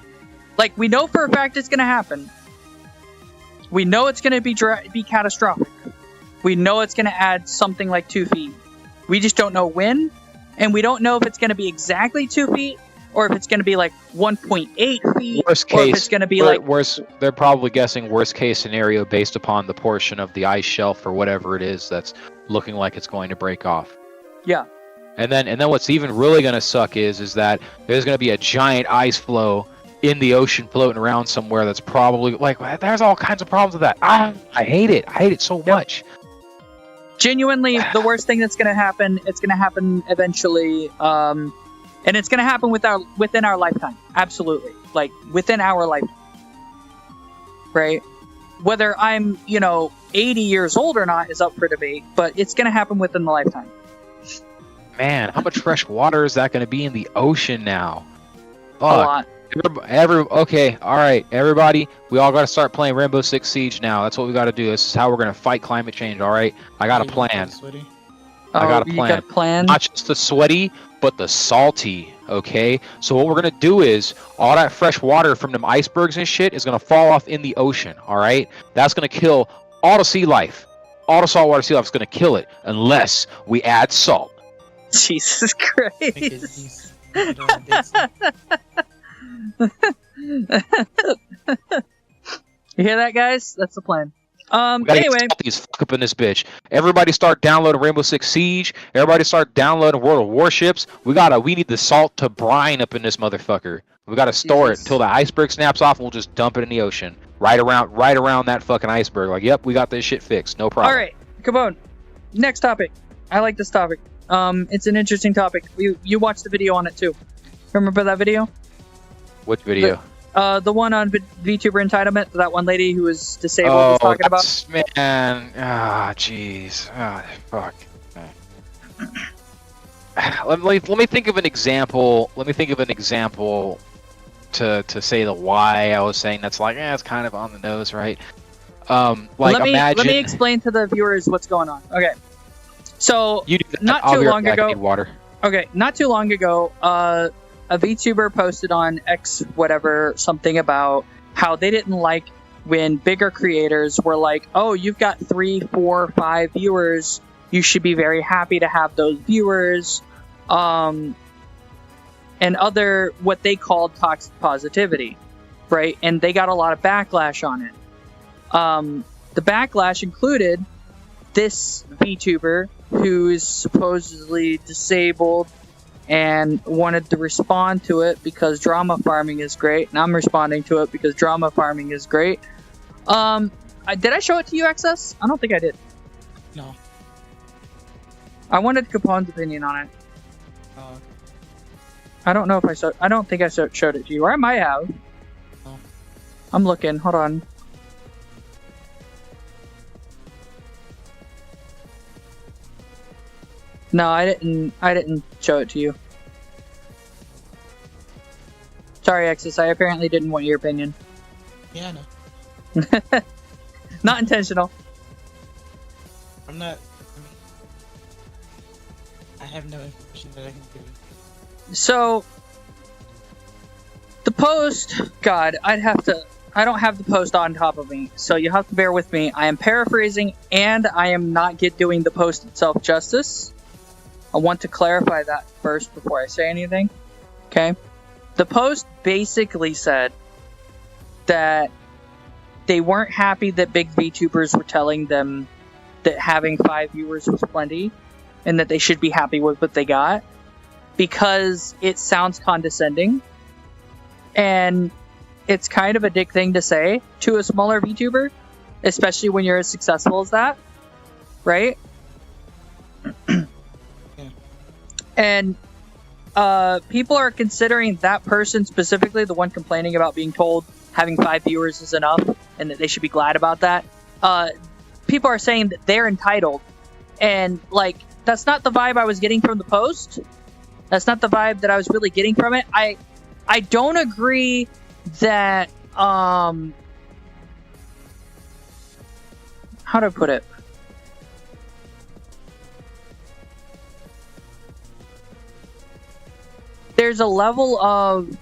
Like, we know for a fact it's going to happen. We know it's going to be catastrophic. We know it's going to add something like 2 feet. We just don't know when, and we don't know if it's going to be exactly 2 feet, or if it's going to be like 1.8 feet, worst case, or if it's going to be worse. They're probably guessing worst case scenario based upon the portion of the ice shelf or whatever it is that's looking like it's going to break off. Yeah. And then what's even really going to suck is that there's going to be a giant ice floe in the ocean floating around somewhere that's probably like, there's all kinds of problems with that. I hate it. I hate it so much. Genuinely, the worst thing that's going to happen, it's going to happen eventually, and it's going to happen within our lifetime. Absolutely. Like, within our lifetime. Right? Whether I'm, 80 years old or not is up for debate, but it's going to happen within the lifetime. Man, how much fresh water is that going to be in the ocean now? Fuck. A lot. Okay, all right, everybody, we all got to start playing Rainbow Six Siege now. That's what we got to do. This is how we're going to fight climate change, all right? I got a plan. I got a plan. You got a plan? Not just the sweaty, but the salty, okay? So what we're going to do is all that fresh water from them icebergs and shit is going to fall off in the ocean, all right? That's going to kill all the sea life. All the saltwater sea life is going to kill it unless we add salt. Jesus Christ. You hear that, guys? That's the plan. Anyway, these fuck up in this bitch. Everybody start downloading Rainbow Six Siege. Everybody start downloading World of Warships. We need the salt to brine up in this motherfucker. We gotta store it until the iceberg snaps off, and we'll just dump it in the ocean. Right around that fucking iceberg. Like, yep, we got this shit fixed. No problem. All right, Cabone. Next topic. I like this topic. It's an interesting topic. You watched the video on it too. Remember that video? Which video? The one on VTuber entitlement, that one lady who was disabled was talking about. Man, jeez, fuck. Let me think of an example. Let me think of an example to say the why I was saying that's like, it's kind of on the nose, right? Let me explain to the viewers what's going on. Okay, so not too long ago. Water. Okay, not too long ago, a VTuber posted on X whatever something about how they didn't like when bigger creators were like, oh, you've got 3, 4, 5 viewers, you should be very happy to have those viewers, and other what they called toxic positivity, right? And they got a lot of backlash on it. The backlash included this VTuber who's supposedly disabled and wanted to respond to it because drama farming is great, and I'm responding to it because drama farming is great. Did I show it to you, XS? I don't think I did. No. I wanted Capone's opinion on it. I don't know if I don't think I showed it to you, or I might have. Oh. I'm looking. Hold on. No, I didn't show it to you. Sorry, Exus. I apparently didn't want your opinion. Yeah, I know. Not intentional. I'm not. I have no information that I can give you. So, the post. God, I don't have the post on top of me, so you have to bear with me. I am paraphrasing, and I am not doing the post itself justice. I want to clarify that first before I say anything. Okay? The post basically said that they weren't happy that big VTubers were telling them that having 5 viewers was plenty and that they should be happy with what they got because it sounds condescending And it's kind of a dick thing to say to a smaller VTuber, especially when you're as successful as that, right? Yeah. And people are considering that person specifically, the one complaining about being told having 5 viewers is enough and that they should be glad about that. People are saying that they're entitled, and like that's not the vibe I was getting from the post. That's not the vibe that I was really getting from it. I don't agree that how do I put it? There's a level of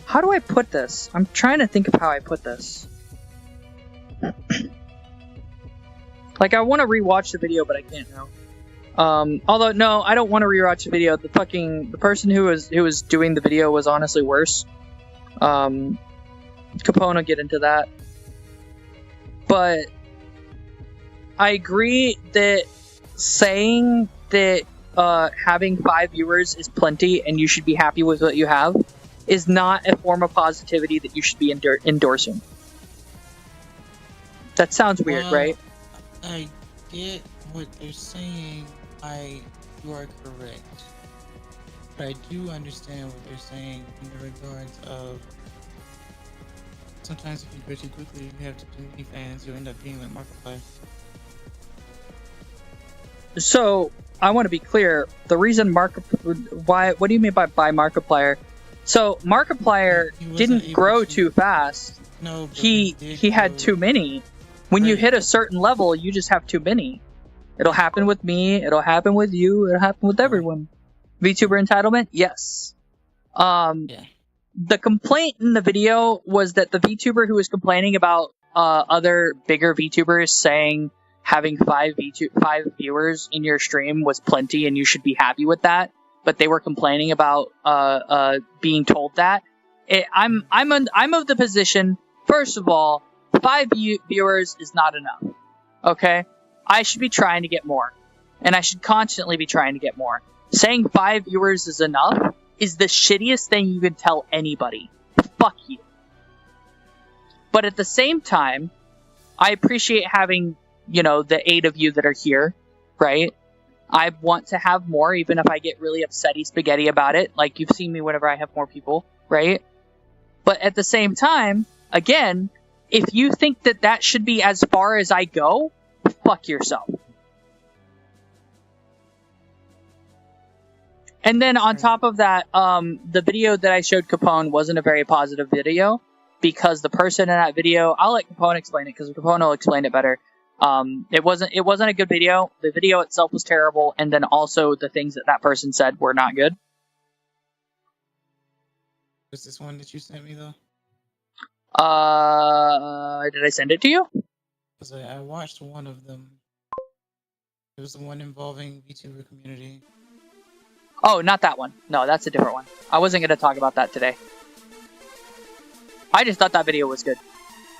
how do I put this? I'm trying to think of how I put this. Like, I want to rewatch the video, but I can't now. Although no, I don't want to rewatch the video. The person who was doing the video was honestly worse. Capone will get into that. But I agree that saying that having 5 viewers is plenty and you should be happy with what you have is not a form of positivity that you should be endorsing. That sounds weird, right? I get what they're saying. You are correct. But I do understand what they're saying in the regards of sometimes if you grow too quickly, you have too many fans, you end up being like Markiplier. So I want to be clear. The reason what do you mean by Markiplier? So Markiplier didn't grow too fast. No, but he had too many. When you hit a certain level, you just have too many. It'll happen with me. It'll happen with you. It'll happen with everyone. VTuber entitlement? Yes. Yeah. The complaint in the video was that the VTuber who was complaining about other bigger VTubers saying having 5 viewers in your stream was plenty and you should be happy with that, but they were complaining about being told that. I'm of the position, first of all, 5 viewers is not enough. Okay? I should be trying to get more. And I should constantly be trying to get more. Saying 5 viewers is enough is the shittiest thing you can tell anybody. Fuck you. But at the same time, I appreciate having, the 8 of you that are here, right? I want to have more, even if I get really upsetty spaghetti about it. Like, you've seen me whenever I have more people, right? But at the same time, again, if you think that should be as far as I go, fuck yourself. And then on top of that, the video that I showed Capone wasn't a very positive video because the person in that video, I'll let Capone explain it because Capone will explain it better. It wasn't a good video. The video itself was terrible, and then also the things that person said were not good. Was this one that you sent me though? Did I send it to you? Because I watched one of them. It was the one involving VTuber community. Oh, not that one. No, that's a different one. I wasn't going to talk about that today. I just thought that video was good.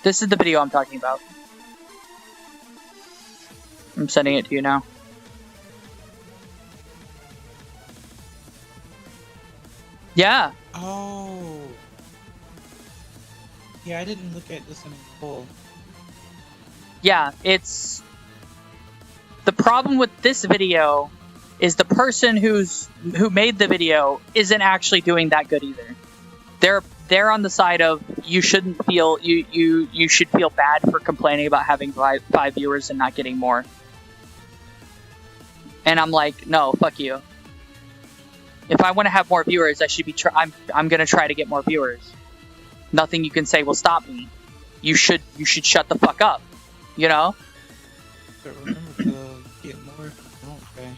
This is the video I'm talking about. I'm sending it to you now. Yeah. Oh. Yeah, I didn't look at this in full. Yeah, it's... The problem with this video is the person who made the video isn't actually doing that good either. They're on the side of you shouldn't feel you should feel bad for complaining about having five viewers and not getting more. And I'm like, no, fuck you. If I want to have more viewers, I should be I'm gonna try to get more viewers. Nothing you can say will stop me. You should shut the fuck up. You know? But remember to get more. Okay.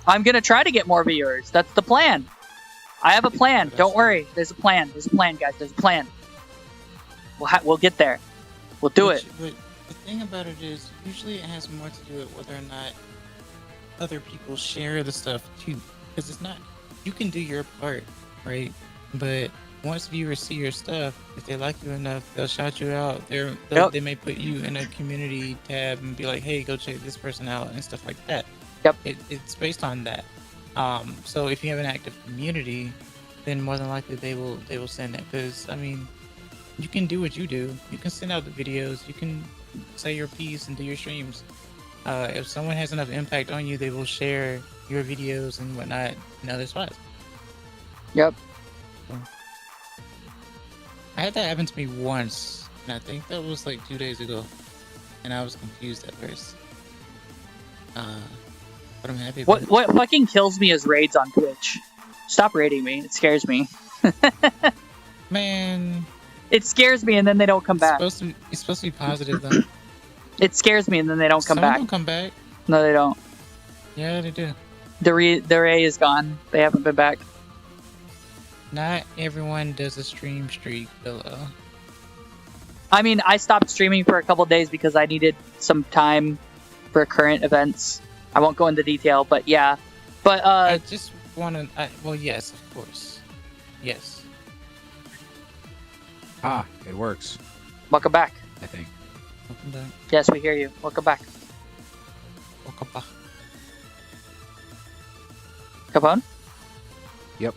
I'm gonna try to get more viewers. That's the plan. I have a plan. Don't worry. There's a plan. There's a plan, guys. There's a plan. We'll get there. We'll do it. But the thing about it is, usually it has more to do with whether or not other people share the stuff too. Because it's not, you can do your part, right? But once viewers see your stuff, if they like you enough, they'll shout you out. They may put you in a community tab and be like, hey, go check this person out and stuff like that. Yep. It's based on that. So if you have an active community, then more than likely they will send it. Because I mean, you can do what you do. You can send out the videos. You can say your piece and do your streams. If someone has enough impact on you, they will share your videos and whatnot in other spots. Yep. I had that happen to me once, and I think that was like 2 days ago, and I was confused at first. But I'm happy. What fucking kills me is raids on Twitch. Stop raiding me. It scares me. Man, it scares me, and then they don't come back. It's supposed to be positive though. It scares me, and then they don't come back. Some don't come back. No, they don't. Yeah, they do. Their A is gone. They haven't been back. Not everyone does a stream streak, Billo. I mean, I stopped streaming for a couple days because I needed some time for current events. I won't go into detail, but yeah. But I just want to. Well, yes, of course. Yes. Ah, it works. Welcome back. I think. Welcome back. Yes, we hear you. Welcome back. Welcome back. Capone? Yep.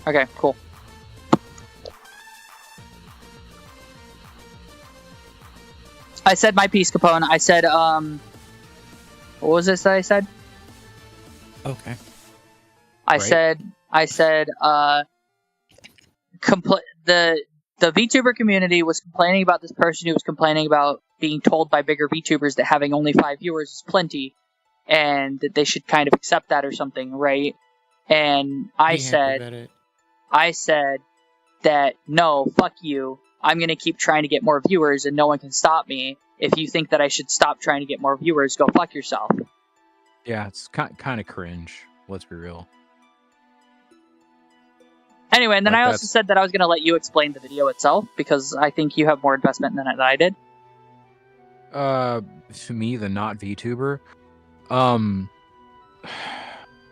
Okay, cool. I said my piece, Capone. I said, what was this that I said? Okay. I Right. said, the VTuber community was complaining about this person who was complaining about being told by bigger VTubers that having only 5 viewers is plenty, and that they should kind of accept that or something, right? And I said that no, fuck you. I'm gonna keep trying to get more viewers, and no one can stop me. If you think that I should stop trying to get more viewers, go fuck yourself. Yeah, it's kind of cringe. Let's be real. Anyway, and then Like I also said that I was gonna let you explain the video itself, because I think you have more investment than I did. To me, the not VTuber.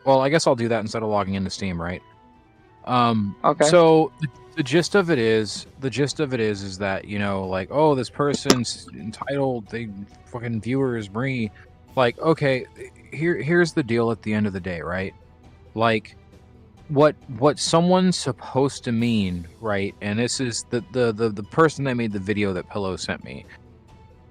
Well, I guess I'll do that instead of logging into Steam, right? Okay. So the gist of it is that, you know, like, oh, this person's entitled, they fucking viewers, bring, like, okay, here's the deal at the end of the day, right? Like, what someone's supposed to mean, right? And this is the person that made the video that Pillow sent me.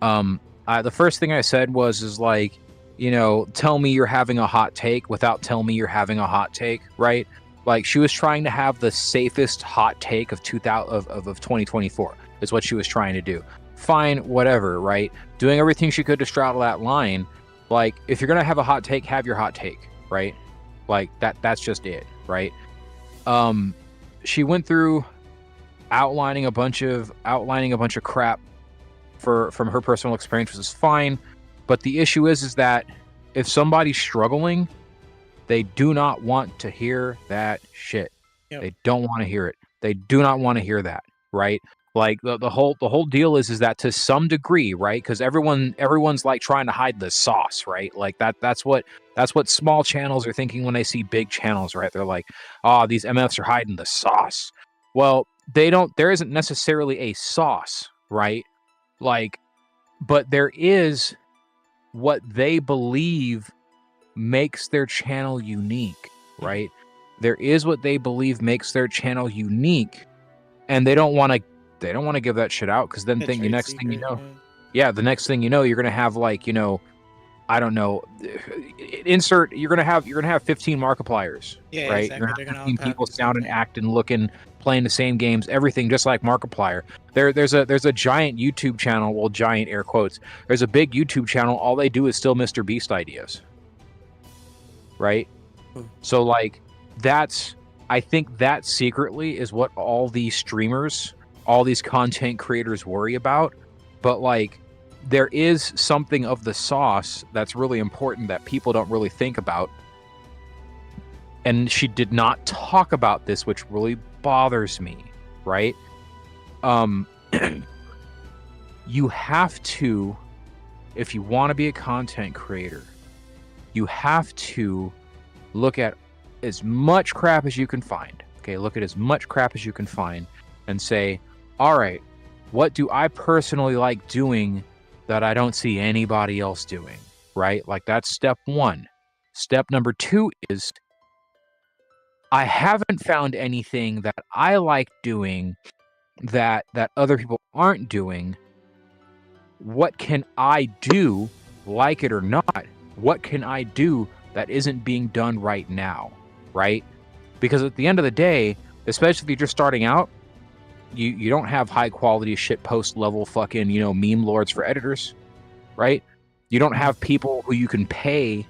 The first thing I said is like, you know, tell me you're having a hot take without telling me you're having a hot take, right? Like, she was trying to have the safest hot take of 2024 is what she was trying to do. Fine, whatever, right? Doing everything she could to straddle that line. Like, if you're gonna have a hot take, have your hot take, right? Like, that's just it, right? She went through outlining a bunch of crap from her personal experience, which is fine. But the issue is that if somebody's struggling, they do not want to hear that shit. Yep. They don't want to hear it. They do not want to hear that, right? Like the whole deal is that to some degree, right? Because everyone's like trying to hide the sauce, right? Like that's what small channels are thinking when they see big channels, right? They're like, oh, these MFs are hiding the sauce. Well, there isn't necessarily a sauce, right? Like, but there is what they believe makes their channel unique, right? There is what they believe makes their channel unique, and they don't want to give that shit out, because then the next thing you know, yeah, the next thing you know, you're gonna have, like, you know, I don't know, you're gonna have 15 Markipliers, Yeah, right? exactly. You're gonna They're have gonna 15 all copy people the same sounding, thing. acting, looking, playing the same games, everything just like Markiplier. There's a giant YouTube channel, well, giant air quotes. There's a big YouTube channel. All they do is still Mr. Beast ideas, right? So, like, I think that secretly is what all these streamers, all these content creators worry about. But, like, there is something of the sauce that's really important that people don't really think about. And she did not talk about this, which really bothers me, right? You have to, if you want to be a content creator, you have to look at as much crap as you can find. Okay, look at as much crap as you can find and say, all right, what do I personally like doing that I don't see anybody else doing, right? Like, that's step one. Step number two is I haven't found anything that I like doing that other people aren't doing. What can I do, like it or not? What can I do that isn't being done right now, right? Because at the end of the day, especially if you're just starting out, you don't have high quality shit post level fucking, meme lords for editors, right? You don't have people who you can pay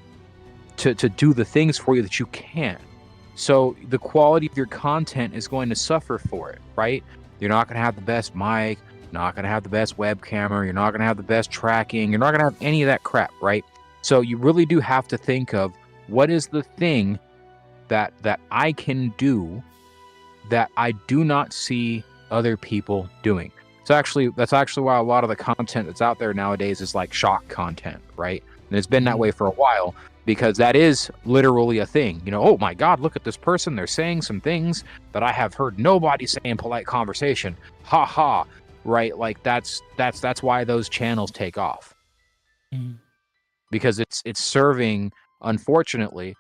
to do the things for you that you can't. So the quality of your content is going to suffer for it, right? You're not going to have the best mic, not going to have the best webcam, you're not going to have the best tracking, you're not going to have any of that crap, right? So you really do have to think of what is the thing that I can do that I do not see other people doing. That's actually why a lot of the content that's out there nowadays is like shock content, right? And it's been that way for a while, because that is literally a thing. Oh my God, look at this person. They're saying some things that I have heard nobody say in polite conversation. Ha ha. Right? Like that's why those channels take off. Because it's serving, unfortunately,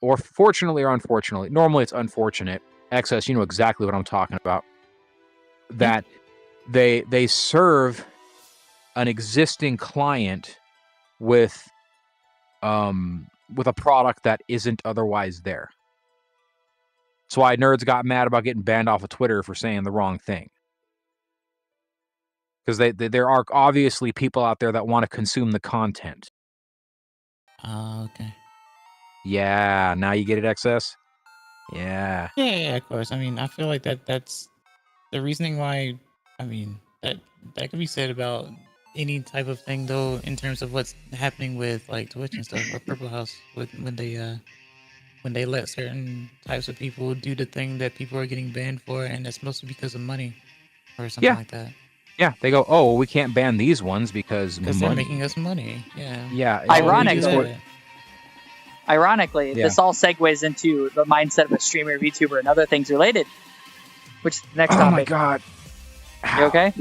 or fortunately or unfortunately. Normally it's unfortunate. Excess, you know exactly what I'm talking about. That they serve an existing client with a product that isn't otherwise there. That's why nerds got mad about getting banned off of Twitter for saying the wrong thing. Because there are obviously people out there that want to consume the content. Oh, okay. Yeah, now you get it, XS? Yeah. Yeah, of course. I mean, I feel like that's the reasoning why. I mean, that could be said about any type of thing, though, in terms of what's happening with like Twitch and stuff, or Purple House, when they let certain types of people do the thing that people are getting banned for, and it's mostly because of money or something like that. Yeah, they go, oh, well, we can't ban these ones because they're making us money. Yeah. Yeah. Ironically, this all segues into the mindset of a streamer, VTuber, and other things related. Which next topic? Oh my God. You okay?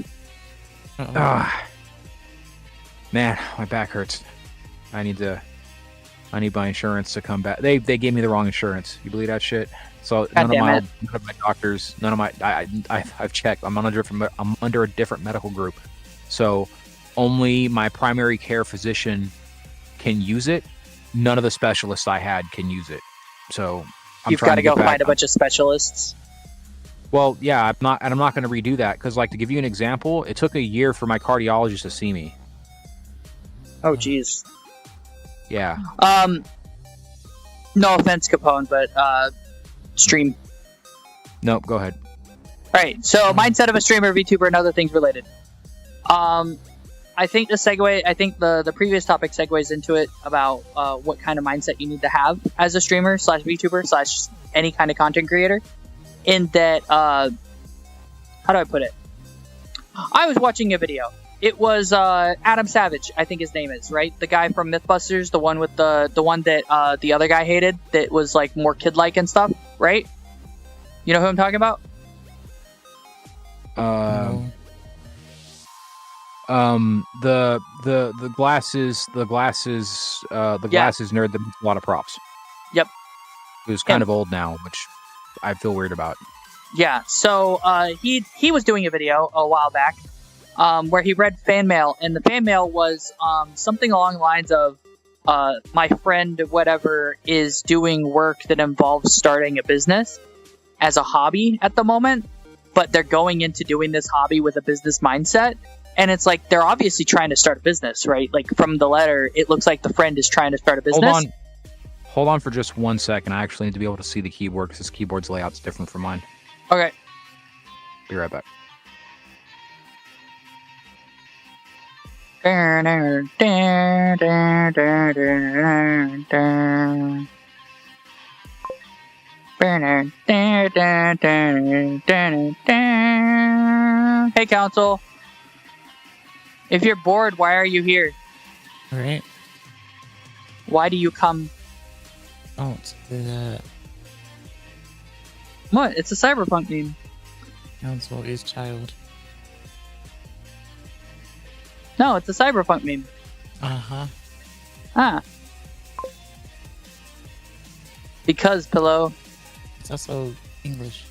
Man, my back hurts. I need my insurance to come back. They gave me the wrong insurance. You believe that shit? So none of my doctors, I've checked. I'm under a different medical group. So only my primary care physician can use it. None of the specialists I had can use it. So you've got to go find a bunch of specialists. Well, yeah, I'm not going to redo that because, like, to give you an example, it took a year for my cardiologist to see me. Oh, jeez. Yeah. No offense, Capone, but stream. Nope. Go ahead. All right. So, mindset of a streamer, VTuber, and other things related. I think the previous topic segues into it about what kind of mindset you need to have as a streamer / VTuber / any kind of content creator. In that, how do I put it? I was watching a video. It was Adam Savage, I think his name is, right? The guy from Mythbusters, the one with the one that the other guy hated, that was like more kid-like and stuff, right? You know who I'm talking about? The glasses nerd that makes a lot of props. Yep. Who's kind of old now, which I feel weird about. Yeah, so he was doing a video a while back where he read fan mail, and the fan mail was something along the lines of my friend whatever is doing work that involves starting a business as a hobby at the moment, but they're going into doing this hobby with a business mindset. And it's like, they're obviously trying to start a business, right? Like, from the letter, it looks like the friend is trying to start a business. Hold on for just 1 second. I actually need to be able to see the keyboard because this keyboard's layout's different from mine. Okay. Be right back. Hey, Council. If you're bored, why are you here? All right. Why do you come? Don't do that. What? It's a cyberpunk meme. Council is child. No, it's a cyberpunk meme. Uh-huh. Ah. Because, Pillow. It's also English.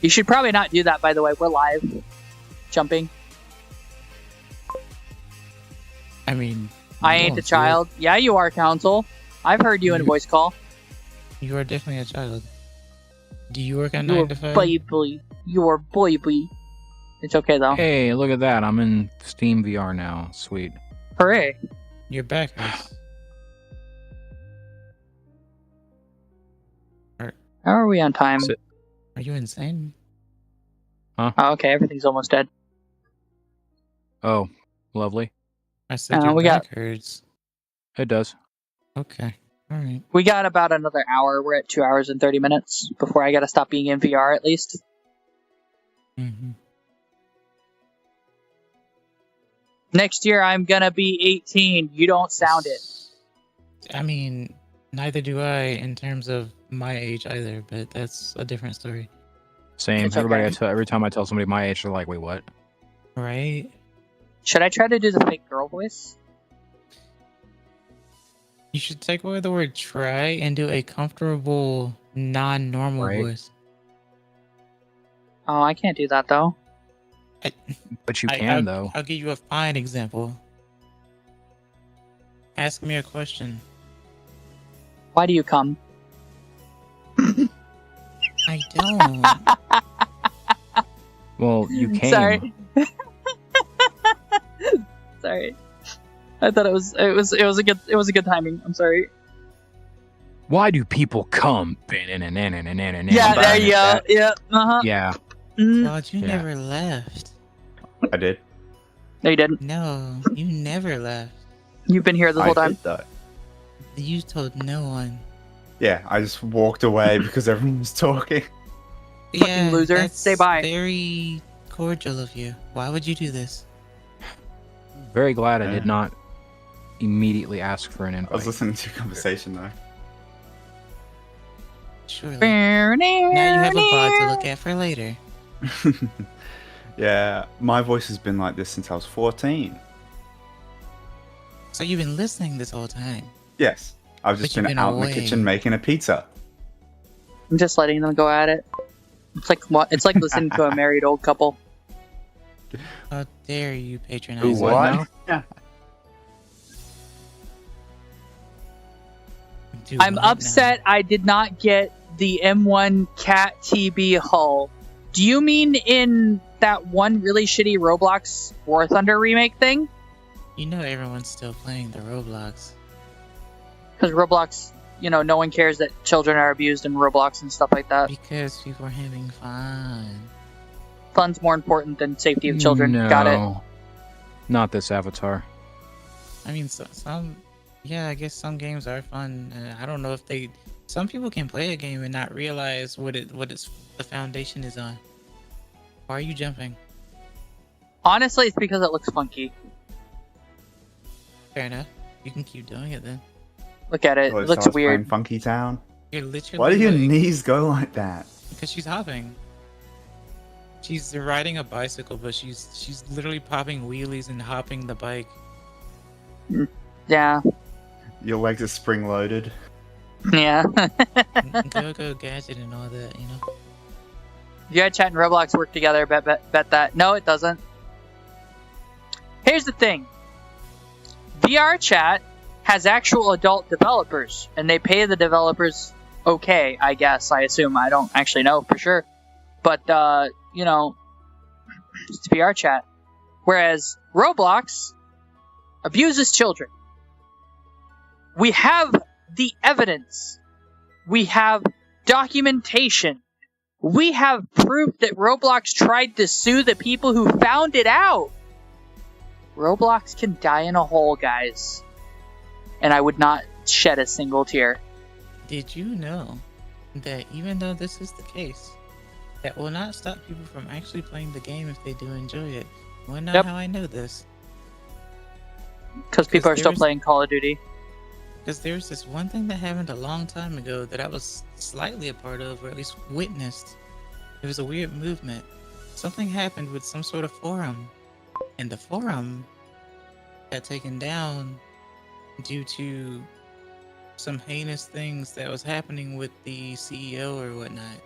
You should probably not do that, by the way. We're live. Jumping. I mean, I ain't a child. Yeah, you are, Council. I've heard you in a voice call. You are definitely a child. Do you work at You're 9 to 5? baby. You're baby. It's okay, though. Hey, look at that. I'm in Steam VR now. Sweet. Hooray. You're backwards. How are we on time? Sit. Are you insane? Oh, okay, everything's almost dead. Oh, lovely. I said your we got- back hurts. It does. Okay. Alright. We got about another hour. We're at 2 hours and 30 minutes before I gotta stop being in VR, at least. Mm-hmm. Next year, I'm gonna be 18. You don't sound it. I mean, neither do I in terms of my age either, but that's a different story. Same. It's Everybody, okay. every time I tell somebody my age, they're like, "Wait, what?" Right? Should I try to do the fake girl voice? You should take away the word try and do a comfortable, non-normal Right. voice. Oh, I can't do that, though. But you can, though. I'll give you a fine example. Ask me a question. Why do you come? I don't. Well, you came. Sorry. Sorry. I thought it was a good timing. I'm sorry. Why do people come? Yeah, there you go. Yeah. Uh-huh. Yeah. Mm. Claude, you Yeah. never left. I did. No, you didn't. No, you never left. You've been here this whole I time. did, though. You told no one. Yeah, I just walked away because everyone was talking. Fucking loser. That's Say bye. Very cordial of you. Why would you do this? Very glad I Yeah. did not immediately ask for an I was invite. listening to your conversation though. Surely. Now you have a VOD to look at for later. Yeah, my voice has been like this since I was 14. So you've been listening this whole time. Yes, I've just But you've been been out in away. the kitchen making a pizza. I'm just letting them go at it. It's like listening to a married old couple. How dare you patronize Who, me? what? now? Do I'm what now? upset I did not get the M1 Cat TB hull. Do you mean in that one really shitty Roblox War Thunder remake thing? You know everyone's still playing the Roblox. Because Roblox, no one cares that children are abused in Roblox and stuff like that. Because people are having fun. Fun's more important than safety of children. Got it. No. Not this avatar. I mean, I guess some games are fun. I don't know if some people can play a game and not realize what the foundation is on. Why are you jumping? Honestly, it's because it looks funky. Fair enough. You can keep doing it then. Look at it. Oh, It so looks I was weird. playing Funky Town. You're literally. Why do your like- knees go like that? Because she's hopping. She's riding a bicycle, but she's literally popping wheelies and hopping the bike. Yeah. Your legs are spring loaded. Yeah. Go gadget and all that, you know. Yeah, chat and Roblox work together. Bet that. No, it doesn't. Here's the thing. VR chat has actual adult developers, and they pay the developers okay, I guess. I assume. I don't actually know for sure. But, it's VR chat. Whereas Roblox abuses children. We have the evidence. We have documentation. We have proof that Roblox tried to sue the people who found it out. Roblox can die in a hole, guys. And I would not shed a single tear. Did you know that even though this is the case, that will not stop people from actually playing the game if they do enjoy it? You wanna know Yep. how I know this? Because people are still there's- playing Call of Duty. Because there's this one thing that happened a long time ago that I was slightly a part of, or at least witnessed. It was a weird movement. Something happened with some sort of forum, and the forum got taken down due to some heinous things that was happening with the CEO or whatnot.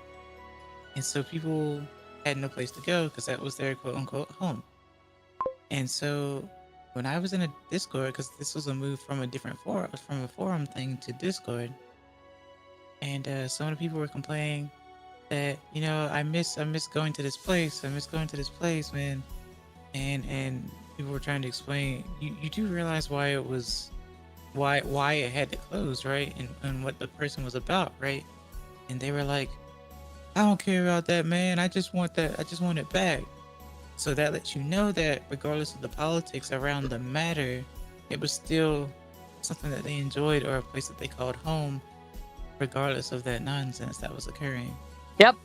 And so people had no place to go because that was their quote unquote home. And so when I was in a Discord, because this was a move from a different forum, from a forum thing to Discord, and some of the people were complaining that, you know, I miss going to this place. I miss going to this place, man. And people were trying to explain. You do realize why it was, why it had to close, right? And what the person was about, right? And they were like, I don't care about that, man. I just want that. I just want it back. So that lets you know that regardless of the politics around the matter, it was still something that they enjoyed or a place that they called home, regardless of that nonsense that was occurring. Yep.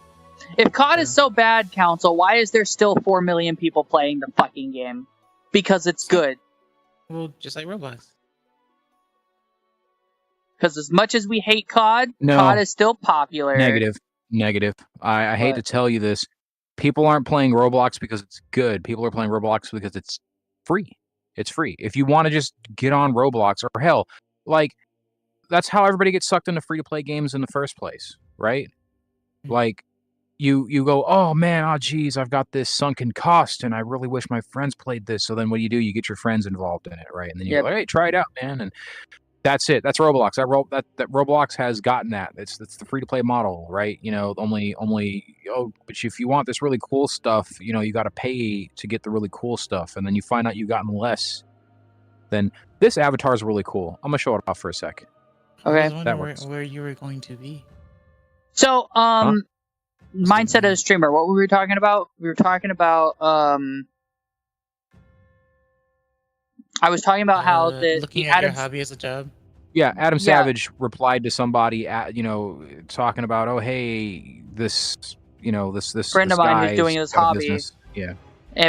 If COD is so bad, Council, why is there still 4 million people playing the fucking game? Because it's good. Well, just like Roblox. Because as much as we hate COD, No. COD is still popular. Negative. I hate to tell you this. People aren't playing Roblox because it's good. People are playing Roblox because it's free. It's free. If you want to just get on Roblox, or hell, like, that's how everybody gets sucked into free-to-play games in the first place, right? Like, you go, oh man, oh geez, I've got this sunken cost, and I really wish my friends played this. So then what do? You get your friends involved in it, right? And then you go, hey, try it out, man. And that's it. That's Roblox. That Roblox has gotten that. It's the free to play model, right? You know, only but if you want this really cool stuff, you know, you got to pay to get the really cool stuff, and then you find out you've gotten less. Then this avatar is really cool. I'm gonna show it off for a sec. Okay, that works. Where you were going to be. So, mindset as a streamer. What were we talking about? We were talking about I was talking about how looking at your hobby as a job. Yeah, Adam Savage replied to somebody talking about, oh hey, this friend of mine who's doing his hobby. Business. Yeah.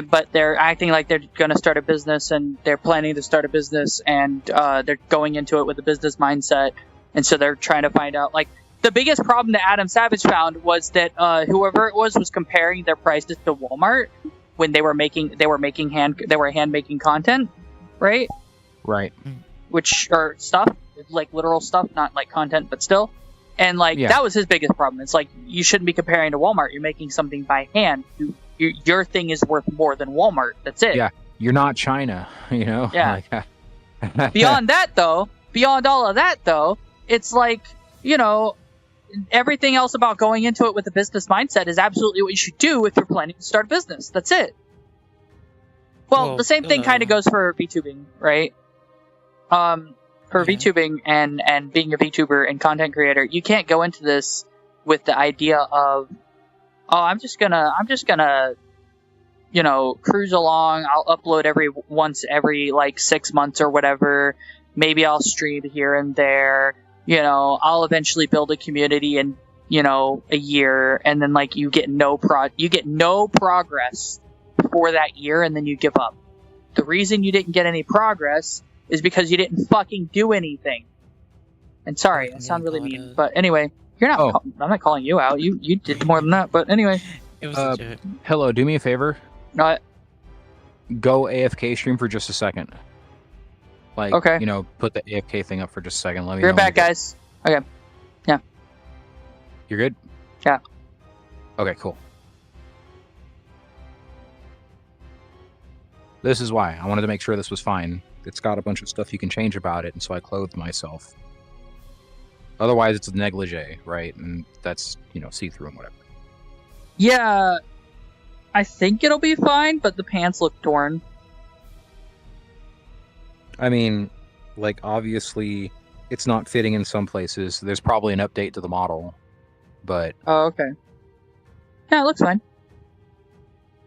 But they're acting like they're going to start a business, and they're planning to start a business, and they're going into it with a business mindset, and so they're trying to find out, like, the biggest problem that Adam Savage found was that whoever it was comparing their prices to Walmart when they were hand making content, right? Right. Which are stuff, like literal stuff, not like content, but still. And that was his biggest problem. It's like, you shouldn't be comparing to Walmart. You're making something by hand. Your thing is worth more than Walmart. That's it. Yeah, you're not China, you know? Yeah. Beyond all of that, though, it's like, you know, everything else about going into it with a business mindset is absolutely what you should do if you're planning to start a business. That's it. Well, the same thing kind of goes for VTubing, right? VTubing and being a VTuber and content creator, you can't go into this with the idea of, oh, I'm just gonna, you know, cruise along. I'll upload once every like 6 months or whatever. Maybe I'll stream here and there. You know, I'll eventually build a community in, you know, a year, and then like you get no progress for that year, and then you give up. The reason you didn't get any progress is because you didn't fucking do anything. And sorry, I sound really mean, but anyway, you're not. I'm not calling you out. You did more than that, but anyway. It was a joke. Hello, do me a favor. What? Go AFK stream for just a second. Like, okay. You know, put the AFK thing up for just a second. Let me know. You're back, guys. Okay. Yeah. You're good? Yeah. Okay, cool. This is why. I wanted to make sure this was fine. It's got a bunch of stuff you can change about it, and so I clothed myself. Otherwise, it's a negligee, right? And that's, you know, see-through and whatever. Yeah. I think it'll be fine, but the pants look torn. I mean, like, obviously, it's not fitting in some places. There's probably an update to the model, but... Oh, okay. Yeah, it looks fine.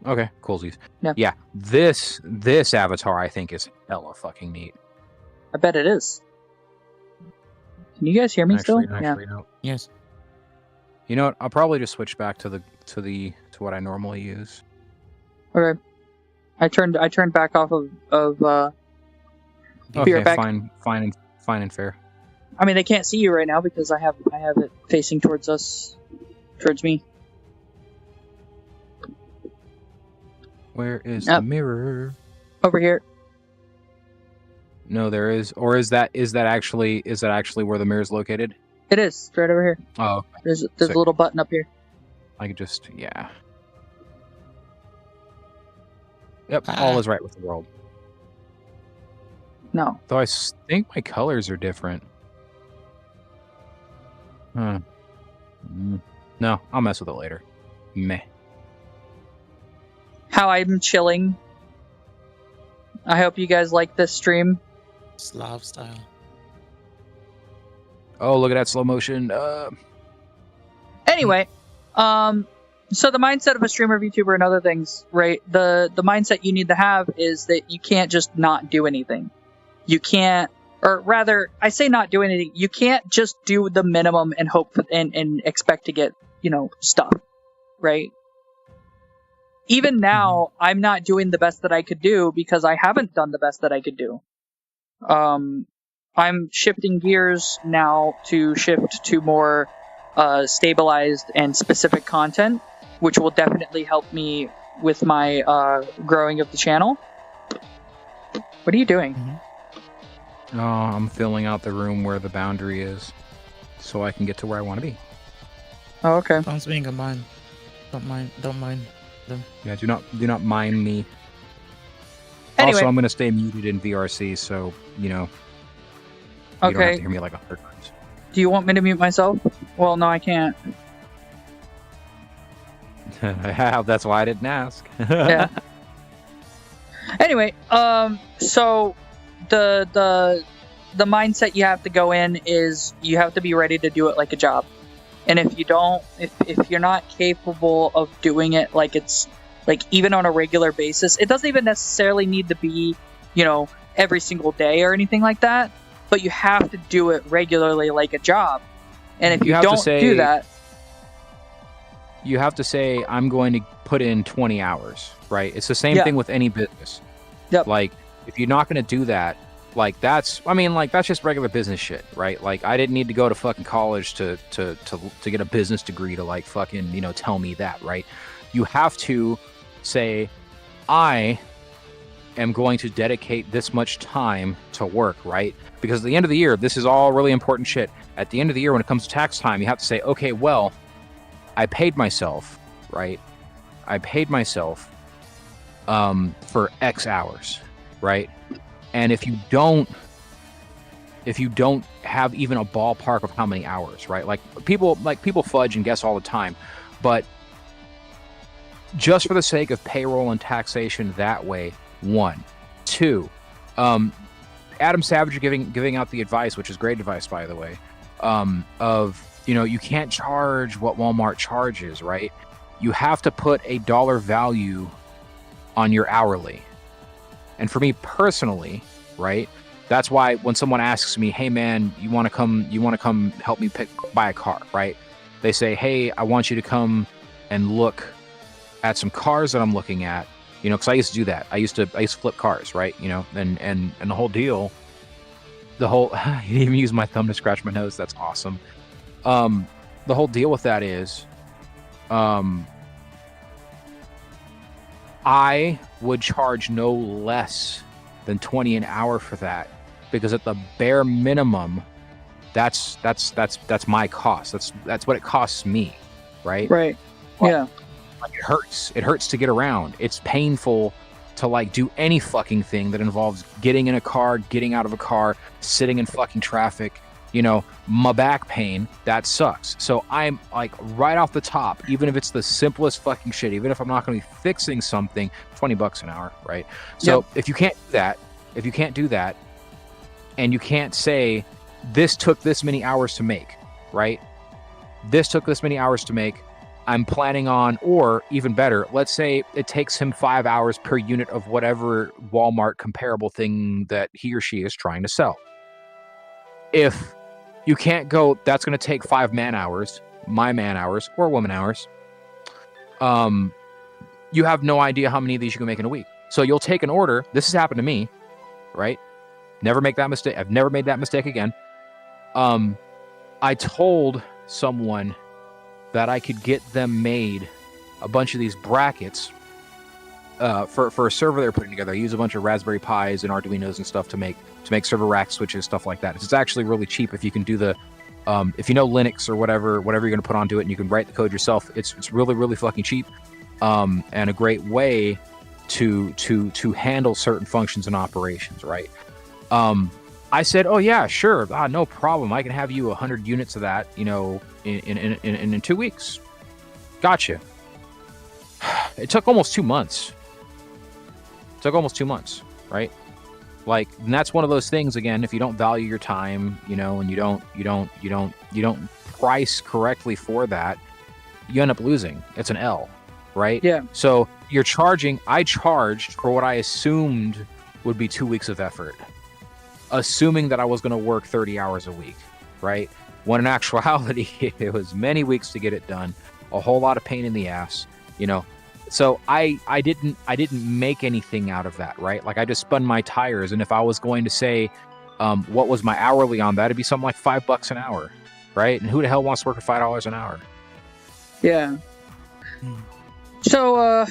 Okay, coolsies. Yeah. Yeah, this avatar, I think, is hella fucking neat. I bet it is. Can you guys hear me still? No. Yes. You know what? I'll probably just switch back to what I normally use. Okay. I turned back off of okay, fine and fair. I mean, they can't see you right now because I have it facing towards me. Where is the mirror? Over here. No, there is. Or is that actually where the mirror is located? It is right over here. Oh, okay. There's Sick. a little button up here. I could just Yep, all is right with the world. No. Though I think my colors are different. No, I'll mess with it later. Meh. How I'm chilling. I hope you guys like this stream. Slav style. Oh, look at that slow motion. Anyway, so the mindset of a streamer, VTuber, and other things, right? The mindset you need to have is that you can't just not do anything. You can't, or rather, I say not do anything. You can't just do the minimum and hope for, and expect to get, stuff, right? Even now, I'm not doing the best that I could do because I haven't done the best that I could do. I'm shifting gears now to shift to more stabilized and specific content, which will definitely help me with my growing of the channel. What are you doing? Oh, I'm filling out the room where the boundary is, so I can get to where I want to be. Oh, okay. Phone's being a mine. Don't mind them. Yeah, do not mind me. Anyway. Also, I'm going to stay muted in VRC, so you don't have to hear me like 100 times. Do you want me to mute myself? Well, no, I can't. That's why I didn't ask. Yeah. Anyway, so the mindset you have to go in is you have to be ready to do it like a job. And if you don't, if you're not capable of doing it like it's like even on a regular basis, it doesn't even necessarily need to be, every single day or anything like that, but you have to do it regularly like a job. And if you don't do that, you have to say, I'm going to put in 20 hours, right? It's the same thing with any business. Yep. Like, if you're not going to do that, that's just regular business shit, right? Like, I didn't need to go to fucking college to get a business degree to like fucking, tell me that, right? You have to say, I am going to dedicate this much time to work, right? Because at the end of the year, this is all really important shit. At the end of the year, when it comes to tax time, you have to say, okay, well, I paid myself, right? I paid myself for X hours, right? And if you don't have even a ballpark of how many hours, right? Like people fudge and guess all the time, but just for the sake of payroll and taxation that way, 1. 2, Adam Savage giving out the advice, which is great advice, by the way, of, you can't charge what Walmart charges, right? You have to put a dollar value on your hourly. And for me personally, right, that's why when someone asks me, hey man, you want to come help me buy a car, right? They say, hey, I want you to come and look at some cars that I'm looking at, because I used to do that. I used to flip cars, right? And the whole deal, you even use my thumb to scratch my nose. That's awesome. The whole deal with that is, I would charge no less than 20 an hour for that, because at the bare minimum, that's my cost. That's what it costs me, right? Right. Well, yeah. Like, it hurts. It hurts to get around. It's painful to like do any fucking thing that involves getting in a car, getting out of a car, sitting in fucking traffic. My back pain, that sucks. So I'm like right off the top, even if it's the simplest fucking shit, even if I'm not going to be fixing something, $20 an hour, right? So if you can't do that, and you can't say, this took this many hours to make, right? This took this many hours to make. I'm planning on, or even better, let's say it takes him 5 hours per unit of whatever Walmart comparable thing that he or she is trying to sell. If you can't go, that's going to take 5 man hours, my man hours, or woman hours. You have no idea how many of these you can make in a week. So you'll take an order. This has happened to me, right? Never make that mistake. I've never made that mistake again. I told someone that I could get them made a bunch of these brackets for a server they're putting together, I use a bunch of Raspberry Pis and Arduinos and stuff to make server rack switches, stuff like that. It's actually really cheap if you can do the if you know Linux or whatever you're going to put onto it, and you can write the code yourself. It's really, really fucking cheap, and a great way to handle certain functions and operations, right? I said, oh yeah, sure, no problem. I can have you 100 units of that, in 2 weeks. Gotcha. It took almost 2 months. Right? Like, and that's one of those things, again, if you don't value your time, and you don't price correctly for that, you end up losing. It's an L, right? Yeah. So I charged for what I assumed would be 2 weeks of effort, assuming that I was going to work 30 hours a week, right? When in actuality, it was many weeks to get it done, a whole lot of pain in the ass, So I didn't make anything out of that, right? Like, I just spun my tires, and if I was going to say what was my hourly on that, it'd be something like $5 an hour, right? And who the hell wants to work for $5 an hour? Yeah. So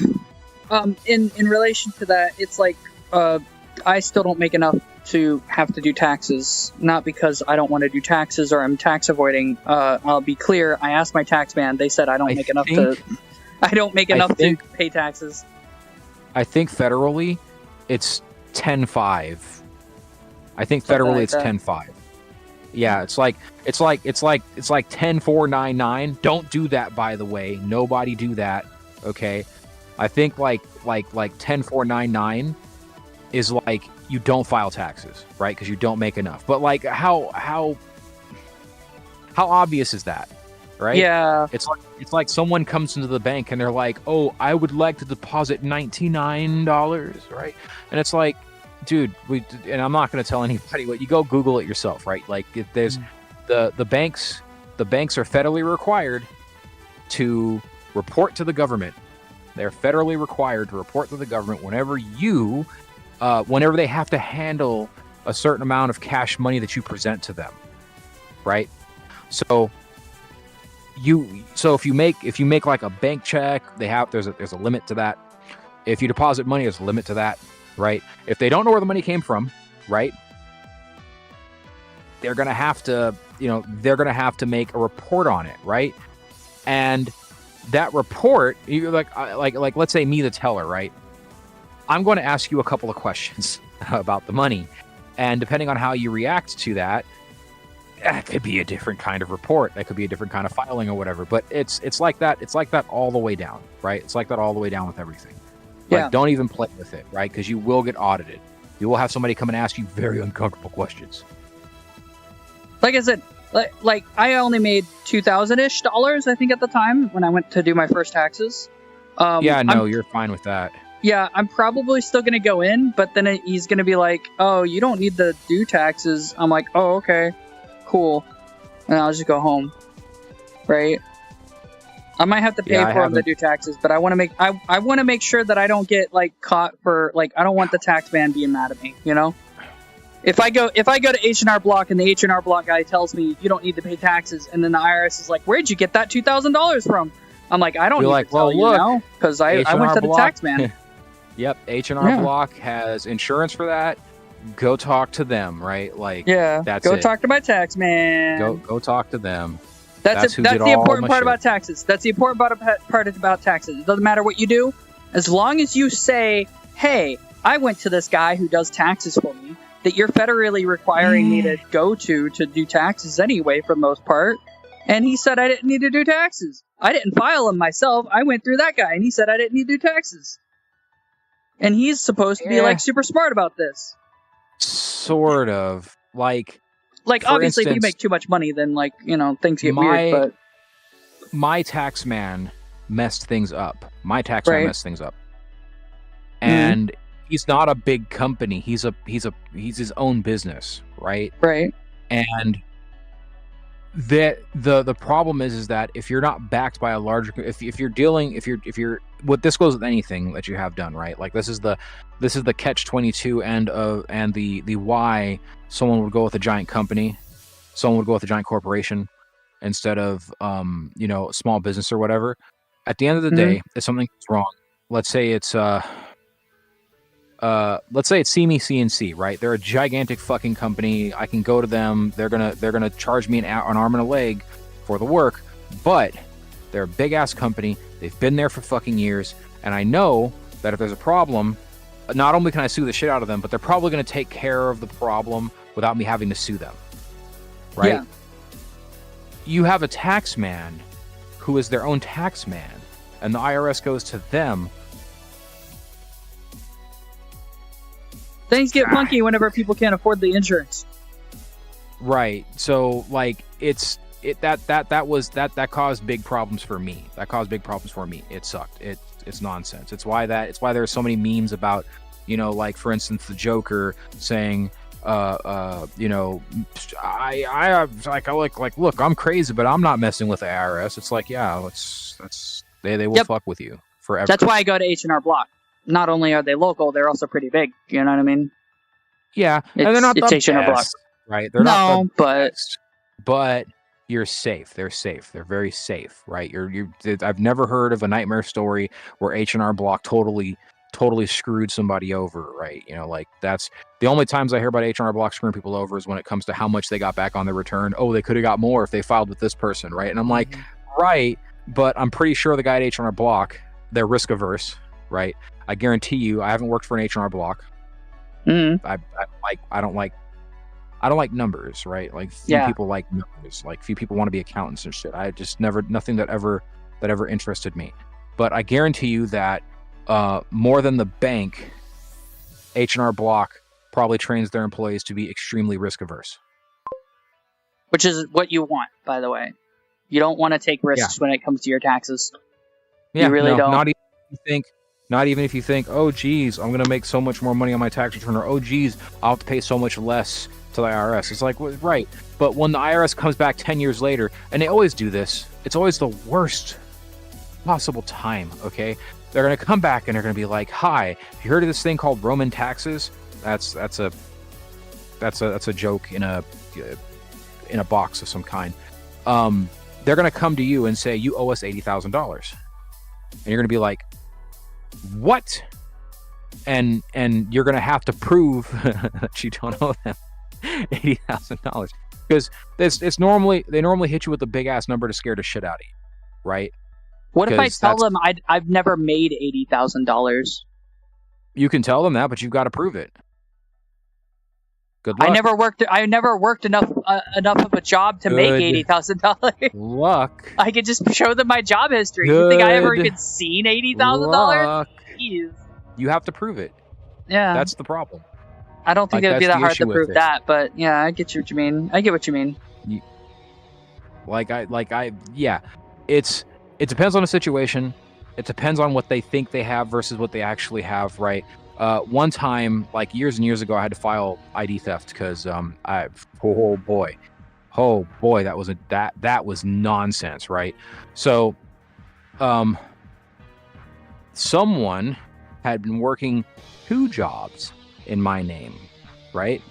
in relation to that, it's like I still don't make enough to have to do taxes, not because I don't want to do taxes or I'm tax avoiding. I'll be clear. I asked my tax man. They said I don't make enough to pay taxes. I think federally, it's 10.5. I think federally it's 10.5. Yeah, it's like 10.499. Don't do that, by the way. Nobody do that. Okay, I think like 10.499 is like you don't file taxes, right? Because you don't make enough. But like how obvious is that? Right? Yeah. It's like someone comes into the bank and they're like, "Oh, I would like to deposit $99," right? And it's like, dude, and I'm not going to tell anybody what. You go Google it yourself, right? Like, if there's the banks are federally required to report to the government. They're federally required to report to the government whenever they have to handle a certain amount of cash money that you present to them, right? So if you make like a bank check, there's a limit to that. If you deposit money, there's a limit to that, right? If they don't know where the money came from, right, they're gonna have to make a report on it, right? And that report, you're like let's say me, the teller, right? I'm going to ask you a couple of questions about the money, and depending on how you react to that, it could be a different kind of report. That could be a different kind of filing or whatever. But it's like that. It's like that all the way down, right? It's like that all the way down with everything. Yeah. Like, don't even play with it, right? Because you will get audited. You will have somebody come and ask you very uncomfortable questions. Like I said, like I only made $2,000-ish, I think, at the time when I went to do my first taxes. You're fine with that. Yeah, I'm probably still going to go in, but then he's going to be like, "Oh, you don't need to do taxes." I'm like, "Oh, okay, cool." And I'll just go home, right? I might have to pay for him to do taxes, but I want to make sure that I don't get like caught for like, I don't want the tax man being mad at me, If I go to H&R Block and the H&R Block guy tells me you don't need to pay taxes, and then the IRS is like, "Where'd you get that $2,000 from?" I'm like, "I don't need to tell you now because I went to the tax man." Yep, H&R Block has insurance for that. Go talk to them, right? Like, that's go it. Talk to my tax man. Go talk to them. That's the important part about taxes. That's the important part about taxes. It doesn't matter what you do, as long as you say, "Hey, I went to this guy who does taxes for me, that you're federally requiring me to go to do taxes anyway, for the most part. And he said I didn't need to do taxes. I didn't file them myself. I went through that guy, and he said I didn't need to do taxes. And he's supposed to be like super smart about this." Sort of. Like obviously, if you make too much money, then things get weird. But my tax man messed things up. And he's not a big company. He's his own business, right? Right. And the problem is that if you're not backed by a larger, if you're what this goes with anything that you have done, right? Like, this is the catch-22 and the why someone would go with a giant company, someone would go with a giant corporation instead of a small business or whatever. At the end of the day, if something goes wrong, let's say it's let's say it's See Me CNC, right? They're a gigantic fucking company. I can go to them. They're gonna charge me an arm and a leg for the work, but they're a big ass company. They've been there for fucking years, and I know that if there's a problem, not only can I sue the shit out of them, but they're probably gonna take care of the problem without me having to sue them, right? Yeah. You have a tax man who is their own tax man, and the IRS goes to them. Things get funky whenever people can't afford the insurance. Right. So like that caused big problems for me. It sucked. It's nonsense. It's why there are so many memes about, you know, like for instance the Joker saying you know, look, I'm crazy, but I'm not messing with the IRS. It's like, yeah, they will fuck with you forever. That's why I go to H&R Block. Not only are they local, they're also pretty big. You know what I mean? Yeah, and they're not the H&R Block, best, right? They're not the but best, but you're safe. They're safe. They're very safe, right? I've never heard of a nightmare story where H&R Block totally screwed somebody over, right? You know, like that's the only times I hear about H&R Block screwing people over is when it comes to how much they got back on their return. Oh, they could have got more if they filed with this person, right? And I'm like, right, but I'm pretty sure the guy at H&R Block, they're risk averse, right? I guarantee you, I haven't worked for an H&R Block. Mm-hmm. I don't like numbers, right? Like few people like numbers. Like few people want to be accountants and shit. I just nothing that ever interested me. But I guarantee you that more than the bank, H&R Block probably trains their employees to be extremely risk averse. Which is what you want, by the way. You don't want to take risks when it comes to your taxes. Yeah, you really don't. Not even if you think, oh geez, I'm gonna make so much more money on my tax return, or oh geez, I'll have to pay so much less to the IRS. It's like, well, right. But when the IRS comes back 10 years later, and they always do this, it's always the worst possible time, okay? They're gonna come back and they're gonna be like, hi, have you heard of this thing called Roman taxes? That's a joke in a box of some kind. They're gonna come to you and say, you owe us $80,000. And you're gonna be like, what? And you're gonna have to prove that you don't owe them $80,000, because they normally hit you with a big ass number to scare the shit out of you, right? What if I tell them I've never made $80,000? You can tell them that, but you've got to prove it. Good luck. I never worked enough of a job to make $80,000. Luck. I could just show them my job history. You think I ever even seen $80,000? Jeez. You have to prove it. Yeah. That's the problem. I don't think it'd be that hard to prove that, but yeah, I get what you mean. Yeah. It depends on the situation. It depends on what they think they have versus what they actually have, right? One time, like years and years ago, I had to file ID theft because oh boy, that was nonsense, right? So, someone had been working 2 jobs in my name, right?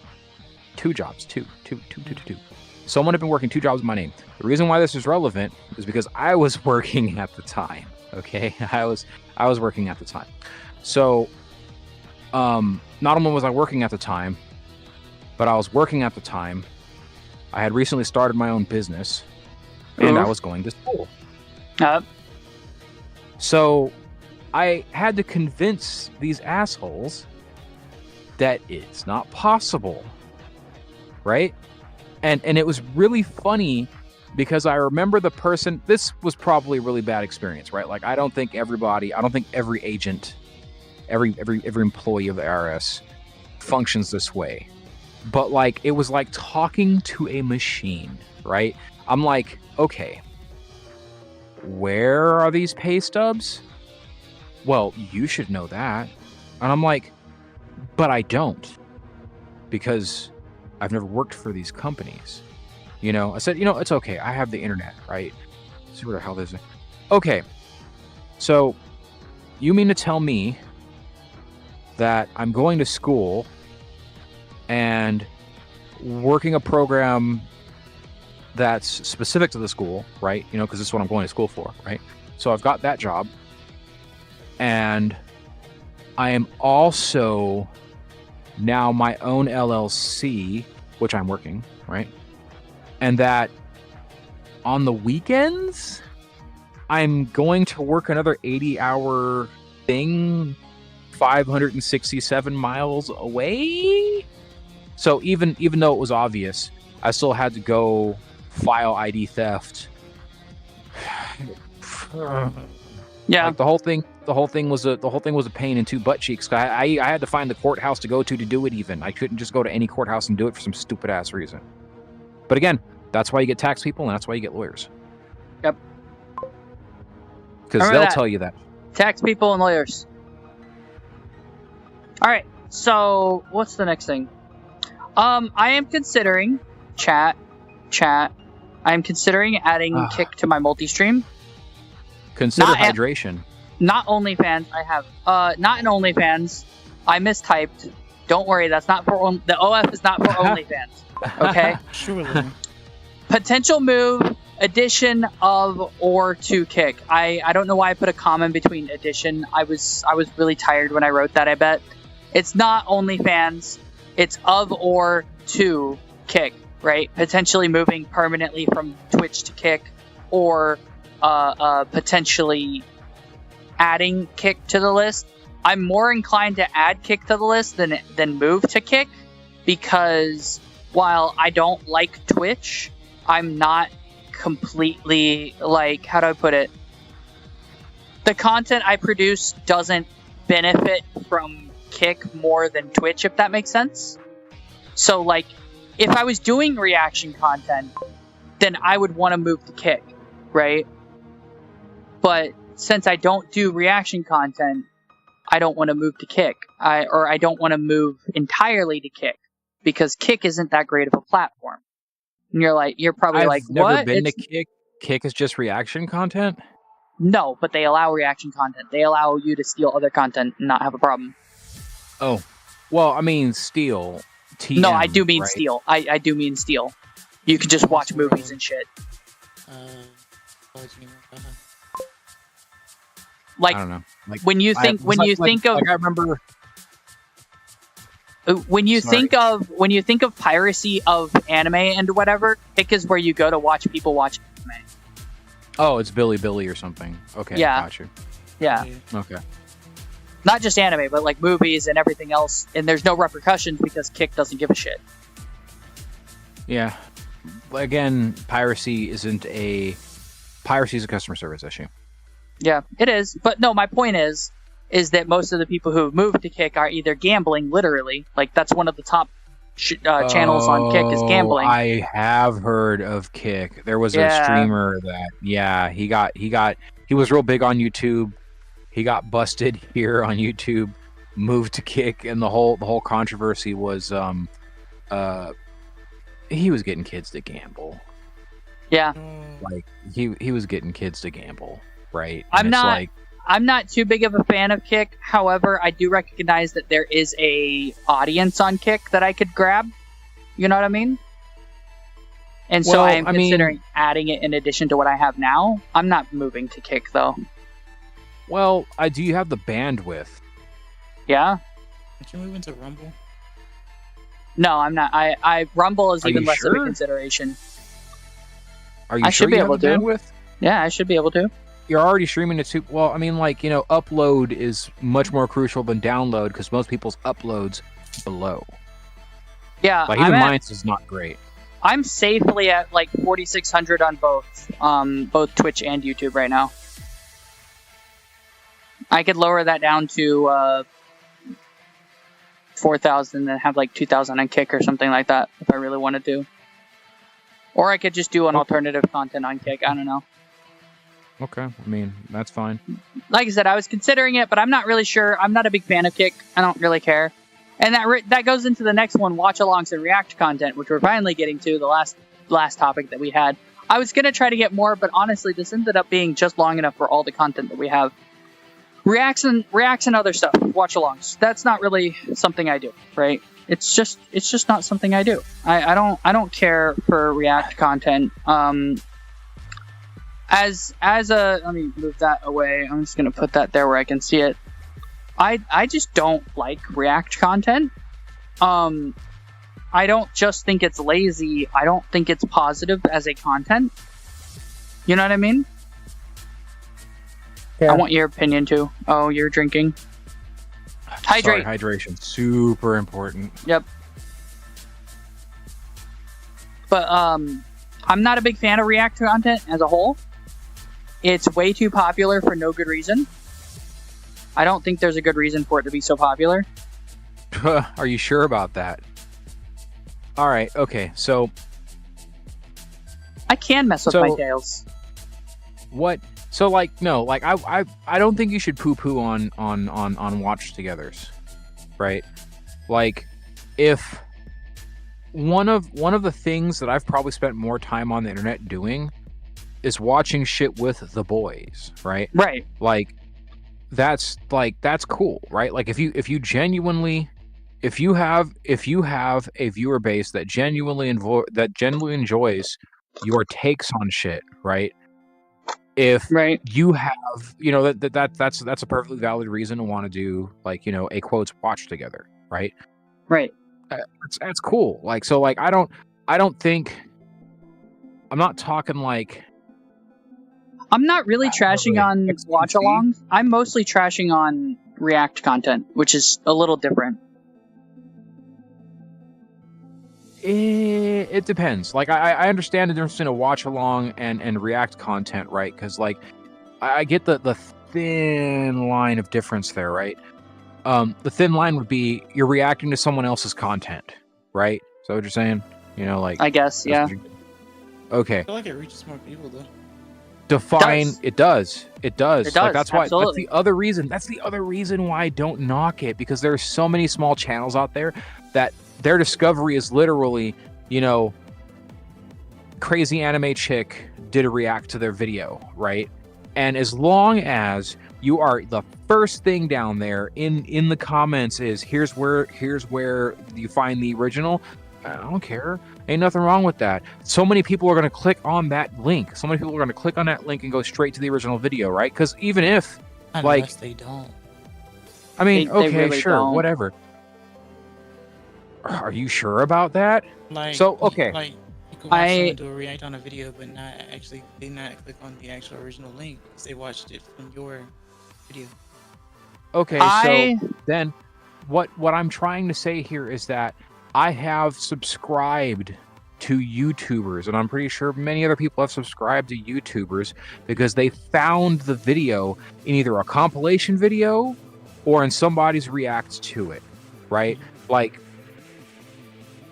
2 jobs, two. Someone had been working 2 jobs in my name. The reason why this is relevant is because I was working at the time. Okay, I was working at the time. So, not only was I working at the time, but I was working at the time. I had recently started my own business, and I was going to school. So, I had to convince these assholes that it's not possible, right? And it was really funny because I remember the person. This was probably a really bad experience, right? Like I don't think every agent, every employee of the IRS functions this way. But like it was like talking to a machine, right? I'm like, okay, where are these pay stubs? Well, you should know that. And I'm like, but I don't, because I've never worked for these companies. You know, I said, it's okay. I have the internet, right? Let's see where the hell this is. Okay. So you mean to tell me that I'm going to school and working a program that's specific to the school, right? Because this is what I'm going to school for, right? So I've got that job, and I am also now my own LLC, which I'm working, right? And that on the weekends, I'm going to work another 80-hour thing 567 miles away. So even though it was obvious, I still had to go file ID theft. Yeah. Like the whole thing was a pain in two butt cheeks. I had to find the courthouse to go to do it. Even I couldn't just go to any courthouse and do it for some stupid ass reason. But again, that's why you get tax people, and that's why you get lawyers. Yep. Because they'll tell you that. Tax people and lawyers. All right. So what's the next thing? I am considering chat. I am considering adding Kick to my multi-stream. Consider hydration. Not OnlyFans. I have not an OnlyFans. I mistyped. Don't worry, that's not for the OF is not for OnlyFans. Okay. Surely. Potential move: addition of or to Kick. I don't know why I put a comma in between addition. I was really tired when I wrote that. I bet it's not OnlyFans. It's of or to Kick. Right. Potentially moving permanently from Twitch to Kick, or potentially adding Kick to the list. I'm more inclined to add Kick to the list than move to Kick, because while I don't like Twitch, I'm not completely, like, how do I put it? The content I produce doesn't benefit from Kick more than Twitch, if that makes sense. So, like, if I was doing reaction content, then I would want to move to Kick, right? But since I don't do reaction content, I don't want to move to Kick. I don't want to move entirely to Kick, because Kick isn't that great of a platform. And you're probably like, what? I've never been to Kick. Kick is just reaction content? No, but they allow reaction content. They allow you to steal other content and not have a problem. Oh. Well, I mean, steal. TM, no, I do mean right? steal. I do mean steal. You can just watch movies and shit. Like, I don't know. Like, when you think of, I remember when you think of piracy of anime and whatever, Kick is where you go to watch people watch anime. Oh, it's Billy or something. Okay, yeah, got you. Yeah. Okay. Not just anime, but like movies and everything else, and there's no repercussions because Kick doesn't give a shit. Yeah. Again, piracy is a customer service issue. Yeah, it is. But no, my point is that most of the people who have moved to Kick are either gambling, literally. Like, that's one of the top channels on Kick is gambling. I have heard of Kick. There was a streamer that, he was real big on YouTube. He got busted here on YouTube, moved to Kick, and the whole controversy was he was getting kids to gamble. Yeah. Like he was getting kids to gamble, right? And I'm not too big of a fan of Kick. However, I do recognize that there is a audience on Kick that I could grab. You know what I mean? And so I am considering adding it in addition to what I have now. I'm not moving to Kick though. Well, do you have the bandwidth? Yeah. Can you move into Rumble? No, I'm not. Rumble is even less of a consideration. Are you sure you have the bandwidth? Yeah, I should be able to. You're already streaming it too. Well, I mean, like, upload is much more crucial than download, because most people's uploads blow. Yeah, like even mine is not great. I'm safely at like 4,600 on both Twitch and YouTube right now. I could lower that down to 4,000 and have like 2,000 on Kick or something like that if I really wanted to. Or I could just do an alternative content on Kick. I don't know. Okay, I mean, that's fine. Like I said, I was considering it, but I'm not really sure. I'm not a big fan of Kick. I don't really care. And that goes into the next one, watch-alongs and react content, which we're finally getting to, the last topic that we had. I was going to try to get more, but honestly, this ended up being just long enough for all the content that we have. Reacts and other stuff, watch-alongs. That's not really something I do, right? It's just not something I do. I don't care for react content. Let me move that away. I'm just gonna put that there where I can see it. I just don't like React content. I don't just think it's lazy. I don't think it's positive as a content. You know what I mean? Yeah. I want your opinion too. Oh, you're drinking. Hydrate. Sorry, hydration, super important. Yep. But I'm not a big fan of React content as a whole. It's way too popular for no good reason. I don't think there's a good reason for it to be so popular. Are you sure about that? All right, okay. So I can mess with my tails. what? So like no, like I don't think you should poo-poo on watch togethers, right? Like if one of the things that I've probably spent more time on the internet doing is watching shit with the boys, right? Right. Like that's cool, right? Like if you genuinely if you have a viewer base that genuinely enjoys your takes on shit, right? If right. you have, you know, that's a perfectly valid reason to want to do, like, you know, a quotes watch together, right? Right. That's cool. Like, so like I don't think I'm not talking like I'm not really trashing on watch alongs. I'm mostly trashing on React content, which is a little different. It depends. Like I understand the difference between a watch along and React content, right? Because like I get the thin line of difference there, right? The thin line would be you're reacting to someone else's content, right? Is that what you're saying? You know, like I guess, yeah. Okay. I feel like it reaches more people though. Define it does. Like that's why absolutely. that's the other reason why I don't knock it, because there's so many small channels out there that their discovery is literally, you know, crazy anime chick did a react to their video, right? And as long as you are the first thing down there in the comments is here's where you find the original, I don't care. Ain't nothing wrong with that. So many people are going to click on that link. So many people are going to click on that link and go straight to the original video, right? Because even if, unless they don't. I mean, They okay, really sure, don't. whatever. Are you sure about that? Like, So, okay. Like, you could watch someone do a react on a video, but not click on the actual original link because they watched it from your video. Okay, so then what I'm trying to say here is that I have subscribed to YouTubers, and I'm pretty sure many other people have subscribed to YouTubers because they found the video in either a compilation video or in somebody's reacts to it, right? Like,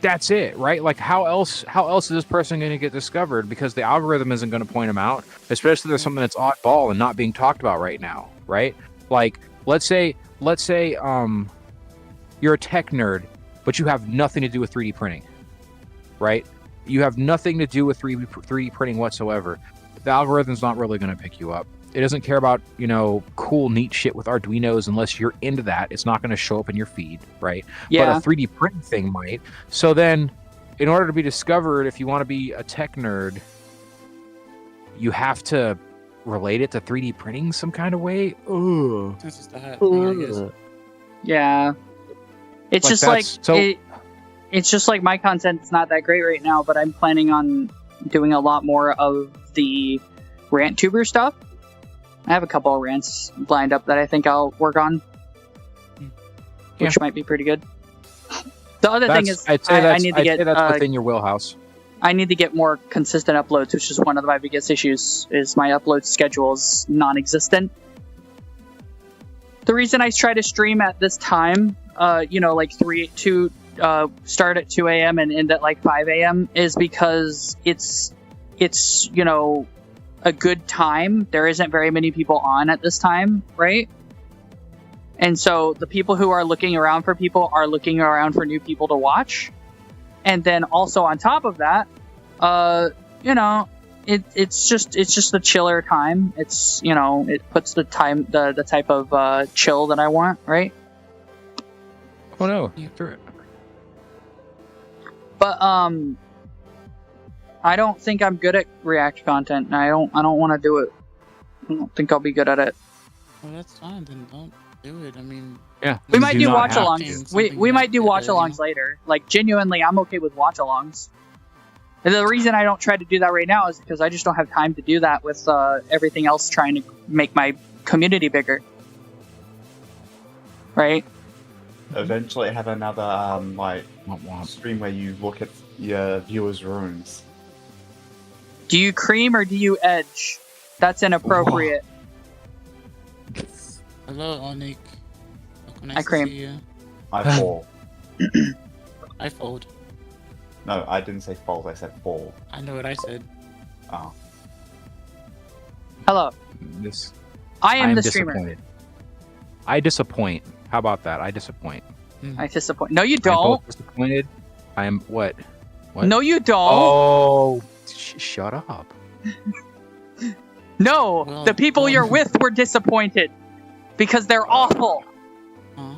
that's it, right? Like, how else is this person going to get discovered? Because the algorithm isn't going to point them out, especially if there's something that's oddball and not being talked about right now, right? Like, let's say you're a tech nerd, but you have nothing to do with 3D printing, right? You have nothing to do with 3D printing whatsoever. The algorithm's not really going to pick you up. It doesn't care about, you know, cool, neat shit with Arduinos unless you're into that. It's not going to show up in your feed, right? Yeah. But a 3D printing thing might. So then, in order to be discovered, if you want to be a tech nerd, you have to relate it to 3D printing some kind of way. Ugh. Since it's the hot thing, I guess. Yeah. It's Like, just like that's- so- it's just like my content's not that great right now, but I'm planning on doing a lot more of the rant-tuber stuff. I have a couple of rants lined up that I think I'll work on, which might be pretty good. The other thing is, I need to get that's within your wheelhouse. I need to get more consistent uploads, which is one of my biggest issues. Is my upload schedule is non-existent. The reason I try to stream at this time, you know, like start at 2 a.m. and end at like 5 a.m. is because it's you know, a good time. There isn't very many people on at this time, right? And so the people who are looking around for people are looking around for new people to watch. And then also on top of that, you know, it's just a chiller time. It's, you know, it puts the type of chill that I want, right? Oh no, you threw it. But I don't think I'm good at React content, and I don't want to do it. I don't think I'll be good at it. Well, that's fine. Then Do it. I mean, Yeah, We might do not watch have to. alongs. We might do watch alongs later. Like, genuinely, I'm okay with watch alongs. And the reason I don't try to do that right now is because I just don't have time to do that with everything else trying to make my community bigger. Right? Eventually have another like Womp womp. stream where you look at your viewers' rooms. Do you cream or do you edge? That's inappropriate. hello, Onik. Nice I cream. to see you. I fall. I fold. No, I didn't say fold. I said fall. I know what I said. Oh. Hello. This. I am I'm the streamer. disappointed. I disappoint. How about that? I disappoint. I disappoint. No, you I'm don't. both disappointed. I am what? What? No, you don't. Oh, shut up. No, Well, the people you're with were disappointed because they're awful. Huh?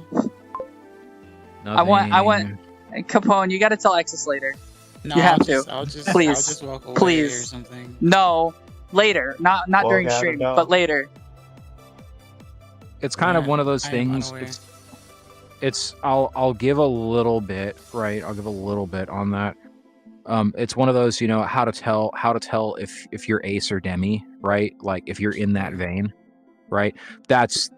I want Capone. You got to tell Exus later. No, You have I'll just Please. I'll just walk away Please. or something. No, later. Not Walk during out the stream, door. but later. It's kind of one of those I am things. unaware. It's I'll give a little bit, right? I'll give a little bit on that. It's one of those, how to tell if you're ace or demi, right? Like if you're in that vein, right? That's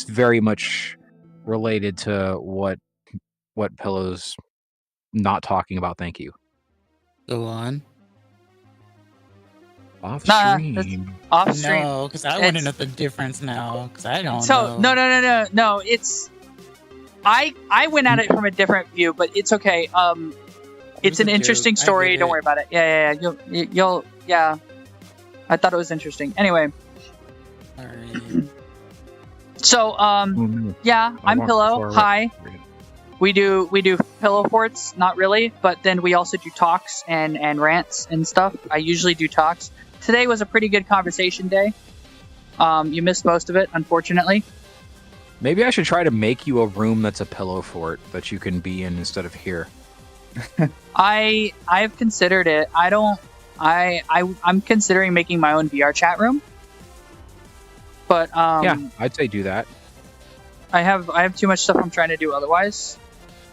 very much related to what Pillow's not talking about. Thank you. Go on. Off Nah, stream. Off stream. No, because I want to It's- know the difference now. Because I don't So know. no. It's I went at it from a different view, but it's okay. It's was an a interesting joke. I story. get Don't it. worry about it. Yeah. You'll yeah. I thought it was interesting. Anyway, Alright. so yeah, I'm Pillow. Hi. We do pillow forts, not really, but then we also do talks and rants and stuff. I usually do talks. Today was a pretty good conversation day. You missed most of it, unfortunately. Maybe I should try to make you a room that's a pillow fort that you can be in instead of here. I've considered it. I'm considering making my own VR chat room. But Yeah, I'd say do that. I have too much stuff I'm trying to do otherwise.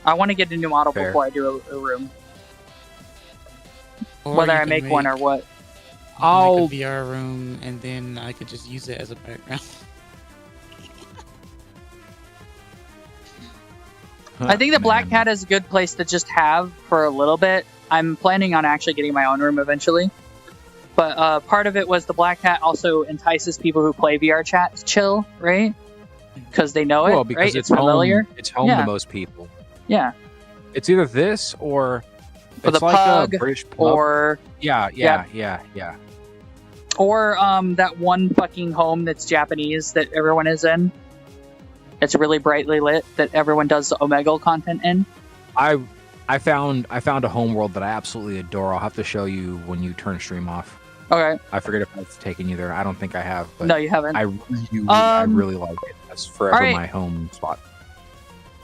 I want to get a new model Fair. before I do a room. Or Whether you I can make one or what. you can I'll- make a VR room, and then I could just use it as a background. I think the Black Man. Cat is a good place to just have for a little bit. I'm planning on actually getting my own room eventually. But part of it was the Black Cat also entices people who play VR chat to chill, right? Because they know it, Well, because right? it's familiar. Home, it's home Yeah. to most people. Yeah. It's either this or Or it's the like pug, a British pub. Or yeah. that one fucking home that's Japanese that everyone is in. It's really brightly lit that everyone does the Omegle content in. I found a home world that I absolutely adore. I'll have to show you when you turn stream off. Okay. I forget if I've taken you there. I don't think I have, but No, you haven't. I really like it. That's forever alright. my home spot.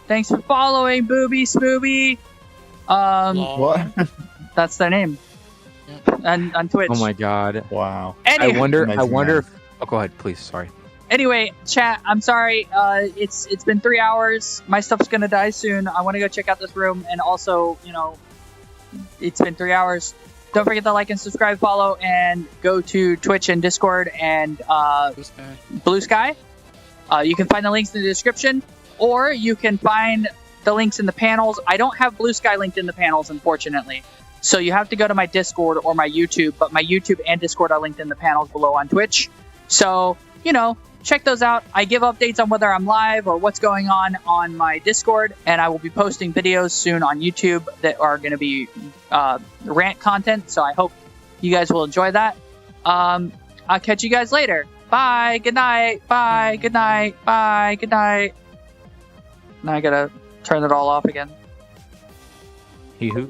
Thanks for following, Booby Smooby. Lol. What? That's their name. And on Twitch. Oh my god. Wow. Any- I wonder Amazing if oh, go ahead, please. Sorry. Anyway, chat, I'm sorry. It's been 3 hours. My stuff's gonna die soon. I want to go check out this room, and also, it's been 3 hours. Don't forget to like and subscribe, follow, and go to Twitch and Discord and This guy. Blue Sky. You can find the links in the description, or you can find the links in the panels. I don't have Blue Sky linked in the panels, unfortunately. So you have to go to my Discord or my YouTube, but my YouTube and Discord are linked in the panels below on Twitch. So, check those out. I give updates on whether I'm live or what's going on my Discord, and I will be posting videos soon on YouTube that are going to be rant content, so I hope you guys will enjoy that. I'll catch you guys later. Bye. Good night. Bye. Good night. Bye. Good night. Now I gotta turn it all off again. He who.